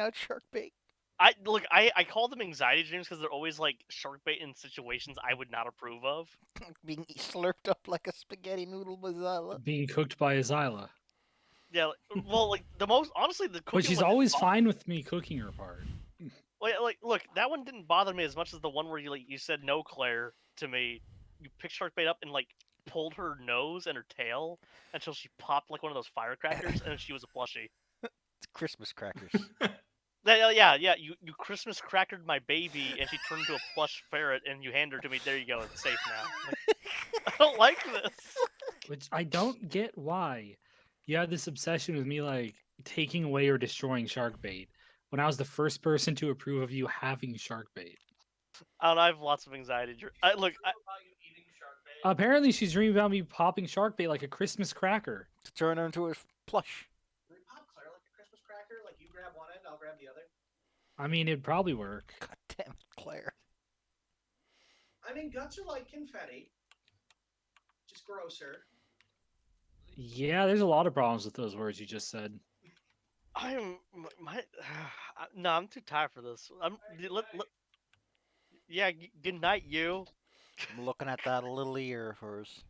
out shark bait? I call them anxiety dreams because they're always like shark bait in situations I would not approve of. Being slurped up like a spaghetti noodle masala. Being cooked by Azyla. Yeah, well, like the most honestly, the But cooking she's one didn't always bother. fine with me cooking her part. Like, look, that one didn't bother me as much as the one where you said no, Claire, to me. You picked shark bait up and like pulled her nose and her tail until she popped like one of those firecrackers, and she was a plushie. It's Christmas crackers. Yeah. You Christmas crackered my baby, and she turned into a plush ferret, and you hand her to me. There you go. It's safe now. Like, I don't like this. Which I don't get why. You have this obsession with me like taking away or destroying shark bait when I was the first person to approve of you having shark bait. I don't know. I have lots of anxiety. Look, Apparently she's dreaming about me popping shark bait like a Christmas cracker. To turn her into a plush. We pop Claire like a Christmas cracker. Like you grab one end, I'll grab the other. I mean, it'd probably work. God damn it, Claire. I mean, guts are like confetti. Just grosser. Yeah, there's a lot of problems with those words you just said. I'm no. I'm too tired for this. Yeah. Good night, you. I'm looking at that little ear of hers.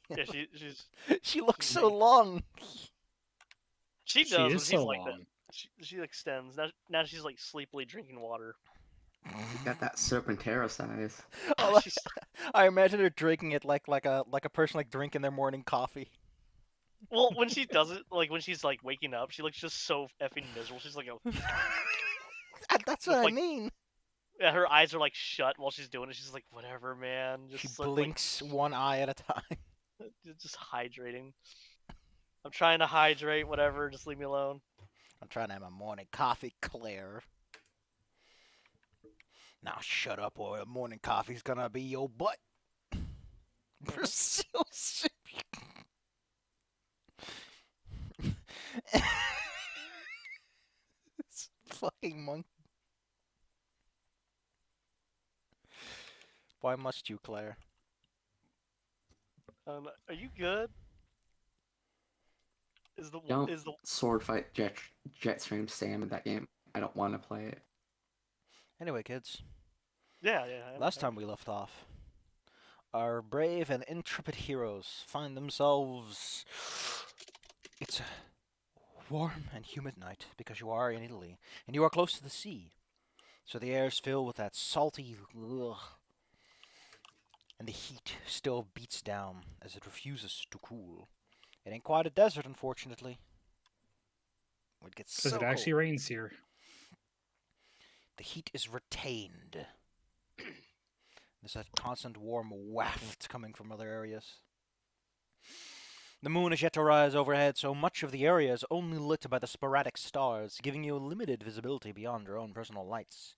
Yeah, she's She looks so long. she She does is when she's so like long. that. She extends. Now she's like sleepily drinking water. You got that Serpentero size. Oh, She's I imagine her drinking it like a person like drinking their morning coffee. well when she does it, like when she's like waking up, she looks just so effing miserable. She's like That's what I like- mean. yeah, her eyes are like shut while she's doing it. She's like, whatever, man. She Just like, blinks one eye at a time. just hydrating. I'm trying to hydrate. Whatever. Just leave me alone. I'm trying to have my morning coffee, Claire. Now shut up, or the morning coffee's gonna be your butt. Brazil soup. This fucking monkey. Why must you, Claire? Are you good? Is the Don't is the sword fight Jetstream Sam in that game. I don't want to play it. Anyway, kids. yeah. Last time we left off, our brave and intrepid heroes find themselves. It's a warm and humid night because you are in Italy and you are close to the sea. So the air is filled with that salty ugh, and the heat still beats down as it refuses to cool. It ain't quite a desert, unfortunately. It gets Because so it actually cold. rains here. The heat is retained. There's that constant warm waft coming from other areas. The moon is yet to rise overhead, so much of the area is only lit by the sporadic stars, giving you limited visibility beyond your own personal lights.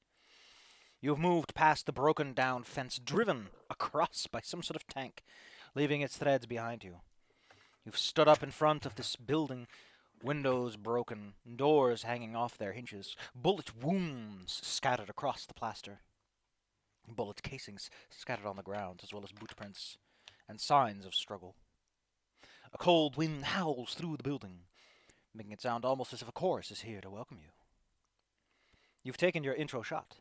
You have moved past the broken down fence, driven across by some sort of tank, leaving its threads behind you. You've stood up in front of this building, windows broken, doors hanging off their hinges, bullet wounds scattered across the plaster. Bullet casings scattered on the ground, as well as boot prints and signs of struggle. A cold wind howls through the building, making it sound almost as if a chorus is here to welcome you. You've taken your intro shot.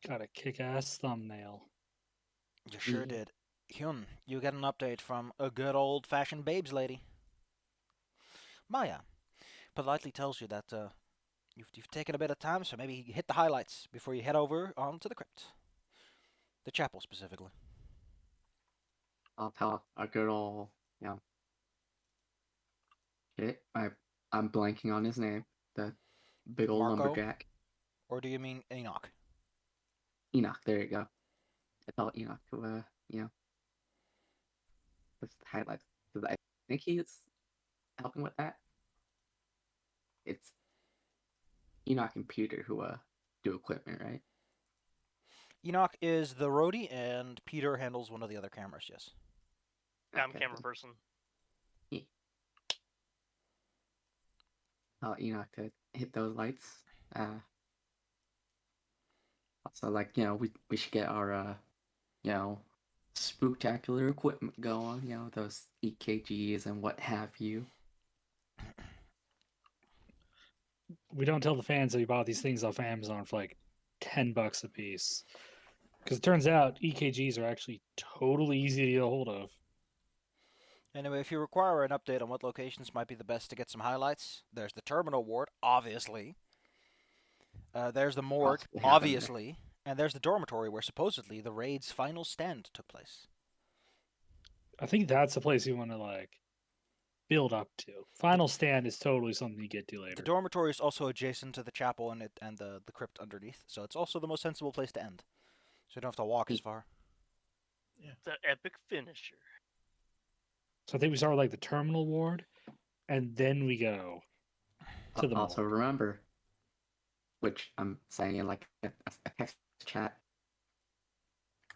Got a kick-ass thumbnail. You sure did. Hyun, you get an update from a good old-fashioned babes lady. Maya politely tells you that you've taken a bit of time, so maybe hit the highlights before you head over onto the crypt. The chapel, specifically. I'll tell a good old, shit. I'm blanking on his name. The big old Marco? lumberjack. Or do you mean Enoch? Enoch, there you go. I tell Enoch to, let's highlight. Because I think he's helping with that. It's Enoch and Peter who, do equipment, right? Enoch is the roadie, and Peter handles one of the other cameras, yes. Yeah, I'm a Okay, camera then. person. Enoch to hit those lights. Also, like, we should get our, spooktacular equipment going, those EKGs and what have you. we don't tell the fans that we bought these things off Amazon for like $10 a piece. Because it turns out EKGs are actually totally easy to get a hold of. Anyway, if you require an update on what locations might be the best to get some highlights, there's the terminal ward, obviously. There's the morgue, Possibly happened there. obviously. And there's the dormitory where supposedly the raid's final stand took place. I think that's the place you want to like build up to. Final stand is totally something you get to later. The dormitory is also adjacent to the chapel and the crypt underneath, so it's also the most sensible place to end. So you don't have to walk as far. The epic finisher. So I think we start with like the terminal ward, and then we go to the Also morgue. remember, which I'm saying in like a text chat,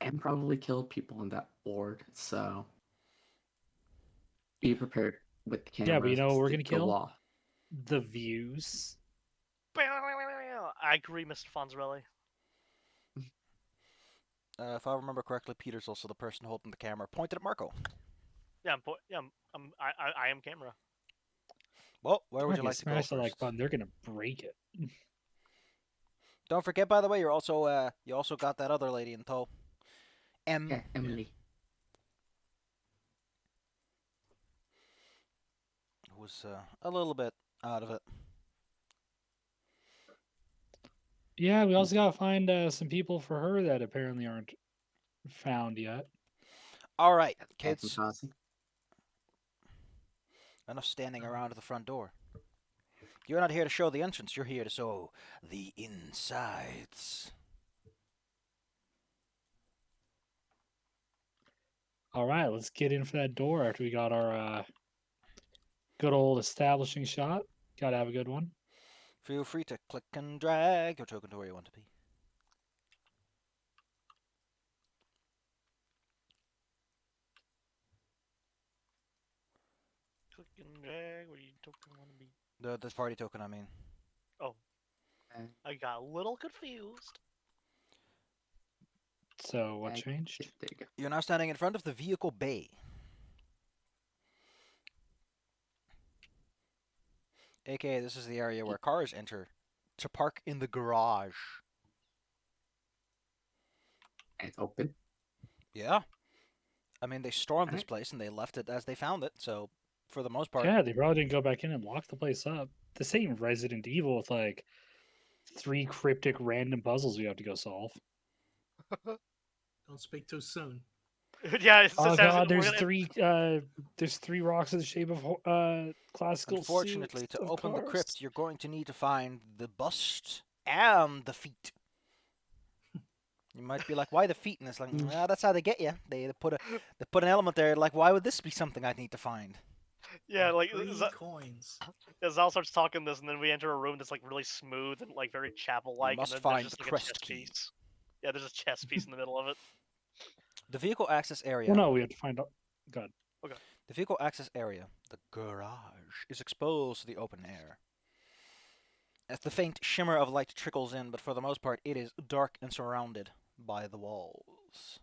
and probably killed people in that ward, so be prepared with the cameras. Yeah, but you know what we're to gonna go kill? off. The views. I agree, Mr. Fonzarelli. If I remember correctly, Peter's also the person holding the camera pointed at Marco. Yeah, I am camera. Well, where would you Fucking like to go smash the like first? button. They're gonna break it. Don't forget, by the way, you also got that other lady in tow. Yeah, Emily. Who was a little bit out of it. Yeah, we also gotta find some people for her that apparently aren't found yet. All right, Phantom kids. Crossing. Enough standing around at the front door. You're not here to show the entrance. You're here to show the insides. All right, let's get in for that door after we got our good old establishing shot. Gotta have a good one. Feel free to click and drag your token to where you want to be. Click and drag. Where you token want to be? The party token, I mean. Oh, And I got a little confused. So what drag. changed? There you go. You're now standing in front of the vehicle bay. AKA, this is the area where cars enter to park in the garage. And it's open. Yeah. I mean, they stormed this Alright. place and they left it as they found it, so for the most part. Yeah, they probably didn't go back in and lock the place up. This ain't Resident Evil with like 3 cryptic random puzzles we have to go solve. Don't speak too soon. Yeah, it's Oh just god, we're there's 3 rocks in the shape of classical Unfortunately, suits to of open the cars. crypt, you're going to need to find the bust and the feet. You might be like, why the feet? And it's like, well, that's how they get you. They put an element there. Like, why would this be something I'd need to find? Yeah, like Free coins. Zal starts talking this, and then we enter a room that's like really smooth and like very chapel-like. must and then find there's just, the like, crest a chess key. piece. Yeah, there's a chess piece in the middle of it. The vehicle access area. Well, no, we have to find out. God. The vehicle access area, the garage, is exposed to the open air. As the faint shimmer of light trickles in, but for the most part, it is dark and surrounded by the walls.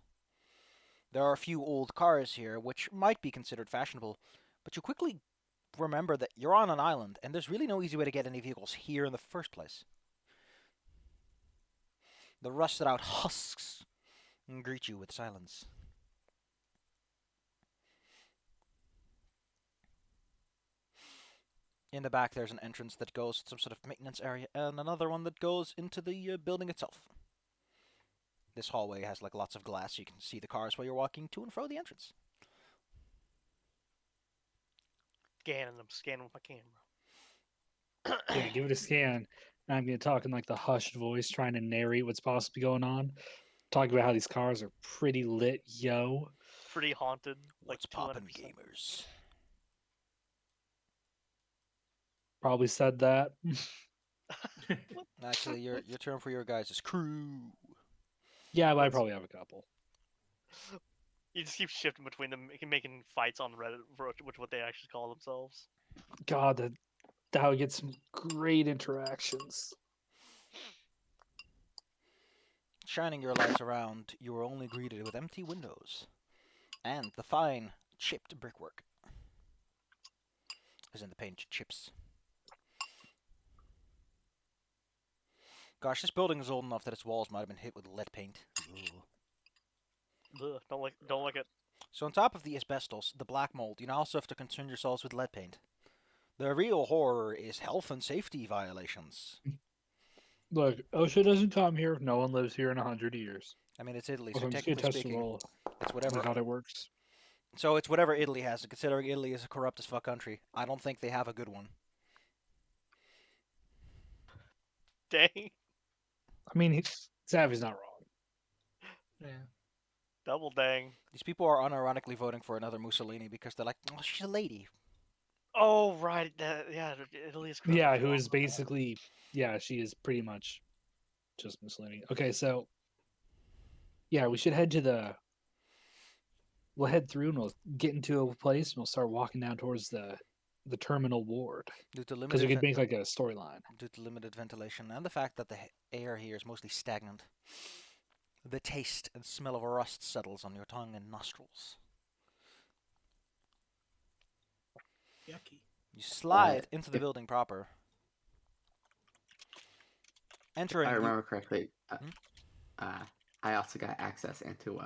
There are a few old cars here, which might be considered fashionable, but you quickly remember that you're on an island, and there's really no easy way to get any vehicles here in the first place. The rusted out husks greet you with silence. In the back, there's an entrance that goes to some sort of maintenance area, and another one that goes into the building itself. This hallway has like lots of glass, so you can see the cars while you're walking to and fro the entrance. I'm scanning with my camera. Yeah, give it a scan. And I'm gonna talk in like the hushed voice, trying to narrate what's possibly going on. Talking about how these cars are pretty lit, yo. Pretty haunted. Like What's poppin', 200%. gamers? Probably said that. Actually, your term for your guys is crew. Yeah, but I What's- probably have a couple. You just keep shifting between them, making fights on Reddit for what they actually call themselves. God, that would get some great interactions. Shining your lights around, you are only greeted with empty windows and the fine, chipped brickwork. As in the paint chips. Gosh, this building is old enough that its walls might have been hit with lead paint. Ooh. Ugh, don't like it. So on top of the asbestos, the black mold, you now also have to concern yourselves with lead paint. The real horror is health and safety violations. Look, OSHA doesn't come here. No one lives here in 100 years. I mean, it's Italy, Also, so I'm just gonna technically test the speaking, roll. it's Oh my whatever. god, it works. So it's whatever Italy has. Considering Italy is a corrupt as fuck country, I don't think they have a good one. Dang. I mean, Savvy's not wrong. Yeah. Double dang. These people are unironically voting for another Mussolini because they're like, oh, she's a lady. Oh right, yeah, Italy is corrupt. Yeah, who is basically, yeah, she is pretty much just Mussolini. Okay, so yeah, we should head to we'll head through and we'll get into a place and we'll start walking down towards the terminal ward Due to because we limited, could make like a storyline. due to limited ventilation and the fact that the air here is mostly stagnant, the taste and smell of rust settles on your tongue and nostrils. Yucky. You slide Uh, into the if- building proper. If Entering, I you- remember correctly, Hmm? I also got access into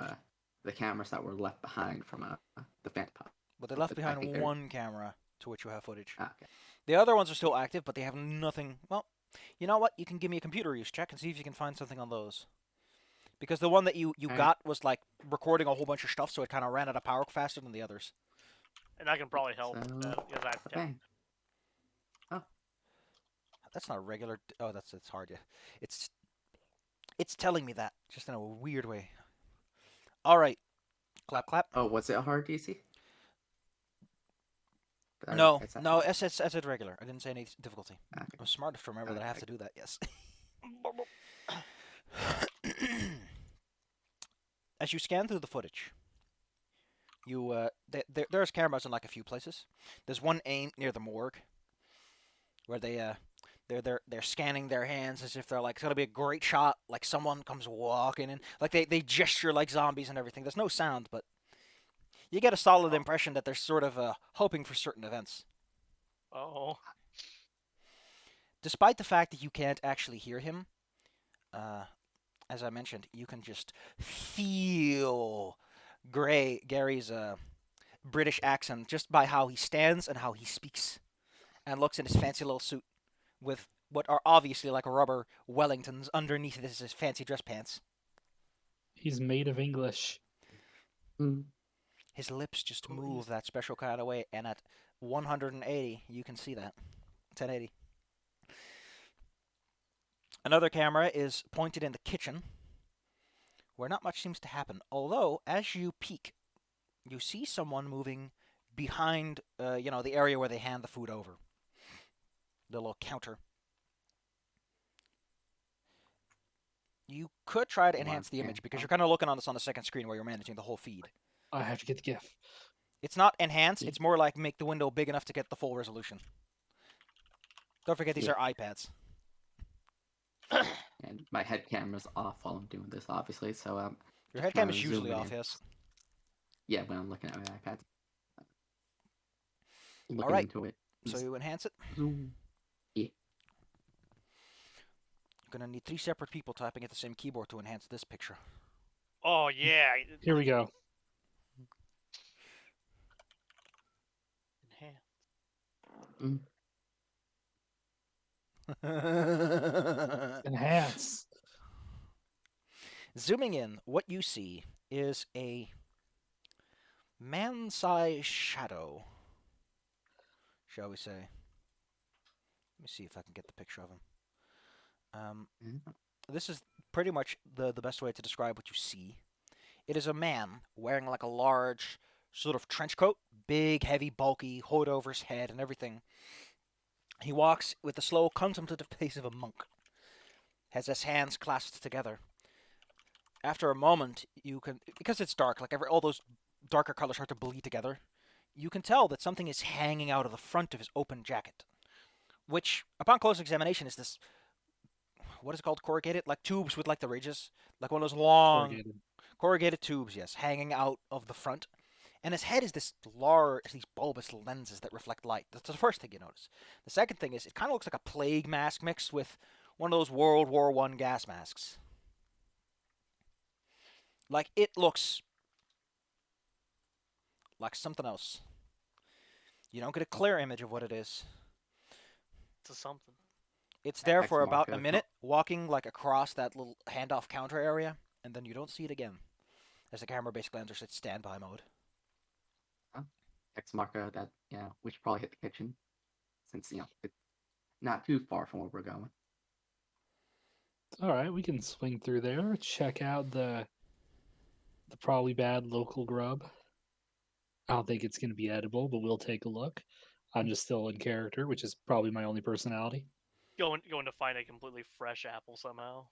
the cameras that were left behind from the Phantom. but they left I behind think they're- one camera to which you have footage. Ah, okay. The other ones are still active, but they have nothing. Well, you know what? You can give me a computer use check and see if you can find something on those. Because the one that you Alright. got was like recording a whole bunch of stuff, so it kind of ran out of power faster than the others. And I can probably help So, because I Bang. That's not a regular. Oh, it's hard. Yeah, it's telling me that just in a weird way. All right, clap clap. Oh, was it a hard DC? No, It's not- no, I said regular. I didn't say any difficulty. Okay. I'm smart enough to remember that I have to Okay. do that. Yes. As you scan through the footage, there's cameras in like a few places. There's one aimed near the morgue, where they're scanning their hands as if they're like it's gonna be a great shot. Like someone comes walking in, like they gesture like zombies and everything. There's no sound, but you get a solid impression that they're sort of hoping for certain events. Oh, Despite the fact that you can't actually hear him, as I mentioned, you can just feel Gary's British accent just by how he stands and how he speaks, and looks in his fancy little suit with what are obviously like rubber Wellingtons underneath his fancy dress pants. He's made of English. Mm. His lips just Oh, move he's- that special kind of way, and at 180, you can see that. 1080. Another camera is pointed in the kitchen, where not much seems to happen. Although, as you peek, you see someone moving behind, the area where they hand the food over. The little counter. You could try to Hold enhance on, the yeah, image because oh. you're kind of looking on this on the second screen where you're managing the whole feed. I have to get the GIF. It's not enhance, Yeah. it's more like make the window big enough to get the full resolution. Don't forget these Yeah. are iPads. And my head camera's off while I'm doing this, obviously. So Your just head trying cam is to zoom usually it off, in. yes. Yeah, when I'm looking at my iPad. Looking Alright, into it. So you enhance it. Zoom. You're gonna need 3 separate people typing at the same keyboard to enhance this picture. oh yeah. Here we go. Enhance. Enhance. Zooming in, what you see is a man-sized shadow, shall we say. Let me see if I can get the picture of him. Mhm. This is pretty much the best way to describe what you see. It is a man wearing like a large sort of trench coat, big, heavy, bulky, hood over his head and everything. He walks with the slow, contemplative pace of a monk, has his hands clasped together. After a moment, you can, because it's dark, like all those darker colors start to bleed together, you can tell that something is hanging out of the front of his open jacket, which, upon close examination, is this, what is it called, corrugated? Like tubes with like the ridges, like one of those long Corrugated. corrugated tubes, yes, hanging out of the front. And his head is this large, these bulbous lenses that reflect light. That's the first thing you notice. The second thing is it kind of looks like a plague mask mixed with one of those World War One gas masks. Like, it looks like something else. You don't get a clear image of what it is. It's a something. It's there X for about a marker. minute, walking like across that little handoff counter area, and then you don't see it again. As the camera basically enters its standby mode. X marker that we should probably hit the kitchen, since it's not too far from where we're going. All right, we can swing through there, check out the probably bad local grub. I don't think it's going to be edible, but we'll take a look. I'm just still in character, which is probably my only personality. Going to find a completely fresh apple somehow.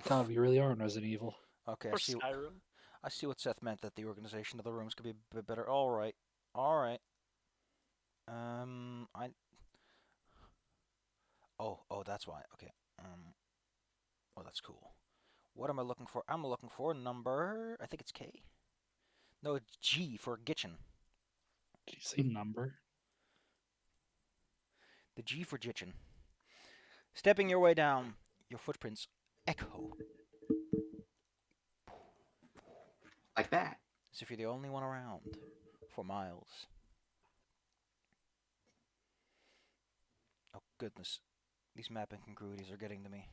God, we really are in Resident Evil. Okay, Or Skyrim. I see what Seth meant, that the organization of the rooms could be a bit better. All right. I. Oh, that's why. Okay. Oh, that's cool. What am I looking for? I'm looking for number. I think it's K. No, it's G for Gitchen. Did you say number? The G for Gitchen. Stepping your way down, your footprints echo Like that. as if you're the only one around for miles. Oh, goodness. These map incongruities are getting to me.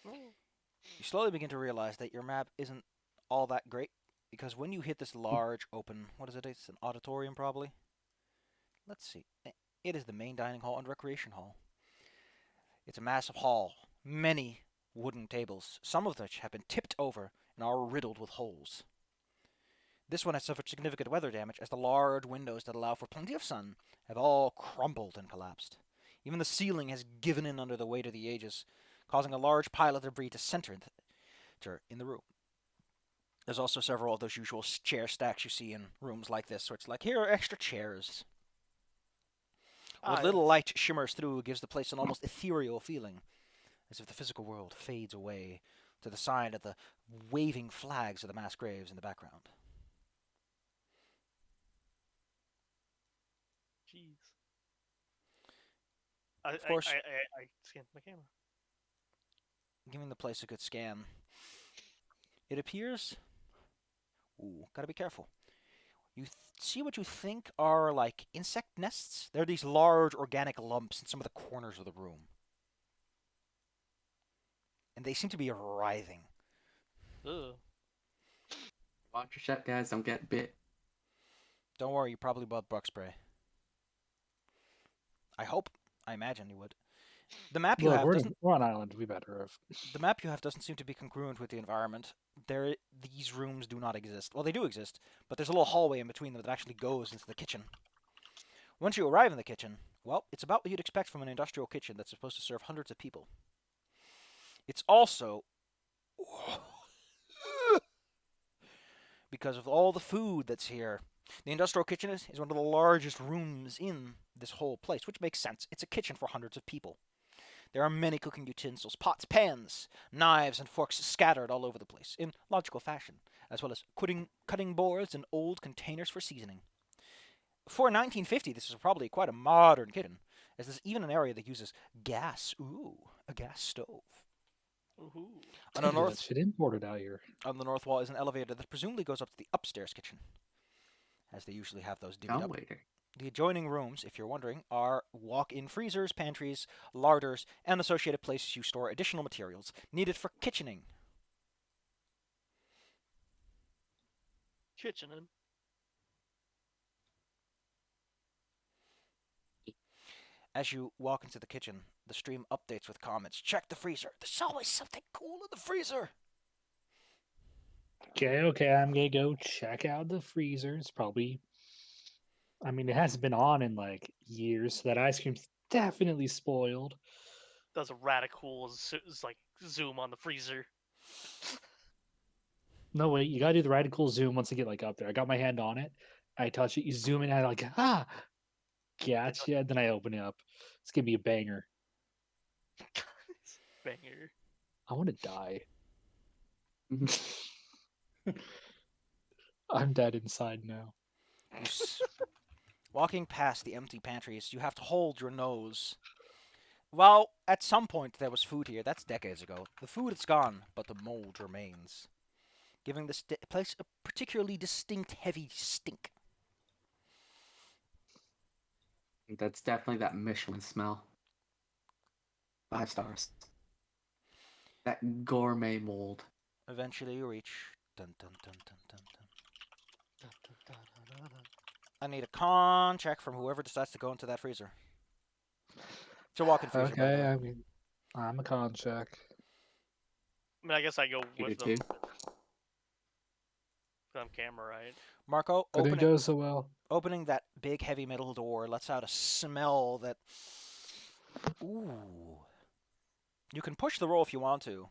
You slowly begin to realize that your map isn't all that great, because when you hit this large open, what is it? It's an auditorium, probably. Let's see. It is the main dining hall and recreation hall. It's a massive hall, many wooden tables, some of which have been tipped over and are riddled with holes. This one has suffered significant weather damage, as the large windows that allow for plenty of sun have all crumbled and collapsed. Even the ceiling has given in under the weight of the ages, causing a large pile of debris to center in the room. There's also several of those usual chair stacks you see in rooms like this, where it's like, here are extra chairs. What little light shimmers through gives the place an almost ethereal feeling, as if the physical world fades away to the side of the waving flags of the mass graves in the background. Jeez. Of course. I scanned my camera. Giving the place a good scan. It appears... Ooh, gotta be careful. You see what you think are like insect nests? They're these large organic lumps in some of the corners of the room. And they seem to be writhing. Ugh. Watch your step, guys. Don't get bit. Don't worry, you probably bought bug spray. I imagine you would. The map you Look, have doesn't. we're on island. We better have. The map you have doesn't seem to be congruent with the environment. These rooms do not exist. Well, they do exist, but there's a little hallway in between them that actually goes into the kitchen. Once you arrive in the kitchen, well, it's about what you'd expect from an industrial kitchen that's supposed to serve hundreds of people. It's also because of all the food that's here. The industrial kitchen is one of the largest rooms in this whole place, which makes sense. It's a kitchen for hundreds of people. There are many cooking utensils, pots, pans, knives, and forks scattered all over the place, in logical fashion, as well as cutting boards and old containers for seasoning. For 1950, this is probably quite a modern kitchen, as there's even an area that uses gas. Ooh, a gas stove. Ooh. On the That shit imported out here. on the north wall is an elevator that presumably goes up to the upstairs kitchen, as they usually have those divvied No up. waiter. The adjoining rooms, if you're wondering, are walk-in freezers, pantries, larders, and associated places you store additional materials needed for kitchening. Kitchening. As you walk into the kitchen, the stream updates with comments. Check the freezer. There's always something cool in the freezer. Okay, I'm gonna go check out the freezer. It's probably. I mean, it hasn't been on in like years, so that ice cream's definitely spoiled. Does a radical like zoom on the freezer. No, wait, you gotta do the radical zoom once you get like up there. I got my hand on it. I touch it, you zoom in, and I like, gotcha. Then I open it up. It's gonna be a banger. Banger. I want to die. I'm dead inside now. Walking past the empty pantries, you have to hold your nose Well, at some point there was food here. That's decades ago. The food is gone, but the mold remains, giving this place a particularly distinct heavy stink. That's definitely that Michelin smell. 5 stars. That gourmet mold. Eventually you reach... Dun, dun, dun, dun, dun, dun. I need a con check from whoever decides to go into that freezer. It's a walk-in freezer, by the Okay, way. I mean, I'm a con check. I mean, I guess I go You with do them. too. 'Cause I'm camera, right? Marco, But didn't go so well. opening that big heavy metal door lets out a smell that... Ooh. You can push the roll if you want to,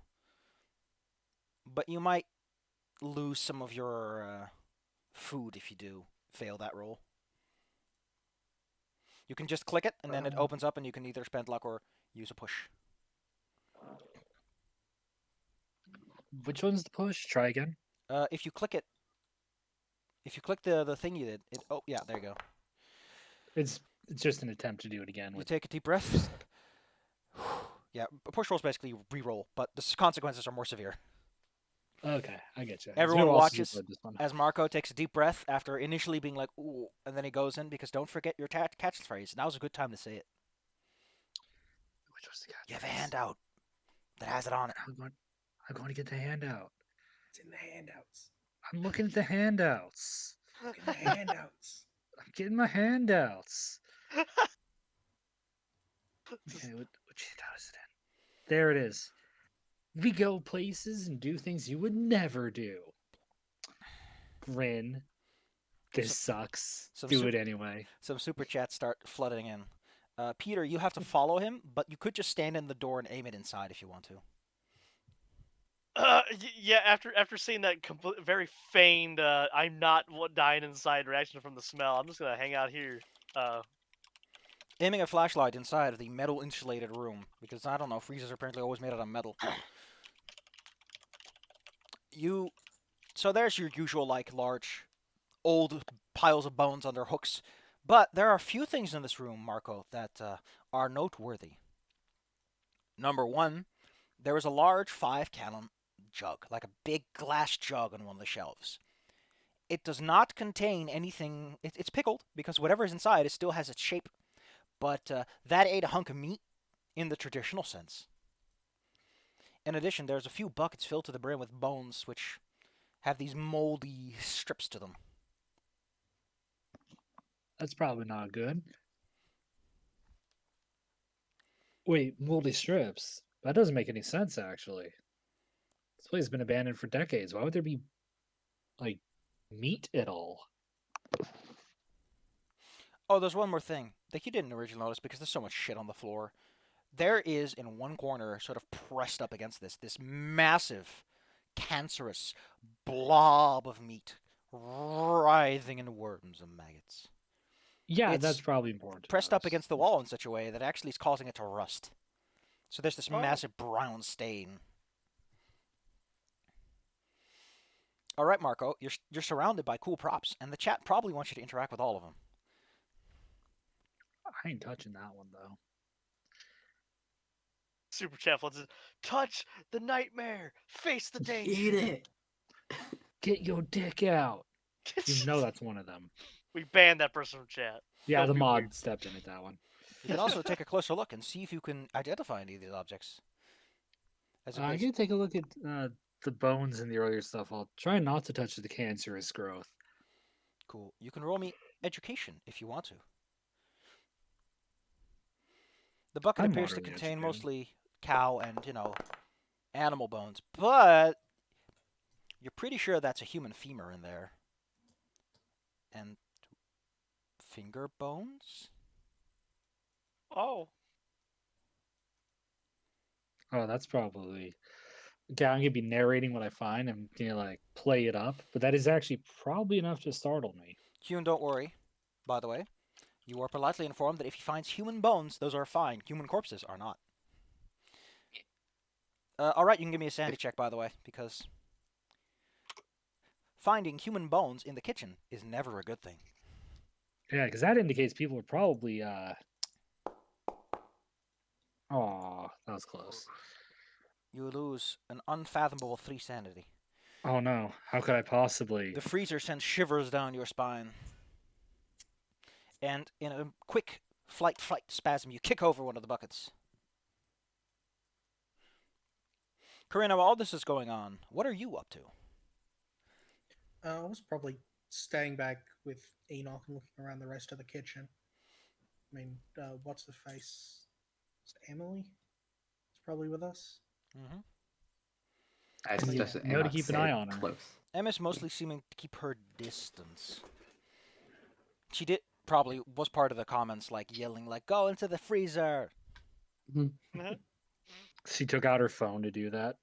but you might lose some of your food if you do fail that roll. You can just click it, and then it opens up, and you can either spend luck or use a push. Which one's the push? Try again. If you click it, if you click the thing you did, it... Oh, yeah, there you go. It's just an attempt to do it again. You With take a deep breath. Yeah, push rolls basically re-roll, but the consequences are more severe. Okay, I get you. Everyone watches this one. as Marco takes a deep breath after initially being like, ooh, and then he goes in because don't forget your catchphrase. Now's a good time to say it. Which was the guy? You have a handout that has it on it. I'm going to get the handout. It's in the handouts. I'm looking at the handouts. Look at the handouts. I'm getting my handouts. Okay, which handout is it in? There it is. We go places and do things you would never do. Grin. This sucks. Do it anyway. Some super chats start flooding in. Peter, you have to follow him, but you could just stand in the door and aim it inside if you want to. Yeah. After seeing that very feigned, I'm not dying inside reaction from the smell, I'm just gonna hang out here. Aiming a flashlight inside of the metal insulated room, because I don't know, freezers are apparently always made out of metal. So there's your usual, like, large, old piles of bones under hooks. But there are a few things in this room, Marco, that are noteworthy. Number one, there is a large 5-gallon jug, like a big glass jug on one of the shelves. It does not contain anything. It's pickled, because whatever is inside, it still has its shape. But that ate a hunk of meat in the traditional sense. In addition, there's a few buckets filled to the brim with bones, which have these moldy strips to them. That's probably not good. Wait, moldy strips? That doesn't make any sense, actually. This place has been abandoned for decades. Why would there be, like, meat at all? Oh, there's one more thing that you didn't originally notice because there's so much shit on the floor. There is, in one corner, sort of pressed up against this massive, cancerous blob of meat, writhing in worms and maggots. Yeah, It's that's probably important. to Pressed up notice. against the wall in such a way that actually is causing it to rust. So there's this Oh. massive brown stain. All right, Marco, you're surrounded by cool props, and the chat probably wants you to interact with all of them. I ain't touching that one, though. Super chat floods. Touch the nightmare. Face the danger. Eat it. Get your dick out. You know that's one of them. We banned that person from chat. Yeah, That'd the be mod weird. stepped in at that one. You can also take a closer look and see if you can identify any of these objects. As a I'm base. gonna take a look at the bones and the earlier stuff. I'll try not to touch the cancerous growth. Cool. You can roll me education if you want to. The bucket I'm appears to moderately contain educated. mostly cow and, animal bones, but you're pretty sure that's a human femur in there. And finger bones? Oh. Oh, that's probably. Okay, I'm gonna be narrating what I find. I'm gonna like play it up, but that is actually probably enough to startle me. Hune, don't worry. By the way, you are politely informed that if he finds human bones, those are fine. Human corpses are not. Alright, you can give me a sanity check, by the way, because finding human bones in the kitchen is never a good thing. Yeah, because that indicates people are probably. Oh, was close. You lose an unfathomable 3 sanity. Oh no! How could I possibly? The freezer sends shivers down your spine. And in a quick flight spasm, you kick over one of the buckets. Karina, while all this is going on, what are you up to? I was probably staying back with Enoch and looking around the rest of the kitchen. I mean, what's the face? Is it Emily? It's probably with us. Mm-hmm. I Yeah, suggested you know to Enoch keep an stay eye on her. close. Emma's mostly seeming to keep her distance. She probably was part of the comments, like yelling, like, "Go into the freezer!" She took out her phone to do that.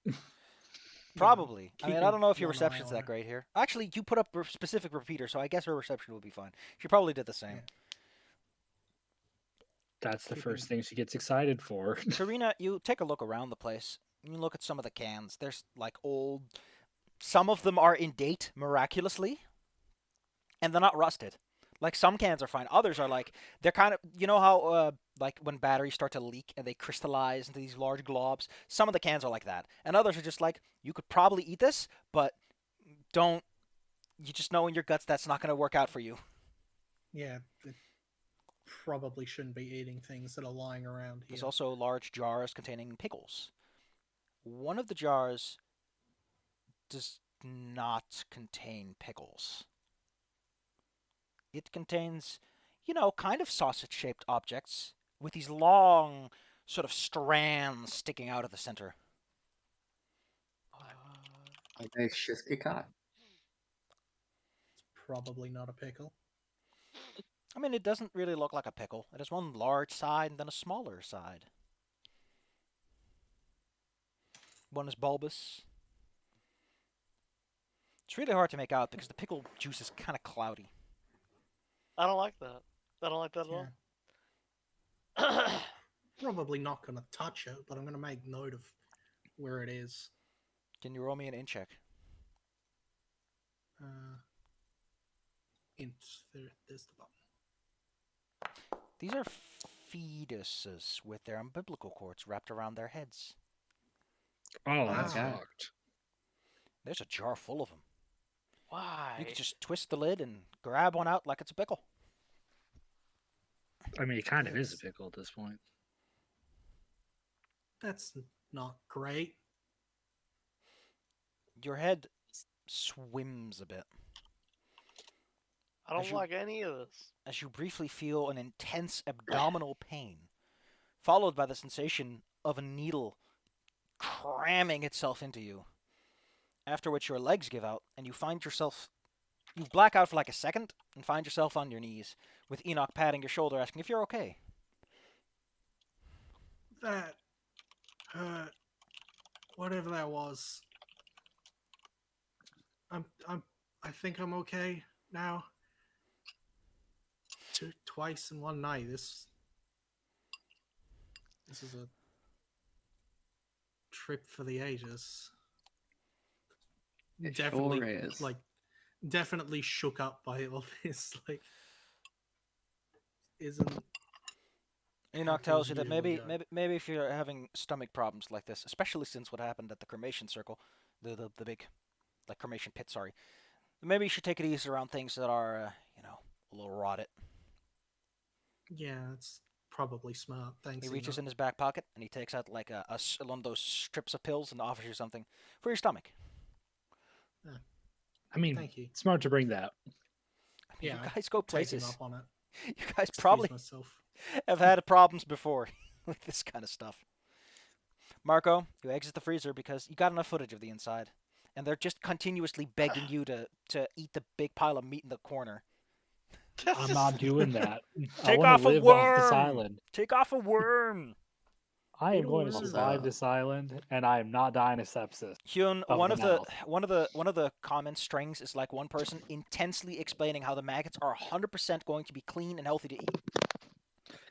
Probably. I mean, I keeping don't know if your one eye reception's on that her. great here. Actually, you put up a specific repeater, so I guess her reception would be fine. She probably did the same. Yeah. That's the Keeping- first thing she gets excited for. Karina, you take a look around the place. You look at some of the cans. There's like old. Some of them are in date miraculously, and they're not rusted. Like some cans are fine. Others are like they're kind of how like when batteries start to leak and they crystallize into these large globs. Some of the cans are like that, and others are just like you could probably eat this, but don't. You just know in your guts that's not going to work out for you. Yeah, it probably shouldn't be eating things that are lying around here. There's also large jars containing pickles. One of the jars does not contain pickles. It contains, kind of sausage-shaped objects with these long sort of strands sticking out of the center. Are they Shiskika? It's probably not a pickle. I mean, it doesn't really look like a pickle. It has one large side and then a smaller side. One is bulbous. It's really hard to make out because the pickle juice is kind of cloudy. I don't like that. I don't like that at all. Yeah. Probably not going to touch it, but I'm going to make note of where it is. Can you roll me an in check? There's the button. These are fetuses with their umbilical cords wrapped around their heads. Oh, that's Okay. fucked. There's a jar full of them. Why? You can just twist the lid and grab one out like it's a pickle. I mean, it kind of is a Yes. pickle at this point. That's not great. Your head swims a bit I don't As you- like any of this. as you briefly feel an intense abdominal pain, followed by the sensation of a needle cramming itself into you. After which your legs give out and you black out for like a second and find yourself on your knees with Enoch patting your shoulder asking if you're okay. That hurt. Whatever that was. I think I'm okay now. Twice in one night. This is a trip for the ages. It Definitely, sure is. definitely shook up by all this. Isn't Enoch things tells you that usually maybe go. maybe if you're having stomach problems like this, especially since what happened at the cremation circle, the big like cremation pit, sorry. Maybe you should take it easy around things that are a little rotted. Yeah, it's probably smart. Thanks. He reaches Enoch. in his back pocket and he takes out like one of those strips of pills and offers you something for your stomach. I mean, Thank you. smart to bring that. I mean, Yeah, you guys go Take him places. up on it. You guys Excuse probably myself. have had problems before with this kind of stuff. Marco, you exit the freezer because you got enough footage of the inside, and they're just continuously begging you to eat the big pile of meat in the corner. I'm not doing that. I Take want off to a live off this worm! island. Take off a worm. I am Eat a going to worm. survive this island, and I am not dying of sepsis. Hyun, Of the one of the comment strings is like one person intensely explaining how the maggots are 100% going to be clean and healthy to eat.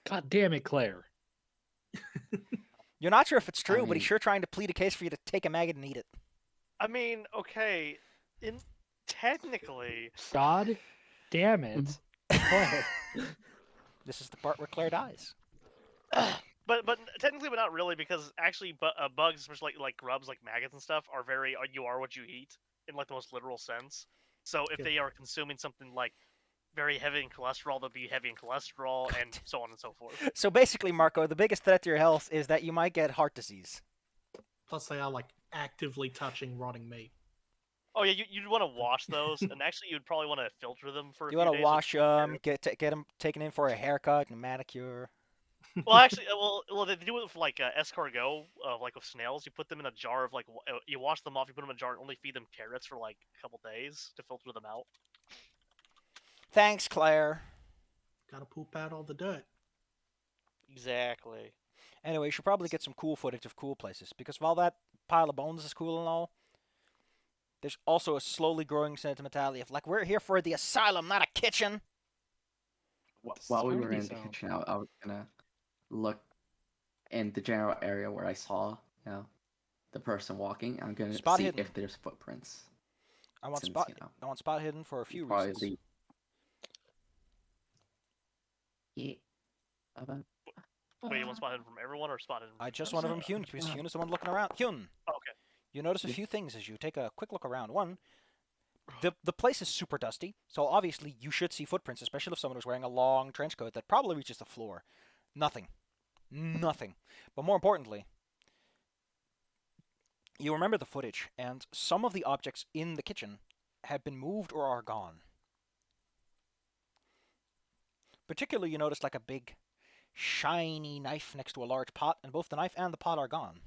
God damn it, Claire. You're not sure if it's true, but he's mean- sure trying to plead a case for you to take a maggot and eat it. I mean, okay, technically, God damn it. Claire. This is the part where Claire dies. but technically, but not really, because actually, bugs, especially like grubs, like maggots and stuff, are very you are what you eat in like the most literal sense. So if Good. they are consuming something like very heavy in cholesterol, they'll be heavy in cholesterol, and so on and so forth. So basically, Marco, the biggest threat to your health is that you might get heart disease. Plus, they are like actively touching rotting meat. Oh yeah, you'd want to wash those, and actually, you'd probably want to filter them for a You few want to days. wash them, get them taken in for a haircut and manicure. Well, actually, well, they do it with like escargot, like with snails. You put them in a jar of like, you wash them off, you put them in a jar, and only feed them carrots for like a couple days to filter them out. Thanks, Claire. Gotta poop out all the dirt. Exactly. Anyway, you should probably get some cool footage of cool places, because while that pile of bones is cool and all, there's also a slowly growing sentimentality of, like, we're here for the asylum, not a kitchen. While we Sounds were in the sound. kitchen, I was gonna look in the general area where I saw, the person walking. I'm gonna Spot see hidden. if there's footprints. I want Since, spot hidden for a few probably reasons. Yeah. About- Wait, you want spotted from everyone or spotted? I just one of them, Hyun, because Hyun is the one looking around. Hyun, Oh, okay. you notice a Yeah. few things as you take a quick look around. One, the place is super dusty, so obviously you should see footprints, especially if someone was wearing a long trench coat that probably reaches the floor. Nothing. Nothing. But more importantly, you remember the footage, and some of the objects in the kitchen have been moved or are gone. Particularly, you notice like a big, shiny knife next to a large pot, and both the knife and the pot are gone.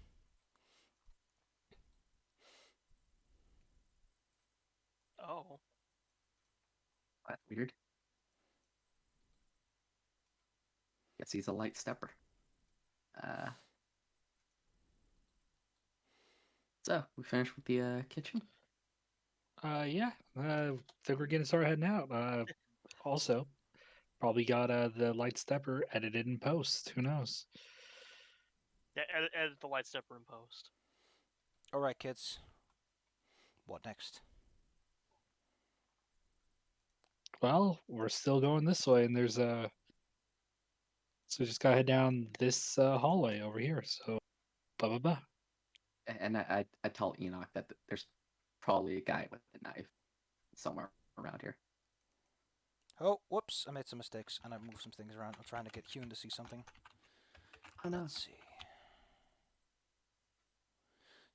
Oh. That's weird. Guess he's a light stepper. So we finished with the kitchen. Yeah. Think we're getting started heading out. Also, probably got the light stepper edited in post. Who knows? Yeah, edit the light stepper in post. Alright, kids. What next? Well, we're still going this way, and there's a. So just gotta head down this hallway over here. So, blah blah blah. And I tell Enoch that there's probably a guy with a knife somewhere around here. Oh, whoops, I made some mistakes, and I moved some things around. I'm trying to get Hyun to see something. Oh no. Let's see.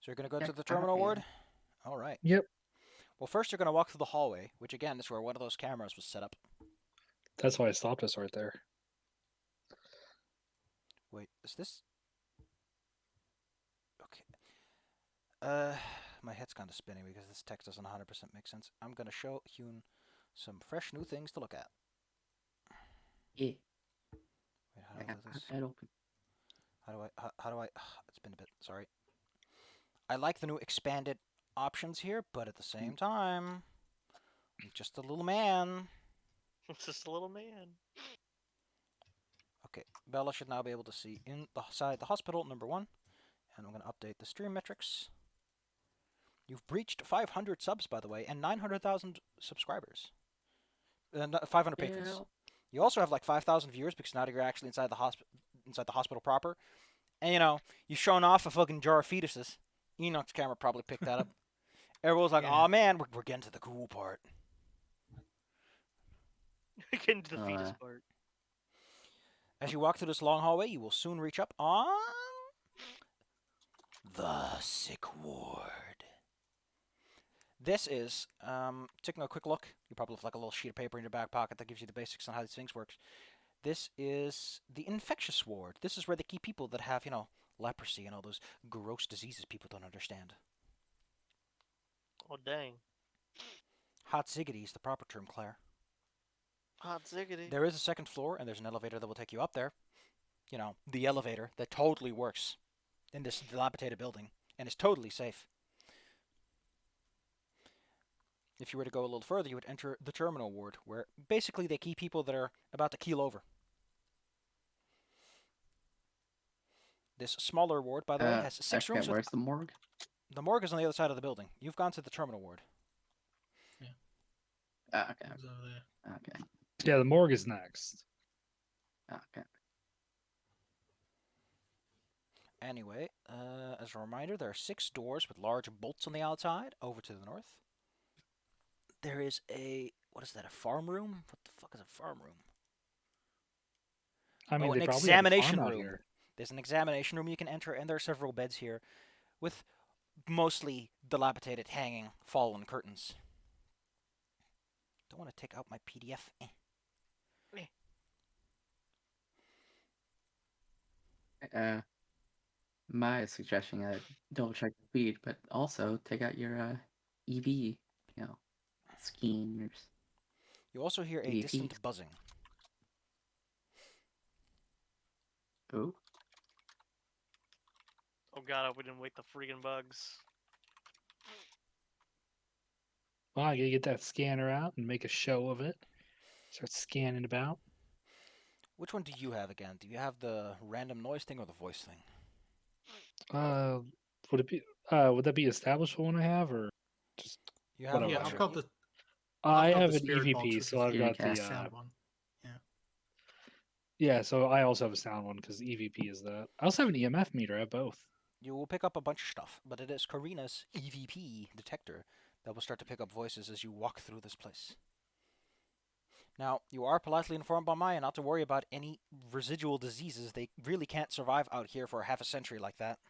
So you're going to go Yeah, to the terminal yeah. ward? Alright. Yep. Well, first you're going to walk through the hallway, which again is where one of those cameras was set up. That's why I stopped us right there. Wait, is this... Okay. My head's kind of spinning because this text doesn't 100% make sense. I'm going to show Hyun some fresh new things to look at. Yeah. Wait, how do I do this? Head open. How do I... It's been a bit... Sorry. I like the new expanded options here, but at the same time, I'm just a little man. It's just a little man. Okay, Bella should now be able to see inside the hospital, number 1. And I'm going to update the stream metrics. You've breached 500 subs, by the way, and 900,000 subscribers. 500 patrons. Yeah. You also have like 5,000 viewers because now you're actually inside the hospital proper. And you know, you've shown off a fucking jar of fetuses. Enoch's camera probably picked that up. Everyone's like, Yeah. "Oh man, we're getting to the cool part." Getting to the fetus part. As you walk through this long hallway, you will soon reach up on the sick ward. This is, taking a quick look, you probably have like a little sheet of paper in your back pocket that gives you the basics on how these things work. This is the infectious ward. This is where they keep people that have, you know, leprosy and all those gross diseases people don't understand. Oh dang. Hot ziggity is the proper term, Claire. Hot ziggity. There is a second floor, and there's an elevator that will take you up there. You know, the elevator that totally works in this dilapidated building and is totally safe. If you were to go a little further, you would enter the terminal ward, where basically they keep people that are about to keel over. This smaller ward, by the way, has 6 Okay, rooms. where's the morgue? The morgue is on the other side of the building. You've gone to the terminal ward. Okay. It's over there. Okay. Yeah, the morgue is next. Okay. Anyway, as a reminder, there are 6 doors with large bolts on the outside over to the north. There is a, what is that, a farm room? What the fuck is a farm room? I mean, Oh, they an probably have a farm examination out room. here. There's an examination room you can enter, and there are several beds here with mostly dilapidated, hanging, fallen curtains. Don't want to take out my PDF. My suggestion, double check the feed, but also take out your EV, skiers. You also hear a EVPs. distant buzzing. Oh, Oh god, I hope we didn't wake the freaking bugs. Well, I gotta get that scanner out and make a show of it. Start scanning about. Which one do you have again? Do you have the random noise thing or the voice thing? Uh, would it be? Would that be established one I have, or just You have whatever? Yeah, a I've bunch got of- the. I I've got have the an spirit box, EVP, which so is I've the got the Dreamcast. sound one. yeah. So I also have a sound one because EVP is that. I also have an EMF meter. I have both. You will pick up a bunch of stuff, but it is Karina's EVP detector that will start to pick up voices as you walk through this place. Now, you are politely informed by Maya not to worry about any residual diseases. They really can't survive out here for half a century like that.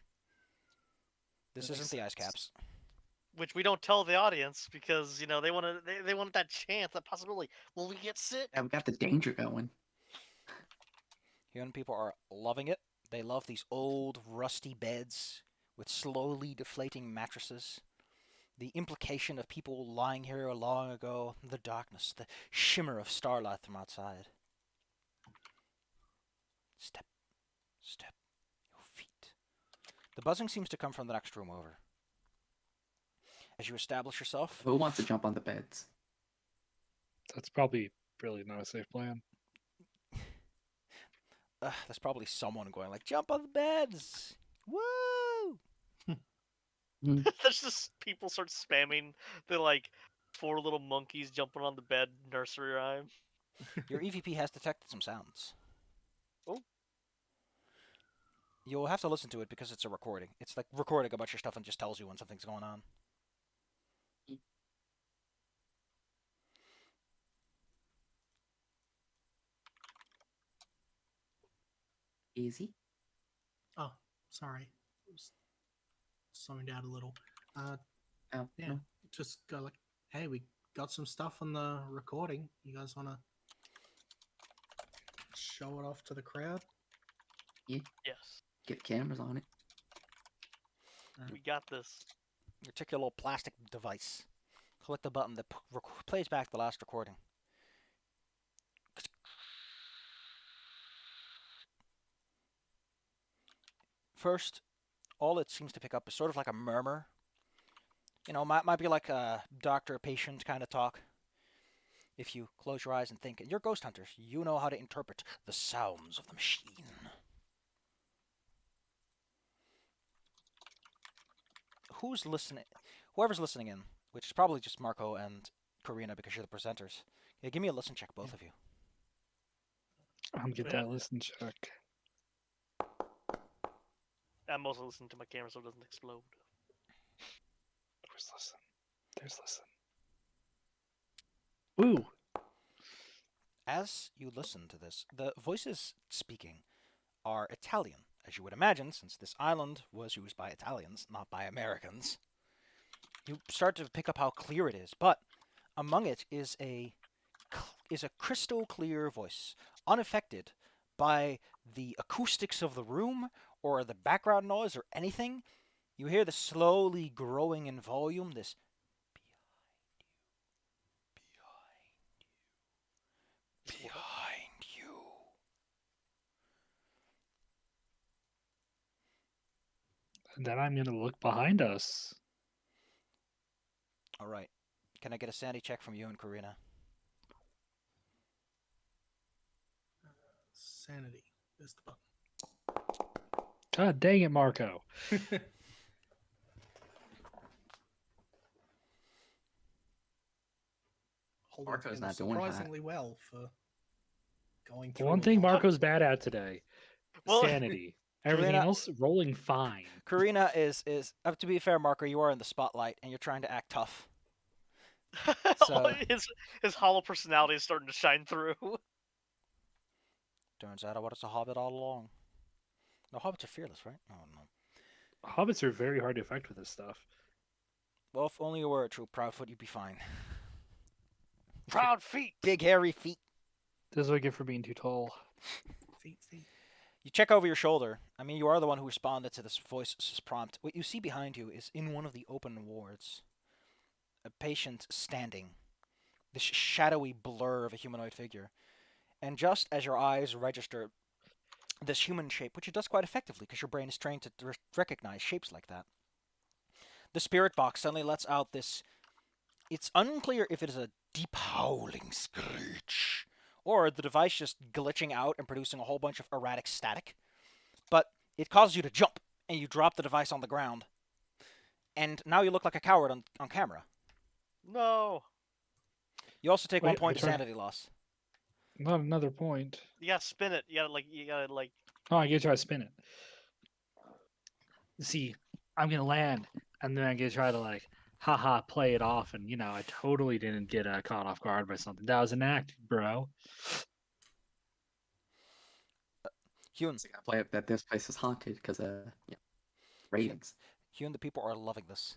This That isn't makes the ice sense. caps. Which we don't tell the audience because they want to. They want that chance, that possibility. Will we get sick? yeah, we got the danger going. Human people are loving it. They love these old, rusty beds with slowly deflating mattresses. The implication of people lying here long ago, the darkness, the shimmer of starlight from outside. Step, step, your feet. The buzzing seems to come from the next room over. As you establish yourself, Who wants to jump on the beds? That's probably really not a safe plan. there's probably someone going like, "Jump on the beds!" Woo! There's just people start spamming the like 4 little monkeys jumping on the bed nursery rhyme. Your EVP has detected some sounds. Oh. You'll have to listen to it because it's a recording. It's like recording a bunch of stuff and just tells you when something's going on. Easy. Oh, sorry. I was slowing down a little. Oh, Yeah. no. Just go like, hey, we got some stuff on the recording. You guys want to show it off to the crowd? Yes, Get cameras on it. we got this. You take your little plastic device, click the button that plays back the last recording. First, all it seems to pick up is sort of like a murmur. Might be like a doctor-patient kind of talk. If you close your eyes and think, and you're ghost hunters, you know how to interpret the sounds of the machine. Who's listening? Whoever's listening in, which is probably just Marco and Karina because you're the presenters. Yeah, give me a listen check, both of you. Get that listen check. I'm also listening to my camera so it doesn't explode. Where's listen? There's listen. Ooh. As you listen to this, the voices speaking are Italian, as you would imagine, since this island was used by Italians, not by Americans. You start to pick up how clear it is, but among it is a crystal clear voice, unaffected by the acoustics of the room or the background noise or anything. You hear the slowly growing in volume, this behind you. And then I'm gonna look behind us. All right. Can I get a sanity check from you and Karina? Sanity. There's the button. God dang it, Marco. Holding Marco's together not doing hot. surprisingly well for going The through. one a thing lot. Marco's bad at today. Well- Sanity. Everything Karina- else rolling fine. Karina is to be fair, Marco, you are in the spotlight and you're trying to act tough. So his hollow personality is starting to shine through. turns out I was a hobbit all along. No, hobbits are fearless, right? Oh no. Hobbits are very hard to affect with this stuff. Well, if only you were a true Proudfoot, you'd be fine. Proud feet. Big hairy feet. This is what I get for being too tall. Feet. You check over your shoulder. I mean, you are the one who responded to this voice's prompt. What you see behind you is in one of the open wards, a patient standing, this shadowy blur of a humanoid figure. And just as your eyes register this human shape, which it does quite effectively because your brain is trained to recognize shapes like that, the spirit box suddenly lets out this. It's unclear if it is a deep howling screech or the device just glitching out and producing a whole bunch of erratic static. But it causes you to jump, and you drop the device on the ground. And now you look like a coward on camera. No. You also take 1 Wait, point of which one? sanity loss. Not another point. You gotta spin it. You gotta like. Oh, I get to try to spin it. See, I'm gonna land, and then I get to try to haha, play it off, and I totally didn't get caught off guard by something. That was an act, bro. Hyun, So I play up that this place is haunted because ratings. Hyun, the people are loving this.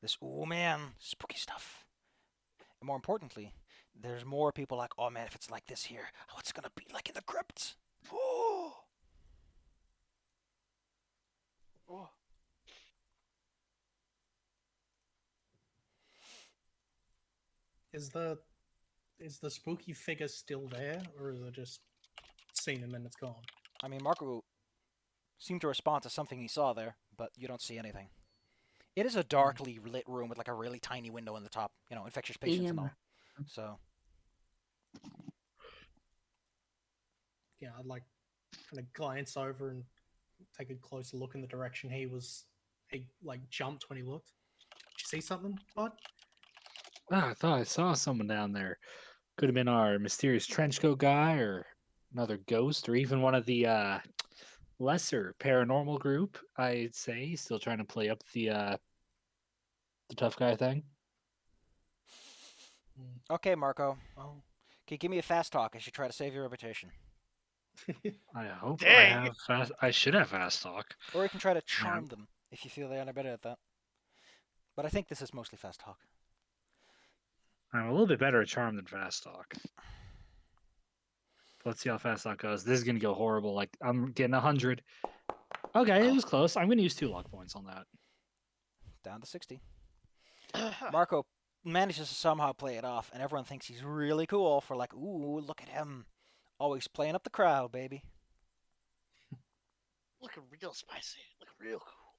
This, oh man, spooky stuff. And more importantly, there's more people like, oh man, if it's like this here, what's it gonna be like in the crypts? Oh. Oh. Is the spooky figure still there, or is it just seen him and it's gone? I mean, Marco seemed to respond to something he saw there, but you don't see anything. It is a darkly lit room with like a really tiny window in the top, infectious patients and all. So, Yeah, I'd like kind of glance over and take a closer look in the direction he jumped when he looked. Did you see something, bud? Ah, I thought I saw someone down there. Could have been our mysterious trench coat guy, or another ghost, or even one of the lesser paranormal group. I'd say he's still trying to play up the tough guy thing. okay, Marco. Oh, Okay, give me a fast talk as you try to save your reputation. I hope I Dang. have fast. I should have fast talk. Or you can try to charm them if you feel they are better at that. But I think this is mostly fast talk. I'm a little bit better at charm than fast talk. Let's see how fast talk goes. This is gonna go horrible. Like I'm getting 100. Okay, it was close. I'm gonna use 2 luck points on that. Down to 60. Marco manages to somehow play it off, and everyone thinks he's really cool for like, ooh, look at him. Always playing up the crowd, baby. Looking real spicy. Looking real cool.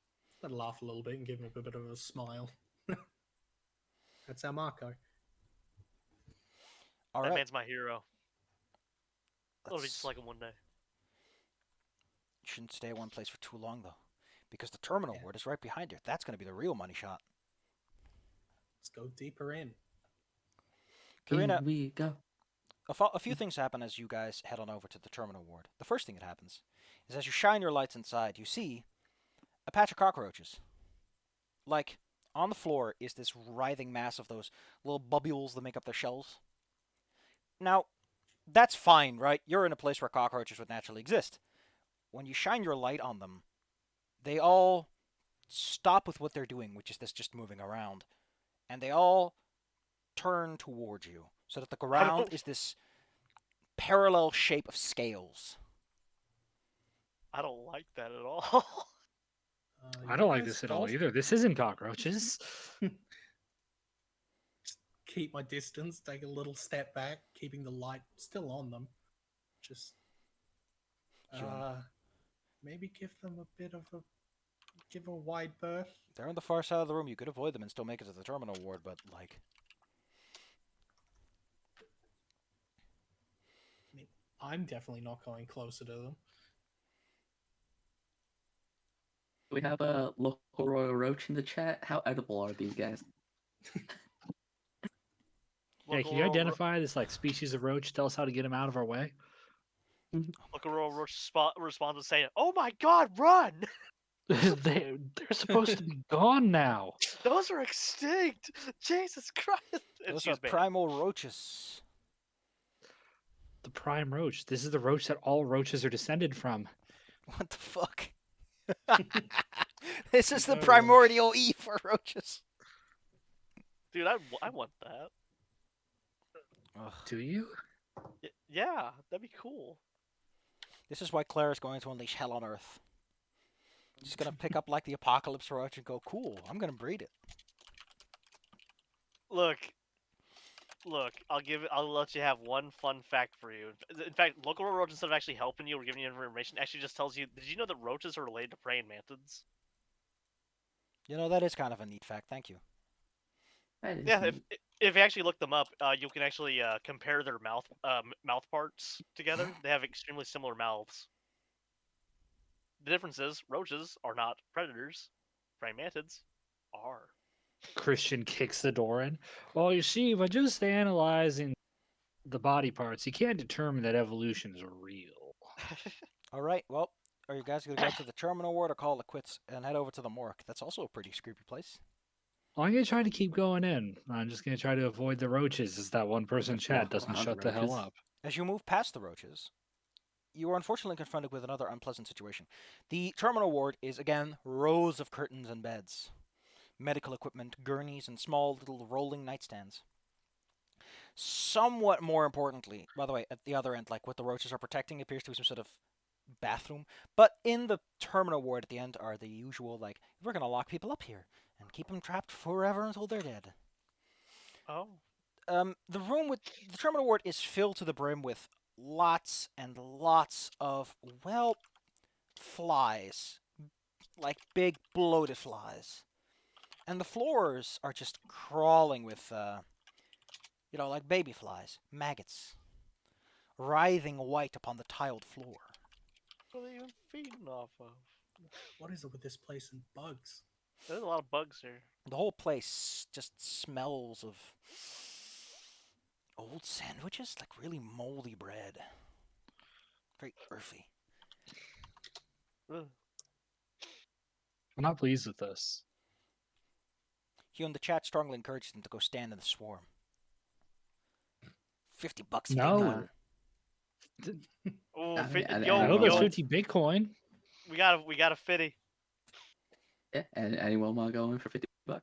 I'd laugh a little bit and give him a bit of a smile. That's our Marco. All That right. man's my hero. I'll be Let's- just like him one day. You shouldn't stay at one place for too long, though, because the terminal ward is right behind you. That's going to be the real money shot. Let's go deeper in. Karina, Here we go. a few things happen as you guys head on over to the terminal ward. The first thing that happens is as you shine your lights inside, you see a patch of cockroaches. Like, on the floor is this writhing mass of those little bubbles that make up their shells. Now, that's fine, right? You're in a place where cockroaches would naturally exist. When you shine your light on them, they all stop with what they're doing, which is this just moving around. And they all turn towards you, so that the ground is this parallel shape of scales. I don't like that at all. I don't like this at all either. This isn't cockroaches. Keep my distance, take a little step back, keeping the light still on them. Just Sure. maybe give them a bit of a wide berth. They're on the far side of the room. You could avoid them and still make it to the terminal ward, but like, I'm definitely not going closer to them. We have a local Royal Roach in the chat. How edible are these guys? Yeah, can you identify this species of roach? Tell us how to get them out of our way. Local Roach responds with saying, "Oh my God, run! They're supposed to be gone now. Those are extinct! Jesus Christ!" And Those are she's banned. primal roaches. The prime roach. This is the roach that all roaches are descended from. What the fuck? This is the No. primordial E for roaches. Dude, I want that. Ugh. Do you? Yeah, that'd be cool. This is why Claire is going to unleash hell on Earth. She's gonna pick up like the apocalypse roach and go, cool, I'm gonna breed it. Look, I'll let you have one fun fact for you. In fact, local roach, instead of actually helping you or giving you information, actually just tells you, did you know that roaches are related to praying mantids? You know, that is kind of a neat fact, thank you. That is Yeah, neat. if you actually look them up, you can actually compare their mouth parts together. They have extremely similar mouths. The difference is roaches are not predators. Praying mantids are. Christian kicks the door in. Well, you see, by just analyzing the body parts, you can't determine that evolution is real. Alright, well, are you guys gonna go to the terminal ward or call it quits and head over to the morgue? That's also a pretty creepy place. I'm gonna try to keep going in. I'm just gonna try to avoid the roaches as that one person in Just walk chat doesn't around shut the the hell roaches. up. As you move past the roaches, you are unfortunately confronted with another unpleasant situation. The terminal ward is, again, rows of curtains and beds, medical equipment, gurneys, and small little rolling nightstands. Somewhat more importantly, by the way, at the other end, like what the roaches are protecting appears to be some sort of bathroom. But in the terminal ward at the end are the usual, like, we're going to lock people up here and keep them trapped forever until they're dead. Oh. The terminal ward is filled to the brim with lots and lots of, well, flies. Like big bloated flies. And the floors are just crawling with, like baby flies, maggots, writhing white upon the tiled floor. What are they even feeding off of? What is it with this place and bugs? There's a lot of bugs here. The whole place just smells of old sandwiches, like really moldy bread. Very earthy. Ugh. I'm not pleased with this. Hugh in the chat strongly encourages them to go stand in the swarm. $50 if they No. can. Oh, I mean, I- yo, I I hope that's yo, 50 Bitcoin. we got a fitty. Yeah, and anyone want to go in for $50? No,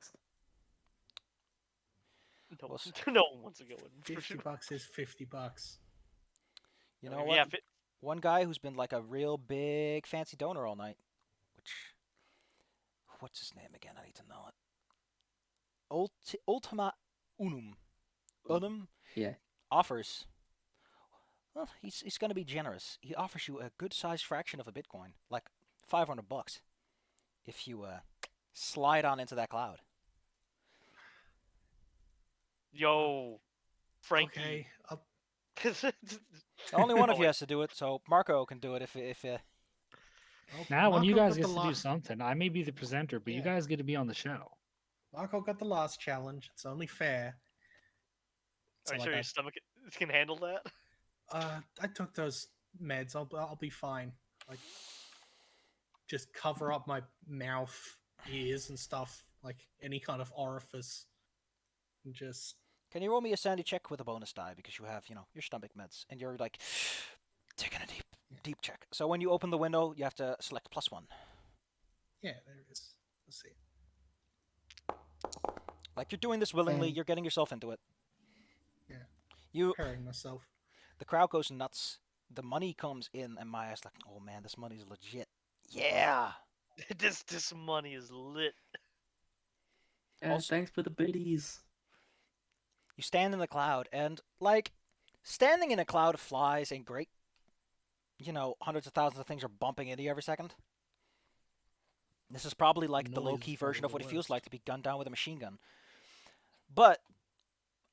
Well, no one wants to go in. For 50 sure. bucks is 50 bucks. You I know mean, what? yeah, One guy who's been like a real big fancy donor all night, what's his name again? I need to know it. Ultima Unum Yeah. offers. Well, he's going to be generous. He offers you a good sized fraction of a Bitcoin, like $500, if you slide on into that cloud. yo, Frankie. Okay, Only one of Oh, you wait. has to do it, so Marco can do it if well, Now, when you Marco guys got get the to do la- something, I may be the presenter, but you Yeah. guys get to be on the show. Marco got the last challenge. It's only fair. Are you So, sure like, your stomach can handle that? I took those meds. I'll be fine. Like, just cover up my mouth, ears, and stuff. Like any kind of orifice. And just Can you roll me a sandy check with a bonus die because you have, your stomach meds and you're like taking a deep check. So when you open the window, you have to select +1. yeah, there it is. Let's see. Like you're doing this willingly, And- you're getting yourself into it. Yeah. Preparing myself. The crowd goes nuts. The money comes in, and Maya's like, "Oh man, this money's legit." Yeah. This money is lit. Yeah, Also- thanks for the biddies. You stand in the cloud, and like standing in a cloud of flies ain't great. Hundreds of thousands of things are bumping into you every second. This is probably like the Noise is low-key version probably of what the it feels worst. like to be gunned down with a machine gun. But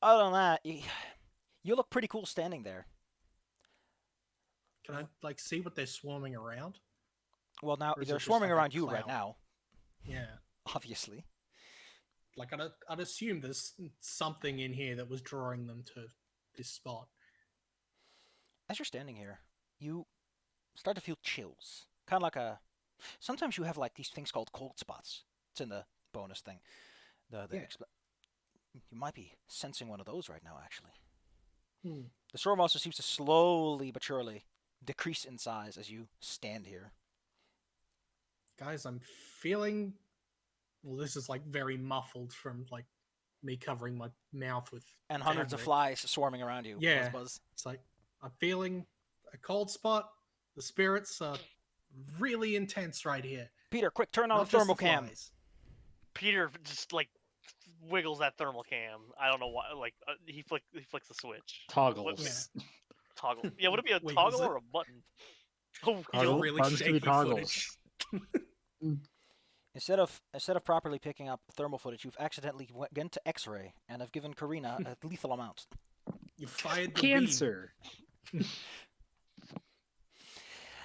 other than that, you look pretty cool standing there. Can I see what they're swarming around? Well, now Or is it they're just swarming like a around you right cloud? now, Yeah. obviously. Like I'd assume there's something in here that was drawing them to this spot. As you're standing here, you start to feel chills. Kind of like a. Sometimes you have like these things called cold spots. It's in the bonus thing. The Yeah. you might be sensing one of those right now, actually. Hmm. The storm also seems to slowly but surely decrease in size as you stand here. Guys, I'm feeling. Well, this is like very muffled from like me covering my mouth with And hundreds of fabric. flies swarming around you. Yeah. Buzz, buzz. It's like I'm feeling a cold spot. The spirits are really intense right here. Peter, quick, turn on Not the just thermal the cam. flies. Peter just like wiggles that thermal cam. I don't know why. Like he flicks the switch. Toggles. Toggle. Yeah, would it be a Wiggles toggle it. or a button? Oh, Toggle. really Buttons can be shaky toggles. footage. Instead of properly picking up thermal footage, you've accidentally went to X-ray and have given Karina a lethal amount. You fired the beam. Cancer.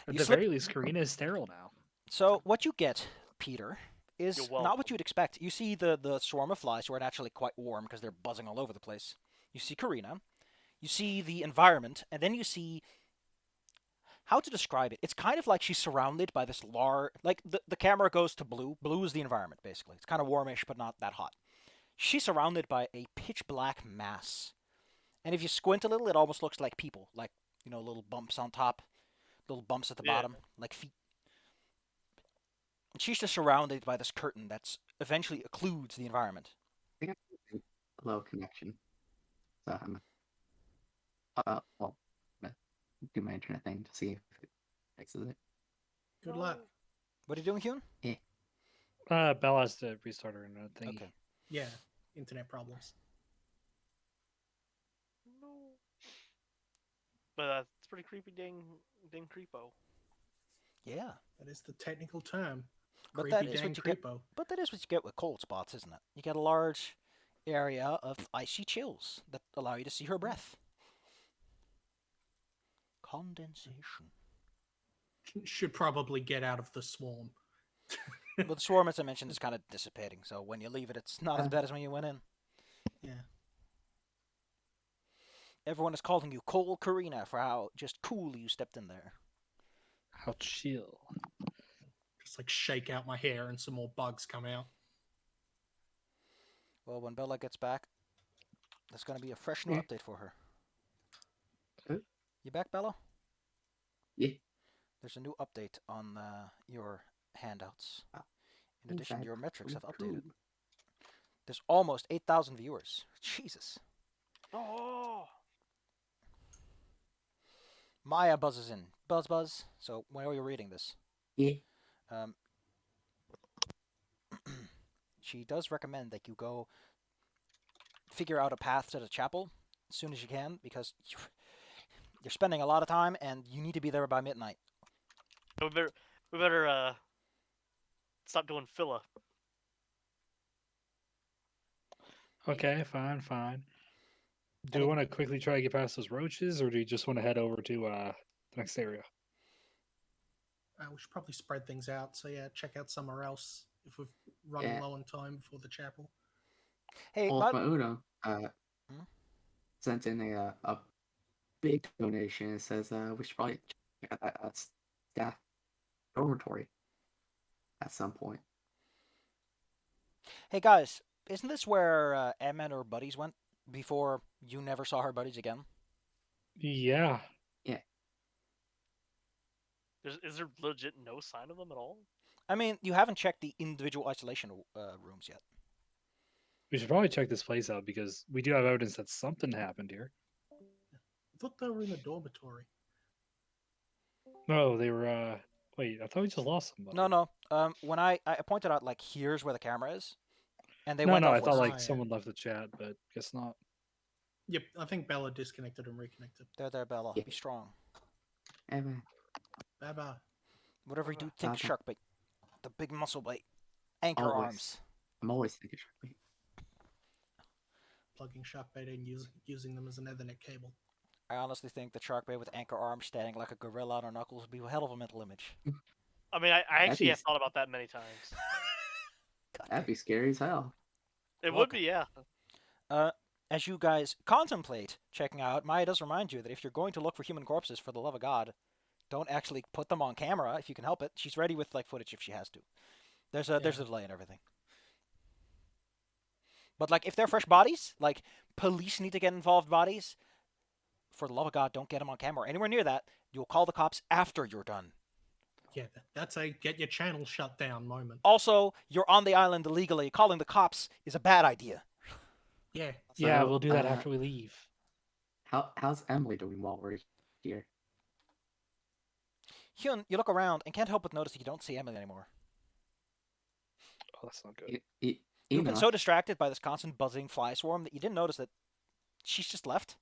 At You the slip- very least, Karina is sterile now. So what you get, Peter, is You're not what welcome. you'd expect. You see the swarm of flies who are naturally quite warm because they're buzzing all over the place. You see Karina. You see the environment, and then you see how to describe it. It's kind of like she's surrounded by this large. Like the camera goes to blue. Blue is the environment, basically. It's kind of warmish, but not that hot. She's surrounded by a pitch black mass. And if you squint a little, it almost looks like people. Like, little bumps on top, little bumps at the Yeah. bottom, like feet. And she's just surrounded by this curtain that's eventually occludes the environment. I think I'm a low connection. So I'm well, I'm gonna do my internet thing to see if it fixes it. Good luck. What are you doing, Hyun? Bella has to restart her internet thingy. Okay. Yeah, internet problems. No. But it's pretty creepy, ding creepo. Yeah. That is the technical term. But Creepy that is dang what you get. creepo. But that is what you get with cold spots, isn't it? You get a large area of icy chills that allow you to see her breath. Condensation. Should probably get out of the swarm. Well, the swarm, as I mentioned, is kind of dissipating. So when you leave it, it's not as bad as when you went in. Yeah. Everyone is calling you Cold Karina for how just cool you stepped in there. How chill. Just like shake out my hair and some more bugs come out. Well, when Bella gets back, there's going to be a fresh new Yeah. update for her. Huh? You back, Bella? Yeah. There's a new update on your handouts. Ah, In addition, that's your metrics have pretty updated. cool. There's almost 8,000 viewers. Jesus. Oh. Maya buzzes in. Buzz, buzz. So, when are you reading this? Yeah. Um, she does recommend that you go figure out a path to the chapel as soon as you can because you're spending a lot of time and you need to be there by midnight. We better stop doing filler. Okay, fine. Do you want to quickly try to get past those roaches, or do you just want to head over to the next area? We should probably spread things out. So yeah, check out somewhere else if we're running Yeah. low on time before the chapel. Hey, Well, but my Uno Hmm? sent in a big donation. It says we should probably check out that staff dormitory at some point. hey guys, isn't this where Emma and her buddies went before you never saw her buddies again? Yeah. Is there legit no sign of them at all? I mean, you haven't checked the individual isolation rooms yet. We should probably check this place out because we do have evidence that something happened here. I thought they were in a dormitory. No, they were. Wait, I thought we just lost somebody. No. When I pointed out, like, here's where the camera is, and they No, went I off. thought Ah, like yeah. someone left the chat, but guess not. Yep, I think Bella disconnected and reconnected. There, Bella. Yeah. Be strong. Emma, Bye bye. Whatever you do, think Okay. shark bait. The big muscle bite. Anchor Always. arms. I'm always thinking. Plugging shock bait and using them as an Ethernet cable. I honestly think the shark bait with anchor arms standing like a gorilla on her knuckles would be a hell of a mental image. I mean, I actually have That'd be- thought about that many times. God That'd be scary as hell. It would Welcome. be, yeah. As you guys contemplate checking out, Maya does remind you that if you're going to look for human corpses, for the love of God, Don't actually put them on camera if you can help it. She's ready with like footage if she has to. There's a delay and everything. But like if they're fresh bodies, like police need to get involved bodies. For the love of God, don't get them on camera or anywhere near that. You'll call the cops after you're done. Yeah, that's a get your channel shut down moment. Also, you're on the island illegally. Calling the cops is a bad idea. Yeah. Yeah, So, we'll do that after we leave. How's Emily doing while we're here? Hyun, you look around and can't help but notice that you don't see Emily anymore. Oh, that's not good. You've been Enoch, so distracted by this constant buzzing fly swarm that you didn't notice that she's just left.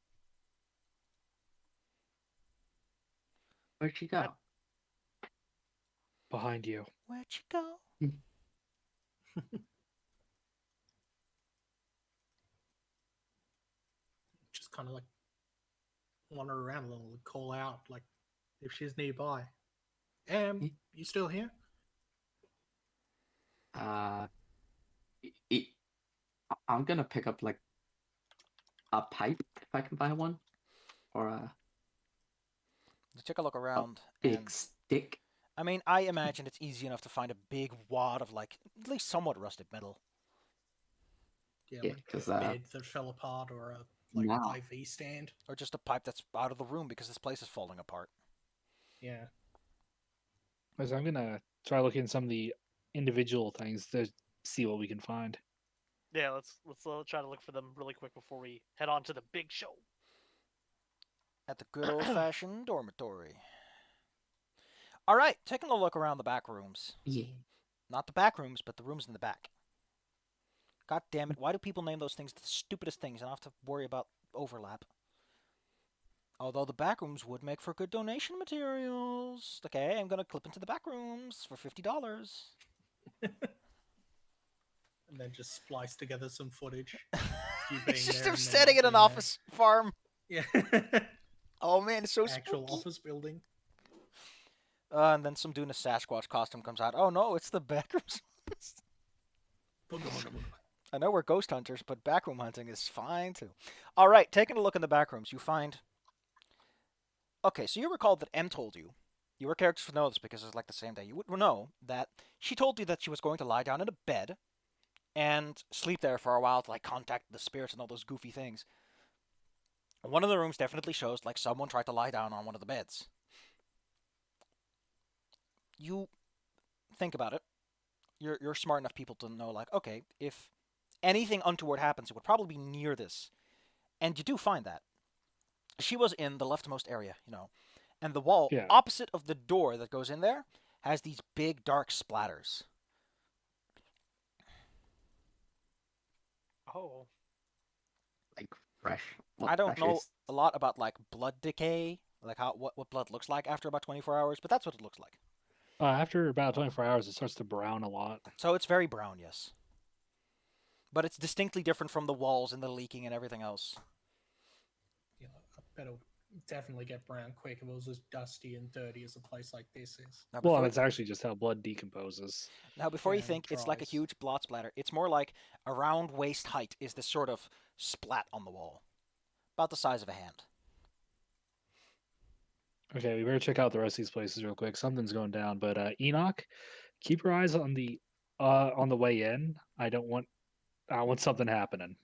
where'd she go? Behind you. Where'd she go? Just kind of like wander around a little and call out, like, if she's nearby. You still here? Uh, I'm gonna pick up like a pipe if I can buy one, or a You take a look around. big And, stick. I mean, I imagine it's easy enough to find a big wad of like at least somewhat rusted metal. Yeah, Like 'cause, a bed that fell apart or a like No. IV stand. Or just a pipe that's out of the room because this place is falling apart. Yeah. So I'm gonna try looking at some of the individual things to see what we can find. Yeah, let's try to look for them really quick before we head on to the big show. At the good old-fashioned dormitory. All right, taking a look around the back rooms. Yeah. Not the back rooms, but the rooms in the back. God damn it, why do people name those things the stupidest things and I have to worry about overlap? Although the back rooms would make for good donation materials. Okay, I'm gonna clip into the back rooms for $50. And then just splice together some footage. You being It's just there him and then setting in not an being there. office farm. Yeah. Oh man, it's so Actual spooky. office building. And then some dude in a Sasquatch costume comes out. Oh no, it's the back rooms. I know we're ghost hunters, but backroom hunting is fine too. All right, taking a look in the back rooms, you find. Okay, so you recall that M told you. Your characters would know this because it's like the same day. You would know that she told you that she was going to lie down in a bed and sleep there for a while to like contact the spirits and all those goofy things. One of the rooms definitely shows like someone tried to lie down on one of the beds. You think about it. You're smart enough people to know like, okay, if anything untoward happens, it would probably be near this. And you do find that. She was in the leftmost area, and the wall Yeah. opposite of the door that goes in there has these big dark splatters. Oh. Like fresh. I don't know freshest. a lot about like blood decay, like what blood looks like after about 24 hours, but that's what it looks like. After about 24 hours, it starts to brown a lot. So it's very brown, yes. But it's distinctly different from the walls and the leaking and everything else. Yeah, I bet it'll definitely get brown quick if it was as dusty and dirty as a place like this is. Now, Well, before, that's actually just how blood decomposes. before you Yeah, think it's like a dries. huge blot splatter, it's more like around waist height is this sort of splat on the wall. About the size of a hand. Okay, we better check out the rest of these places real quick. Something's going down, but Enoch, keep your eyes on the way in. I want something happening.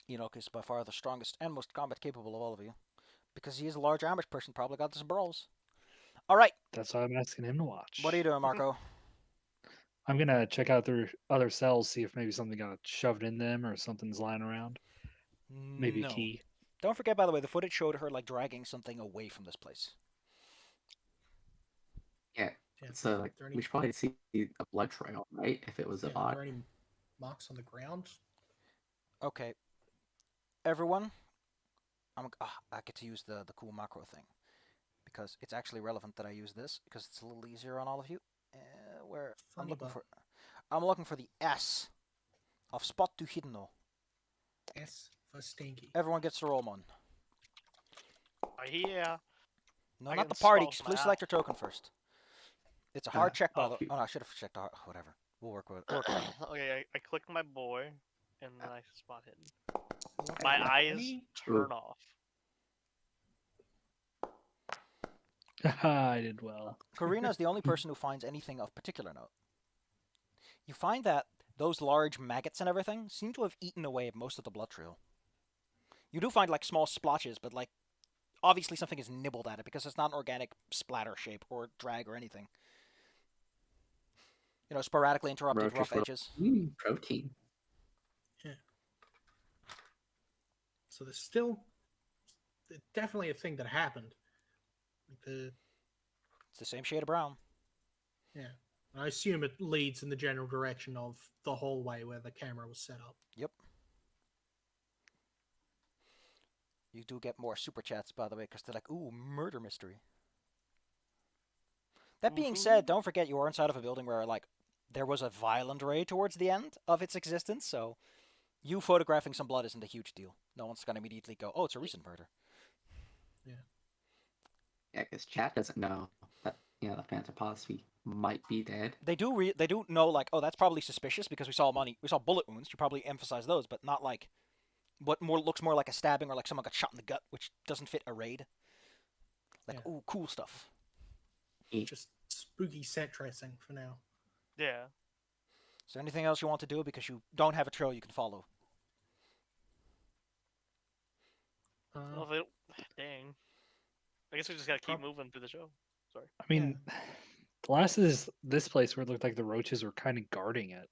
Enoch is by far the strongest and most combat capable of all of you. Because he is a large Amish person, probably got some brawls. Alright, That's why I'm asking him to watch. what are you doing, Marco? I'm gonna check out their other cells, see if maybe something got shoved in them or something's lying around. Maybe no. a key. Don't forget, by the way, the footage showed her like dragging something away from this place. Yeah. Yeah, So like, there any- we should probably see a blood trail, right? If it was a Yeah, are bot. there any marks on the ground? Okay. Everyone, I get to use the cool macro thing. Because it's actually relevant that I use this, because it's a little easier on all of you. Where I'm Funny looking for the S of spot to hidden. S for stinky. Everyone gets to roll one. Yeah. No, I not get the party. spells Please now. select your token first. It's a hard check, by oh, the way. shoot. Oh, no, I should have checked. Whatever. We'll work with it. Okay, I click my boy, and then I spot hidden. My eyes Any- turn off. I did well. Karina is the only person who finds anything of particular note. You find that those large maggots and everything seem to have eaten away most of the blood trail. You do find like small splotches, but like obviously something is nibbled at it because it's not an organic splatter shape or drag or anything. You know, sporadically interrupted Roaches rough were- edges. Protein. So there's still definitely a thing that happened. Like It's the same shade of brown. yeah. I assume it leads in the general direction of the hallway where the camera was set up. Yep. You do get more super chats, by the way, because they're like, ooh, murder mystery. That being said, don't forget you are inside of a building where, like, there was a violent raid towards the end of its existence, so you photographing some blood isn't a huge deal. No one's going to immediately go, oh, it's a recent murder. Yeah, because chat doesn't know that the Phantom Philosophy might be dead. They do know, like, oh, that's probably suspicious because we saw bullet wounds. You probably emphasize those, but not like what looks more like a stabbing or like someone got shot in the gut, which doesn't fit a raid. Like, Yeah. ooh, cool stuff. Just spooky set dressing for now. Yeah. Is there anything else you want to do because you don't have a trail you can follow? Well, if they don't... Dang. I guess we just gotta keep moving through the show. Sorry. I mean, the last is this place where it looked like the roaches were kind of guarding it.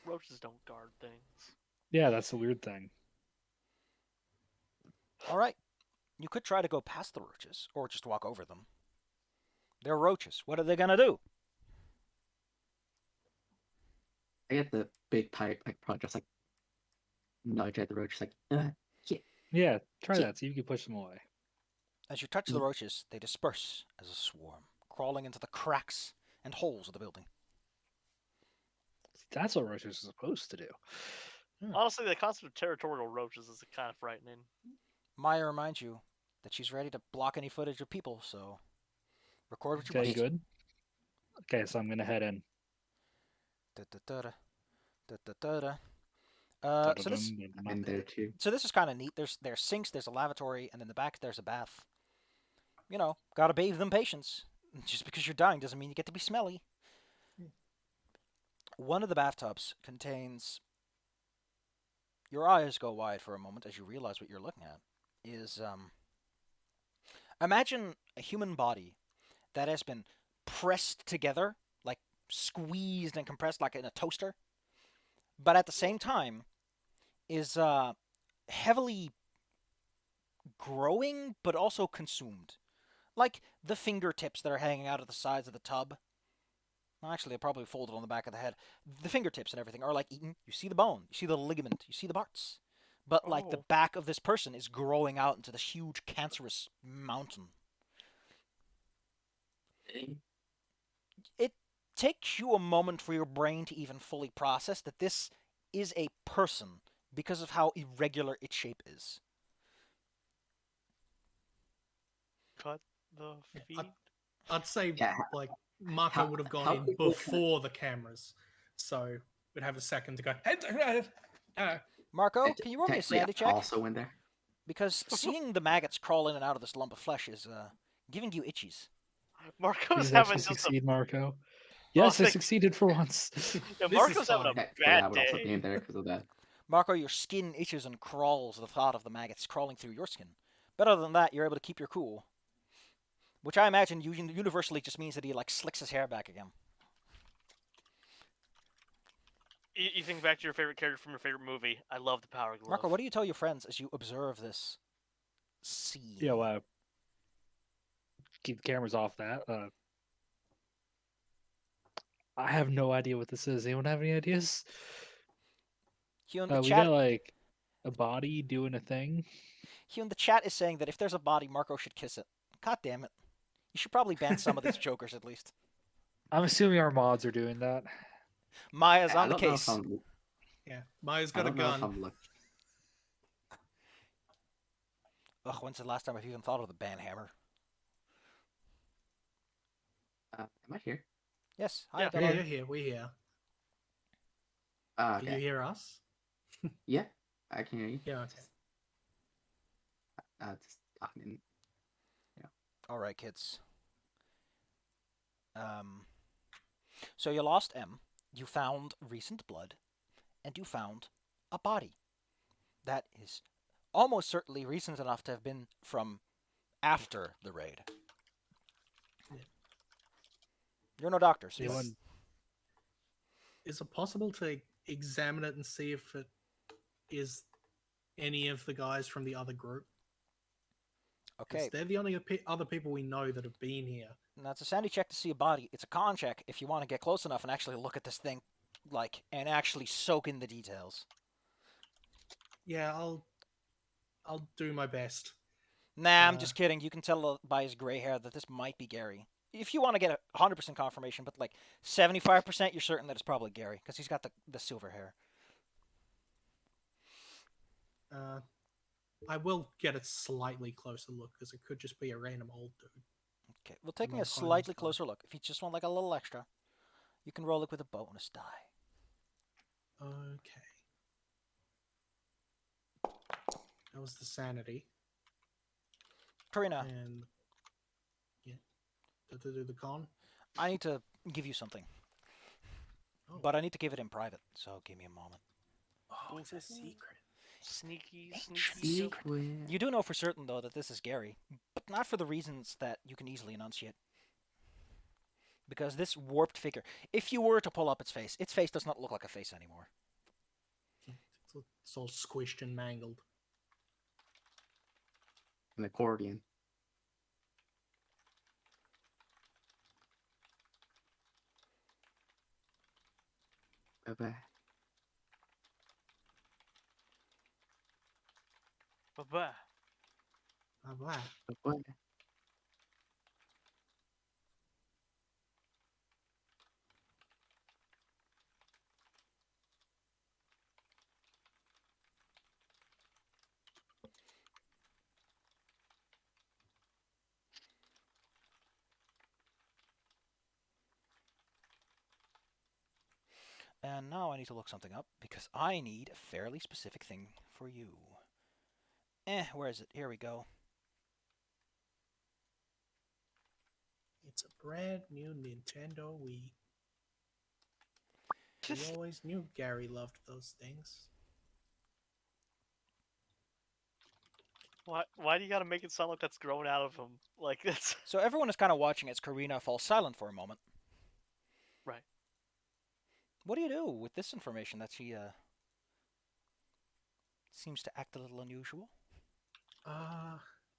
Roaches don't guard things. Yeah, that's the weird thing. All right. You could try to go past the roaches or just walk over them. They're roaches. What are they going to do? I get the big pipe, like probably just like nudge at the roach, like Yeah, try that. See if you can push them away. As you touch the roaches, they disperse as a swarm, crawling into the cracks and holes of the building. That's what roaches are supposed to do. Honestly, the concept of territorial roaches is kind of frightening. Maya reminds you that she's ready to block any footage of people, so record what you Okay, must. good. Okay, so I'm gonna head in. Da-da-da-da. Da-da-da-da. So this I'm in there too. is kind of neat. There's sinks, there's a lavatory, and in the back there's a bath. You know, gotta bathe them patients. Just because you're dying doesn't mean you get to be smelly. One of the bathtubs contains. Your eyes go wide for a moment as you realize what you're looking at. Imagine a human body that has been pressed together, like squeezed and compressed like in a toaster, but at the same time is heavily growing but also consumed. Like the fingertips that are hanging out of the sides of the tub. Well, actually, they're probably folded on the back of the head. The fingertips and everything are like eaten. You see the bone, you see the ligament, you see the parts. But like the back of this person is growing out into this huge cancerous mountain. It takes you a moment for your brain to even fully process that this is a person because of how irregular its shape is. Cut the feet. I'd say Yeah, like Marco how- would have how gone in quickly can- before the cameras, so we'd have a second to go. Marco, can you roll me a Technically, sanity I check? also in there. Because seeing the maggots crawl in and out of this lump of flesh is giving you itchies. Marco's Please having actually just a... succeed, Marco. Yes, I thank- succeeded for once. Yeah, This Marco's is having a fine. Technically, I bad would also day. be in there because of that. Marco, your skin itches and crawls at the thought of the maggots crawling through your skin. But other than that, you're able to keep your cool. Which I imagine universally just means that he like slicks his hair back again. You think back to your favorite character from your favorite movie. I love the Power Glove. Marco, what do you tell your friends as you observe this scene? Yeah, keep the cameras off that. I have no idea what this is. Anyone have any ideas? Hugh in the We chat, got like a body doing a thing. Hugh in the chat is saying that if there's a body, Marco should kiss it. God damn it! You should probably ban some of these jokers at least. I'm assuming our mods are doing that. Maya's I on the don't know case. if I'm- Yeah, Maya's I got a don't know if gun. I'm lucky. Ugh, when's the last time I've even thought of the ban hammer? Am I here? Yes, hi, Yeah. Bella. We're here. We're here. Do you Okay. hear us? Yeah, I can hear you. Yeah. Okay. Just talking. All right, kids. So you lost M. You found recent blood, and you found a body that is almost certainly recent enough to have been from after the raid. Yeah. You're no doctors. They but- won. Is it possible to examine it and see if it is any of the guys from the other group? Because Okay, they're the only other people we know that have been here. now it's a sanity check to see a body. It's a con check if you want to get close enough and actually look at this thing, and actually soak in the details. Yeah, I'll do my best. Nah, I'm just kidding. You can tell by his gray hair that this might be Gary. If you want to get 100% confirmation, but like 75%, you're certain that it's probably Gary because he's got the silver hair. I will get a slightly closer look because it could just be a random old dude. Okay, well, taking not a finding slightly his body. closer look. If you just want like a little extra, you can roll it with a bonus die. Okay. That was the sanity. Karina, And yeah, to do the con. I need to give you something, Oh, but I need to give it in private. So give me a moment. oh, it's a secret. Sneaky. Secret. You do know for certain though that this is Gary, but not for the reasons that you can easily enunciate. Because this warped figure, if you were to pull up its face does not look like a face anymore. It's all squished and mangled. An accordion. Bye-bye. Bye-bye. Oh, wow. Bye-bye. And now I need to look something up because I need a fairly specific thing for you. Where is it? Here we go. It's a brand new Nintendo Wii. We always knew Gary loved those things. Why do you gotta make it sound like that's grown out of him? Like it's So everyone is kind of watching as Karina falls silent for a moment. right. What do you do with this information that she seems to act a little unusual?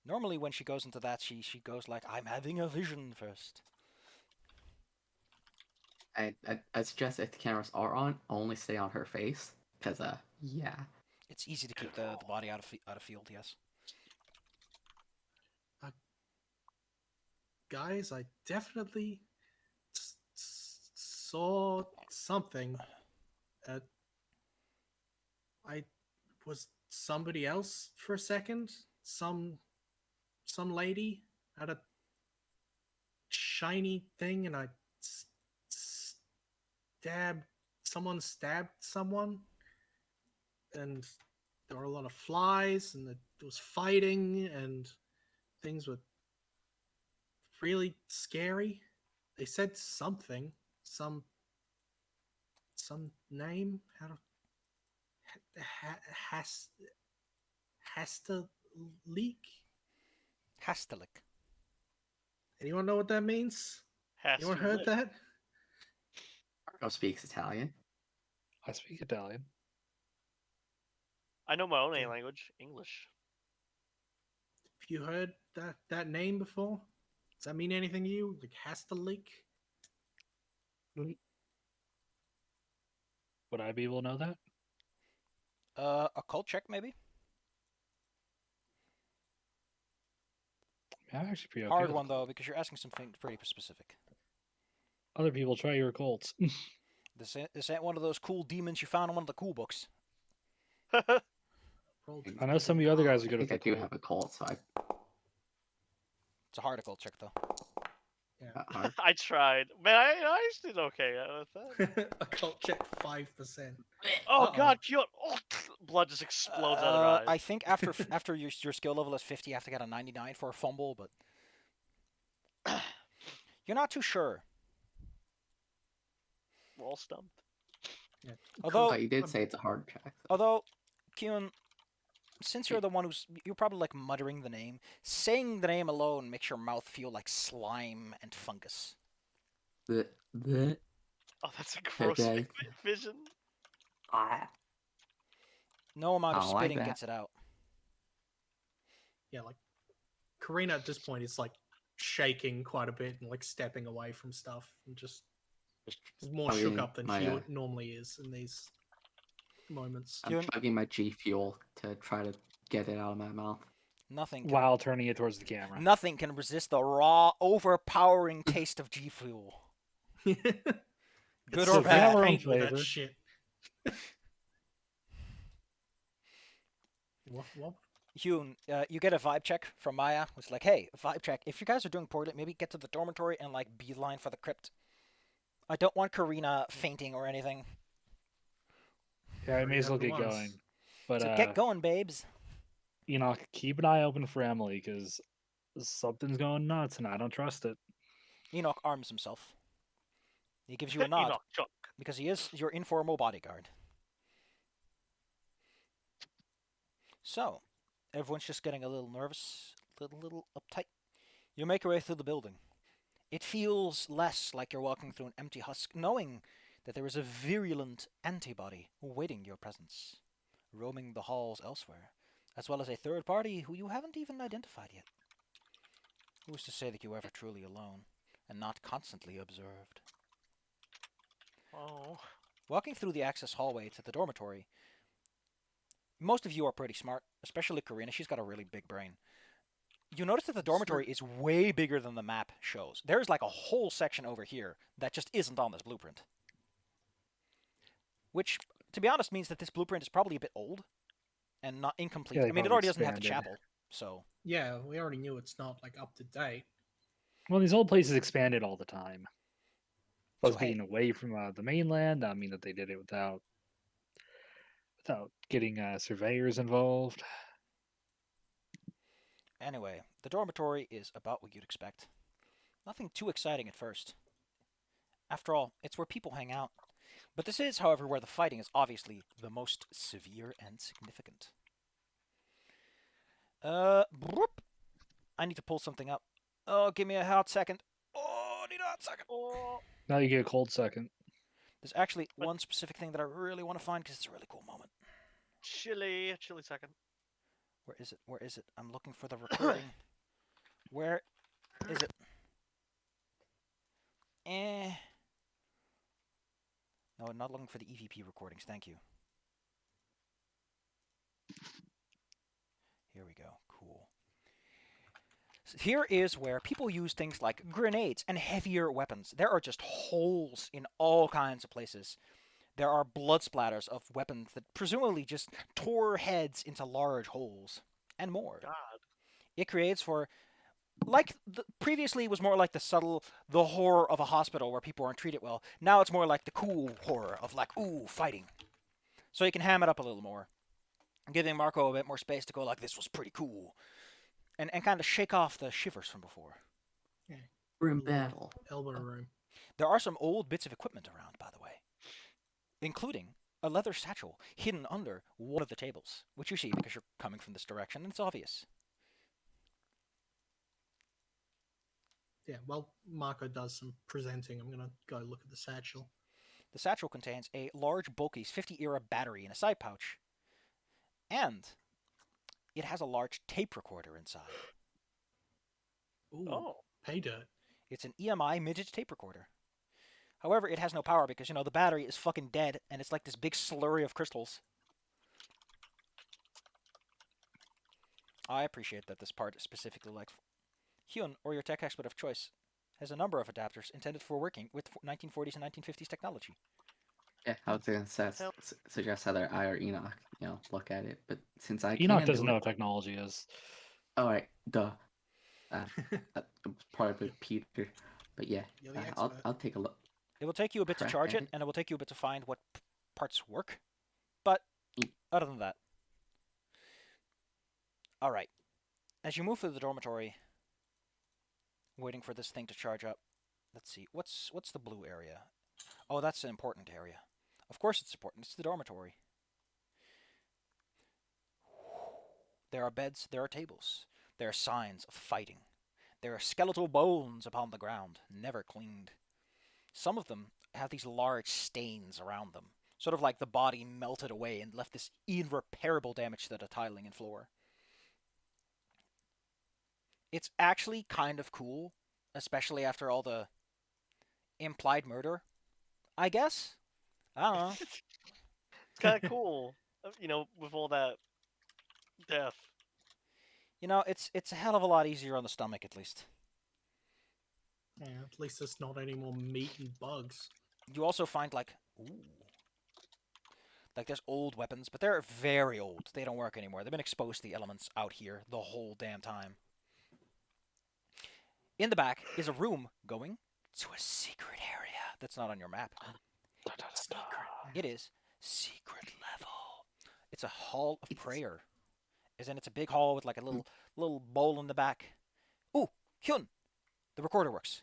Normally when she goes into that, she goes like, I'm having a vision first. I suggest if the cameras are on, only stay on her face. Because, yeah. It's easy to keep the body out of field, yes. Guys, I definitely saw something. I was somebody else for a second. Some lady had a shiny thing, and someone stabbed someone, and there were a lot of flies, and there was fighting, and things were really scary. They said something, some name. How to has to leak. Hastalik. Anyone know what that means? Has Anyone to heard live. that? Marco speaks Italian. I speak Italian. I know my own Yeah. language, English. Have you heard that name before? Does that mean anything to you? Like has to leak? Would I be able to know that? Occult check maybe? Yeah, I'm actually pretty okay. Hard with one it. though, because you're asking something pretty specific. Other people try your cults. This ain't one of those cool demons you found in one of the cool books. Roll I know some of you other guys are I good think at I the do cult. have a cult, so I It's a hard occult check though. hard. I tried. Man, I just did okay with that. Occult check 5%. Oh Uh-oh. god, blood blood just explodes out of their eyes. I think after your skill level is 50, you have to get a 99 for a fumble, but you're not too sure. We're all stumped. Although, But you did say it's a hard track. So. although, Kyun, since you're the one you're probably like muttering the name, saying the name alone makes your mouth feel like slime and fungus. The Oh, that's a gross Okay. vision. No amount of I like spitting that. gets it out. Yeah, like Karina at this point is like shaking quite a bit and like stepping away from stuff and just more shook up than he normally is in these moments. I'm chugging my G Fuel to try to get it out of my mouth. Nothing can, While turning it towards the camera. nothing can resist the raw, overpowering taste of G Fuel. Good It's or so bad. Our own paint with that flavor. shit. What? Hyun, you get a vibe check from Maya. It's like, hey, vibe check. If you guys are doing poorly, maybe get to the dormitory and like beeline for the crypt. I don't want Karina fainting or anything. Yeah, I may as well Already get had the going. ones. But So get going, babes. keep an eye open for Emily because something's going nuts and I don't trust it. Enoch arms himself. He gives you a nod Enoch, chunk. because he is your informal bodyguard. So, everyone's just getting a little nervous, little uptight. You make your way through the building. It feels less like you're walking through an empty husk, knowing that there is a virulent antibody awaiting your presence, roaming the halls elsewhere, as well as a third party who you haven't even identified yet. Who's to say that you are ever truly alone, and not constantly observed? Oh. Walking through the access hallway to the dormitory, most of you are pretty smart, especially Karina. She's got a really big brain. You notice that the dormitory is way bigger than the map shows. There's like a whole section over here that just isn't on this blueprint. Which, to be honest, means that this blueprint is probably a bit old and not incomplete. Yeah, they I mean, it probably already doesn't have the expanded. chapel, so Yeah, we already knew it's not like up to date. Well, these old places expanded all the time. Plus, So, hey. being away from the mainland, I mean that they did it without getting surveyors involved. Anyway, the dormitory is about what you'd expect. Nothing too exciting at first. After all, it's where people hang out. But this is, however, where the fighting is obviously the most severe and significant. Broop. I need to pull something up. Oh, give me a hot second. Oh, I need a hot second. Oh. Now you get a cold second. There's actually one specific thing that I really want to find because it's a really cool moment. Chilly second. Where is it? Where is it? I'm looking for the recording. Where is it? No, I'm not looking for the EVP recordings. Thank you. Here we go. Cool. So here is where people use things like grenades and heavier weapons. There are just holes in all kinds of places. There are blood splatters of weapons that presumably just tore heads into large holes, and more. God. It creates for, like, previously it was more like the horror of a hospital where people aren't treated well. Now it's more like the cool horror of, like, ooh, fighting. So you can ham it up a little more, giving Marco a bit more space to go like, this was pretty cool, and kind of shake off the shivers from before. We're in battle. Elbow room. There are some old bits of equipment around, by the way, including a leather satchel hidden under one of the tables, which you see because you're coming from this direction, and it's obvious. Yeah, while Marco does some presenting, I'm gonna go look at the satchel. The satchel contains a large, bulky 50-era battery in a side pouch, and it has a large tape recorder inside. Ooh, Oh. pay dirt. It's an EMI midget tape recorder. However, it has no power because, the battery is fucking dead, and it's like this big slurry of crystals. I appreciate that this part is specifically like Hyun, or your tech expert of choice, has a number of adapters intended for working with 1940s and 1950s technology. Yeah, I was gonna suggest either I or Enoch, look at it. But since I Enoch can doesn't do know it, what technology is. all right, duh. That was probably Peter, but yeah, You're the I'll expert. take a look. It will take you a bit to Crack charge at it, it. and it will take you a bit to find what parts work. But other than that, All right. As you move through the dormitory, waiting for this thing to charge up. Let's see. What's the blue area? Oh, that's an important area. Of course it's important. It's the dormitory. There are beds, there are tables. There are signs of fighting. There are skeletal bones upon the ground, never cleaned. Some of them have these large stains around them, sort of like the body melted away and left this irreparable damage to the tiling and floor. It's actually kind of cool, especially after all the implied murder, I guess. I don't know. It's kind of cool, with all that death. It's a hell of a lot easier on the stomach, at least. Yeah, at least it's not any more meat and bugs. You also find like there's old weapons, but they're very old. They don't work anymore. They've been exposed to the elements out here the whole damn time. In the back is a room going to a secret area that's not on your map. Secret. It is secret level. It's a hall of prayer. As in, it's a big hall with like a little bowl in the back. Ooh, Hyun, the recorder works.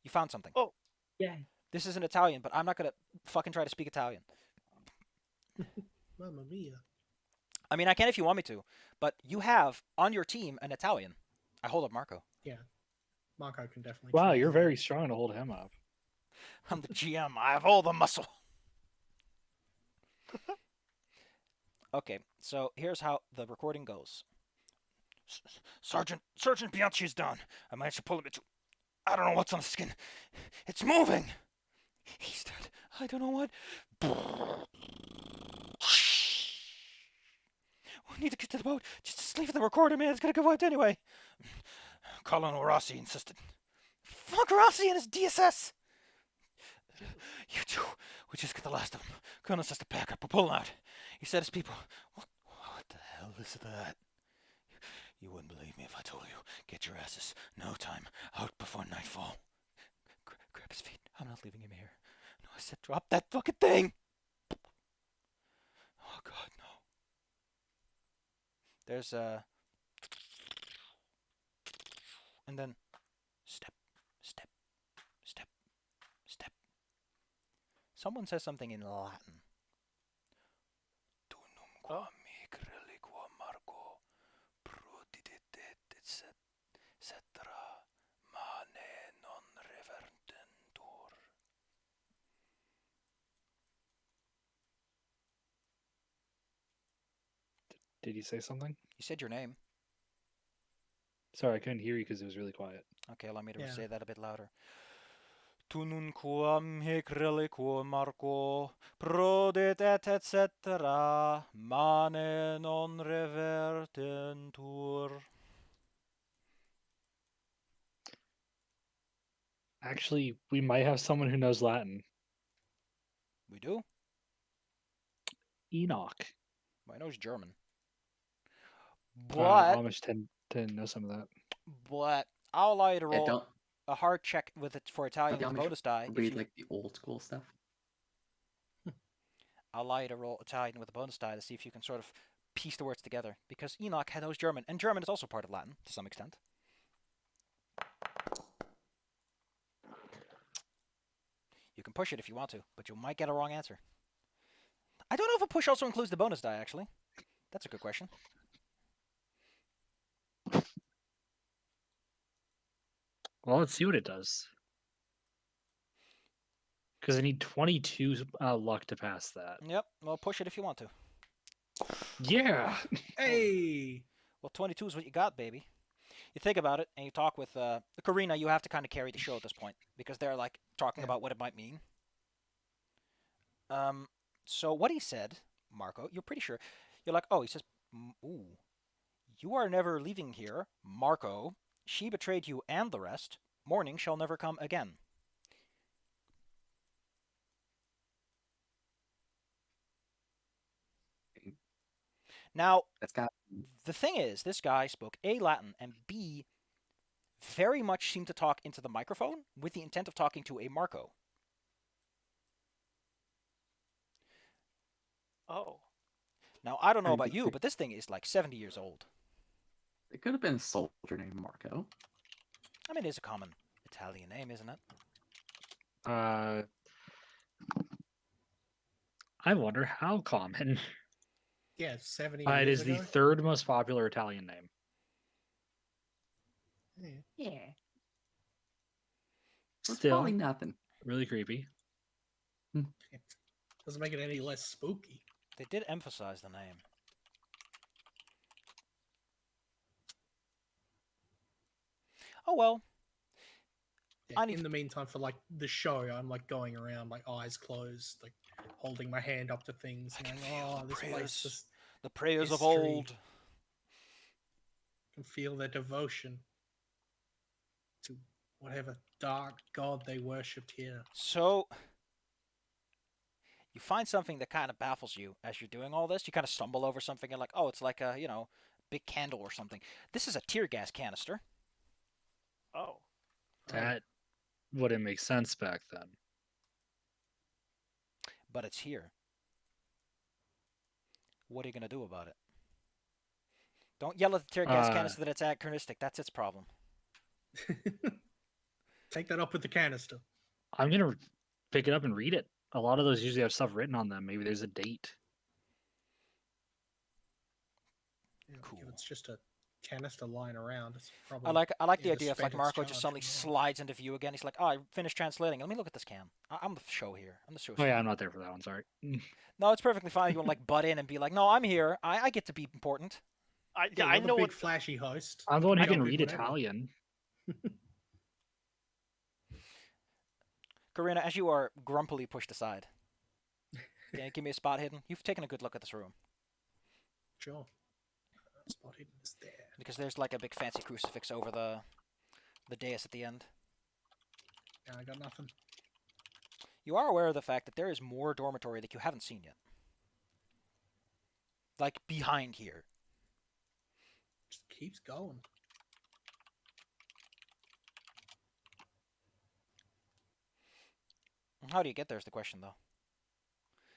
You found something. Oh, Yay. This is in Italian, but I'm not gonna fucking try to speak Italian. Mamma mia. I mean, I can if you want me to, but you have on your team an Italian. I hold up Marco. Yeah. Marco can definitely. Wow, you're translate. very strong to hold him up. I'm the GM. I have all the muscle. Okay, so here's how the recording goes. Sergeant Bianchi's down. I managed to pull him into. I don't know what's on his skin. It's moving. He's dead. I don't know what. We need to get to the boat. Just leave the recorder, man. It's gonna get wiped anyway. Colonel Rossi insisted. Fuck Rossi and his DSS. You two, we just get the last of them. Colonel says to pack up. We're pulling out. He said his people. What the hell is that? You wouldn't believe me if I told you. Get your asses. No time. Out before nightfall. Grab his feet. I'm not leaving him here. No, I said drop that fucking thing. Oh God, no. There's and then step, step, step, step. Someone says something in Latin. Tunum qua mic reliquo Marco prodidit etc. Mane non revertentur. Did you say something? You said your name. Sorry, I couldn't hear you because it was really quiet. Okay, allow me to Yeah. say that a bit louder. Tu nunquam hic reliquo Marco prodit et etc. Mane non revertentur. Actually, we might have someone who knows Latin. We do? Enoch. I know it's German. Amish But tend to know some of that. I'll allow you to Yeah, roll don't a hard check with it for Italian don't with the a Amish bonus die. If read you, like the old school stuff. I'll allow you to roll Italian with a bonus die to see if you can sort of piece the words together. Because Enoch knows German, and German is also part of Latin to some extent. You can push it if you want to, but you might get a wrong answer. I don't know if a push also includes the bonus die, actually. That's a good question. Well, let's see what it does. Because I need 22 luck to pass that. Yep, well, push it if you want to. Yeah! Hey. Well, 22 is what you got, baby. You think about it, and you talk with Karina. You have to kind of carry the show at this point because they're like talking Yeah. about what it might mean. So what he said, Marco, you're pretty sure. You're like, oh, he says, ooh, you are never leaving here, Marco. She betrayed you and the rest. Morning shall never come again. Now, That's got the thing is, this guy spoke A, Latin, and B, very much seemed to talk into the microphone with the intent of talking to a Marco. Oh. Now, I don't know I about think you, the- but this thing is like 70 years old. It could have been a soldier named Marco. I mean, it is a common Italian name, isn't it? I wonder how common. Yeah, 70 It years is the ago. third most popular Italian name. Yeah. Yeah. It's Still, probably nothing. really creepy. Doesn't make it any less spooky. They did emphasize the name. Oh well. Yeah, I need in to- the meantime, for like the show, I'm like going around, like eyes closed, like holding my hand up to things, I can going, feel "Oh, the this place prayers. just The prayers of history. old. can feel their devotion to whatever dark god they worshipped here." So you find something that kind of baffles you as you're doing all this. You kind of stumble over something and like, oh, it's like a big candle or something. This is a tear gas canister. Oh. That wouldn't make sense back then. But it's here. What are you gonna do about it? Don't yell at the tear gas canister that it's anachronistic. That's its problem. Take that up with the canister. I'm gonna pick it up and read it. A lot of those usually have stuff written on them. Maybe there's a date. Yeah, Cool. If it's just a canister lying around, it's probably. I like the Yeah, idea of like spent its Marco charge just suddenly from there. slides into view again. He's like, oh, I finished translating. Let me look at this can. I'm the show here. I'm the show. Oh yeah, star." I'm not there for that one. Sorry. No, it's perfectly fine. You want to like butt in and be like, no, I'm here. I get to be important. Yeah, I you're the know big what. flashy host. I'm the one who Jump can in read whenever. Italian. Karina, as you are grumpily pushed aside, can you give me a spot hidden? You've taken a good look at this room Sure. Spot hidden is there. because there's like a big fancy crucifix over the dais at the end. Yeah, I got nothing. You are aware of the fact that there is more dormitory that you haven't seen yet, like behind here. Just keeps going. How do you get there is the question, though.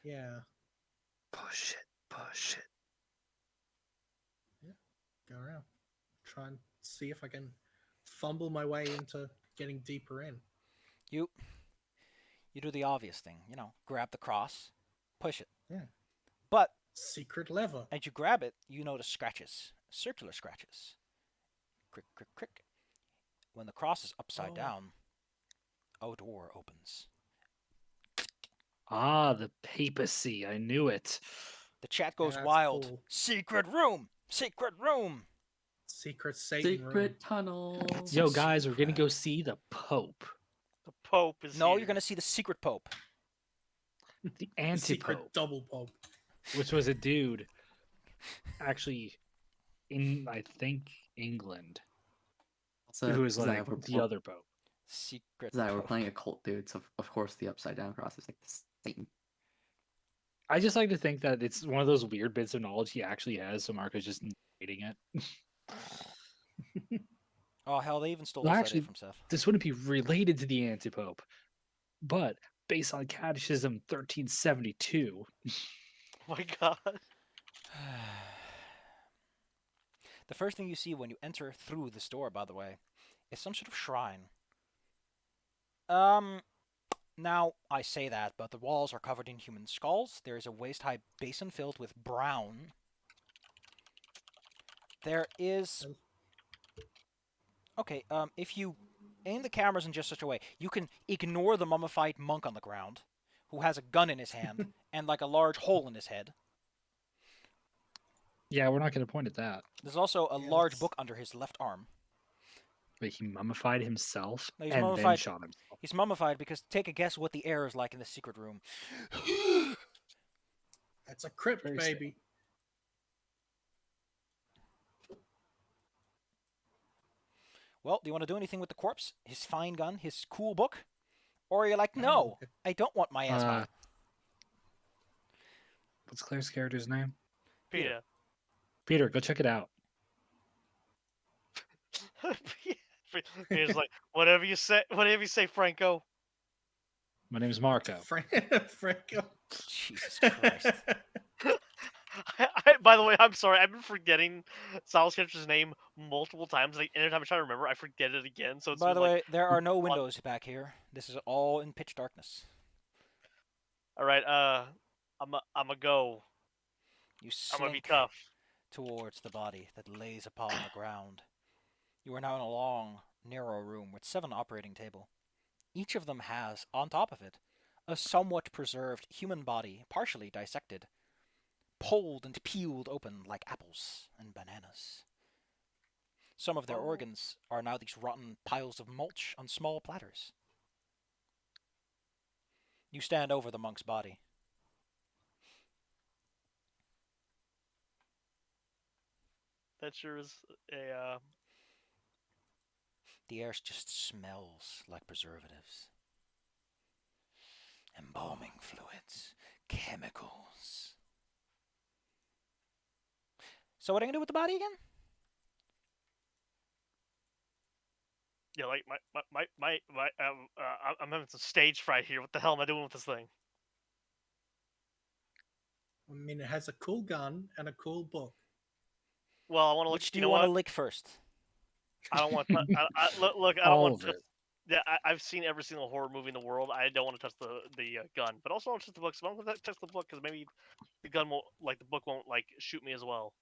Yeah. Push it. Push it. Go around. Try and see if I can fumble my way into getting deeper in. You do the obvious thing, grab the cross, push it. Yeah. But Secret lever. as you grab it, you notice scratches, circular scratches. Crick, crick, crick. When the cross is upside Oh. down, a door opens. Ah, the papacy. I knew it. The chat goes That's wild. cool. Secret room! Secret room! Secret Satan room. Secret tunnel. It's Yo, a guys, we're gonna secret. go see the Pope, The Pope is No, here. you're gonna see the secret pope. the The anti-pope, secret double pope. which was a dude, actually, in I think England, So, who was Zai, like we're, the other Pope. Secret Zai, we're pope. playing a cult, dude. So of course the upside down cross is like the Satan. I just like to think that it's one of those weird bits of knowledge he actually has, so Marco's just narrating it. Oh hell, they even stole Well, this actually- idea from Seth. This wouldn't be related to the anti-pope, but based on Catechism 1372, Oh my god. The first thing you see when you enter through this door, by the way, is some sort of shrine. Now, I say that, but the walls are covered in human skulls. There is a waist-high basin filled with brown. There is... Okay, if you aim the cameras in just such a way, you can ignore the mummified monk on the ground, who has a gun in his hand, and like a large hole in his head. yeah, we're not going to point at that. There's also a Yeah, large that's- book under his left arm. Wait, he mummified himself No, he's and then mummified- shot himself. He's mummified because take a guess what the air is like in the secret room. That's a crypt, Very sad. baby. Well, do you want to do anything with the corpse? His fine gun? His cool book? Or are you like, Oh, no, okay. I don't want my ass Uh, What's Claire's character's name? Peter. Peter, go check it out. Peter's like, whatever you say, Franco. My name's Marco. Franco. Jesus Christ. By the way, I'm sorry. I've been forgetting Sal's character's name multiple times. Like every time I try to remember, I forget it again. So it's By been the like, way, there are no windows back here. This is all in pitch darkness. all right, I'm a go. You I'm gonna be slink tough. towards the body that lays upon the ground. You are now in a long, narrow room with 7 operating tables. Each of them has, on top of it, a somewhat preserved human body, partially dissected, pulled and peeled open like apples and bananas. Some of their Oh. organs are now these rotten piles of mulch on small platters. You stand over the monk's body. That sure is a. The air just smells like preservatives, embalming fluids, chemicals. So what are you gonna do with the body again? Yeah, like I'm having some stage fright here. What the hell am I doing with this thing? I mean, it has a cool gun and a cool book. Well, I want to look. Which do You you know want to what? lick first? I don't want to. Look. I don't All want of to touch. it. Yeah, I've seen every single horror movie in the world. I don't want to touch the gun, but also I don't touch the book. So I'm gonna touch the book because maybe the gun won't, like the book won't like shoot me as well.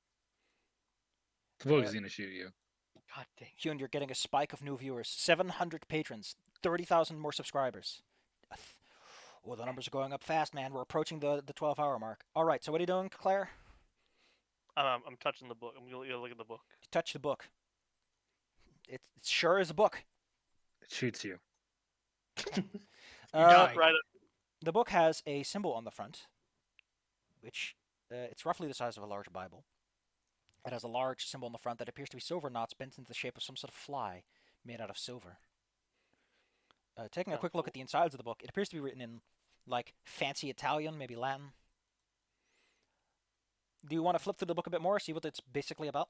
The book is gonna shoot you. God dang. Hyun, you're getting a spike of new viewers. 700 patrons. 30,000 more subscribers. Oh, the numbers are going up fast, man. We're approaching the 12-hour mark. All right, so what are you doing, Claire? I'm touching the book. I'm gonna look at the book. You touch the book. It sure is a book. It shoots you. You Uh, die. Right. The book has a symbol on the front, which it's roughly the size of a large Bible. It has a large symbol on the front that appears to be silver knots bent into the shape of some sort of fly made out of silver. Taking a Sounds quick look cool. at the insides of the book, it appears to be written in like fancy Italian, maybe Latin. Do you want to flip through the book a bit more, see what it's basically about?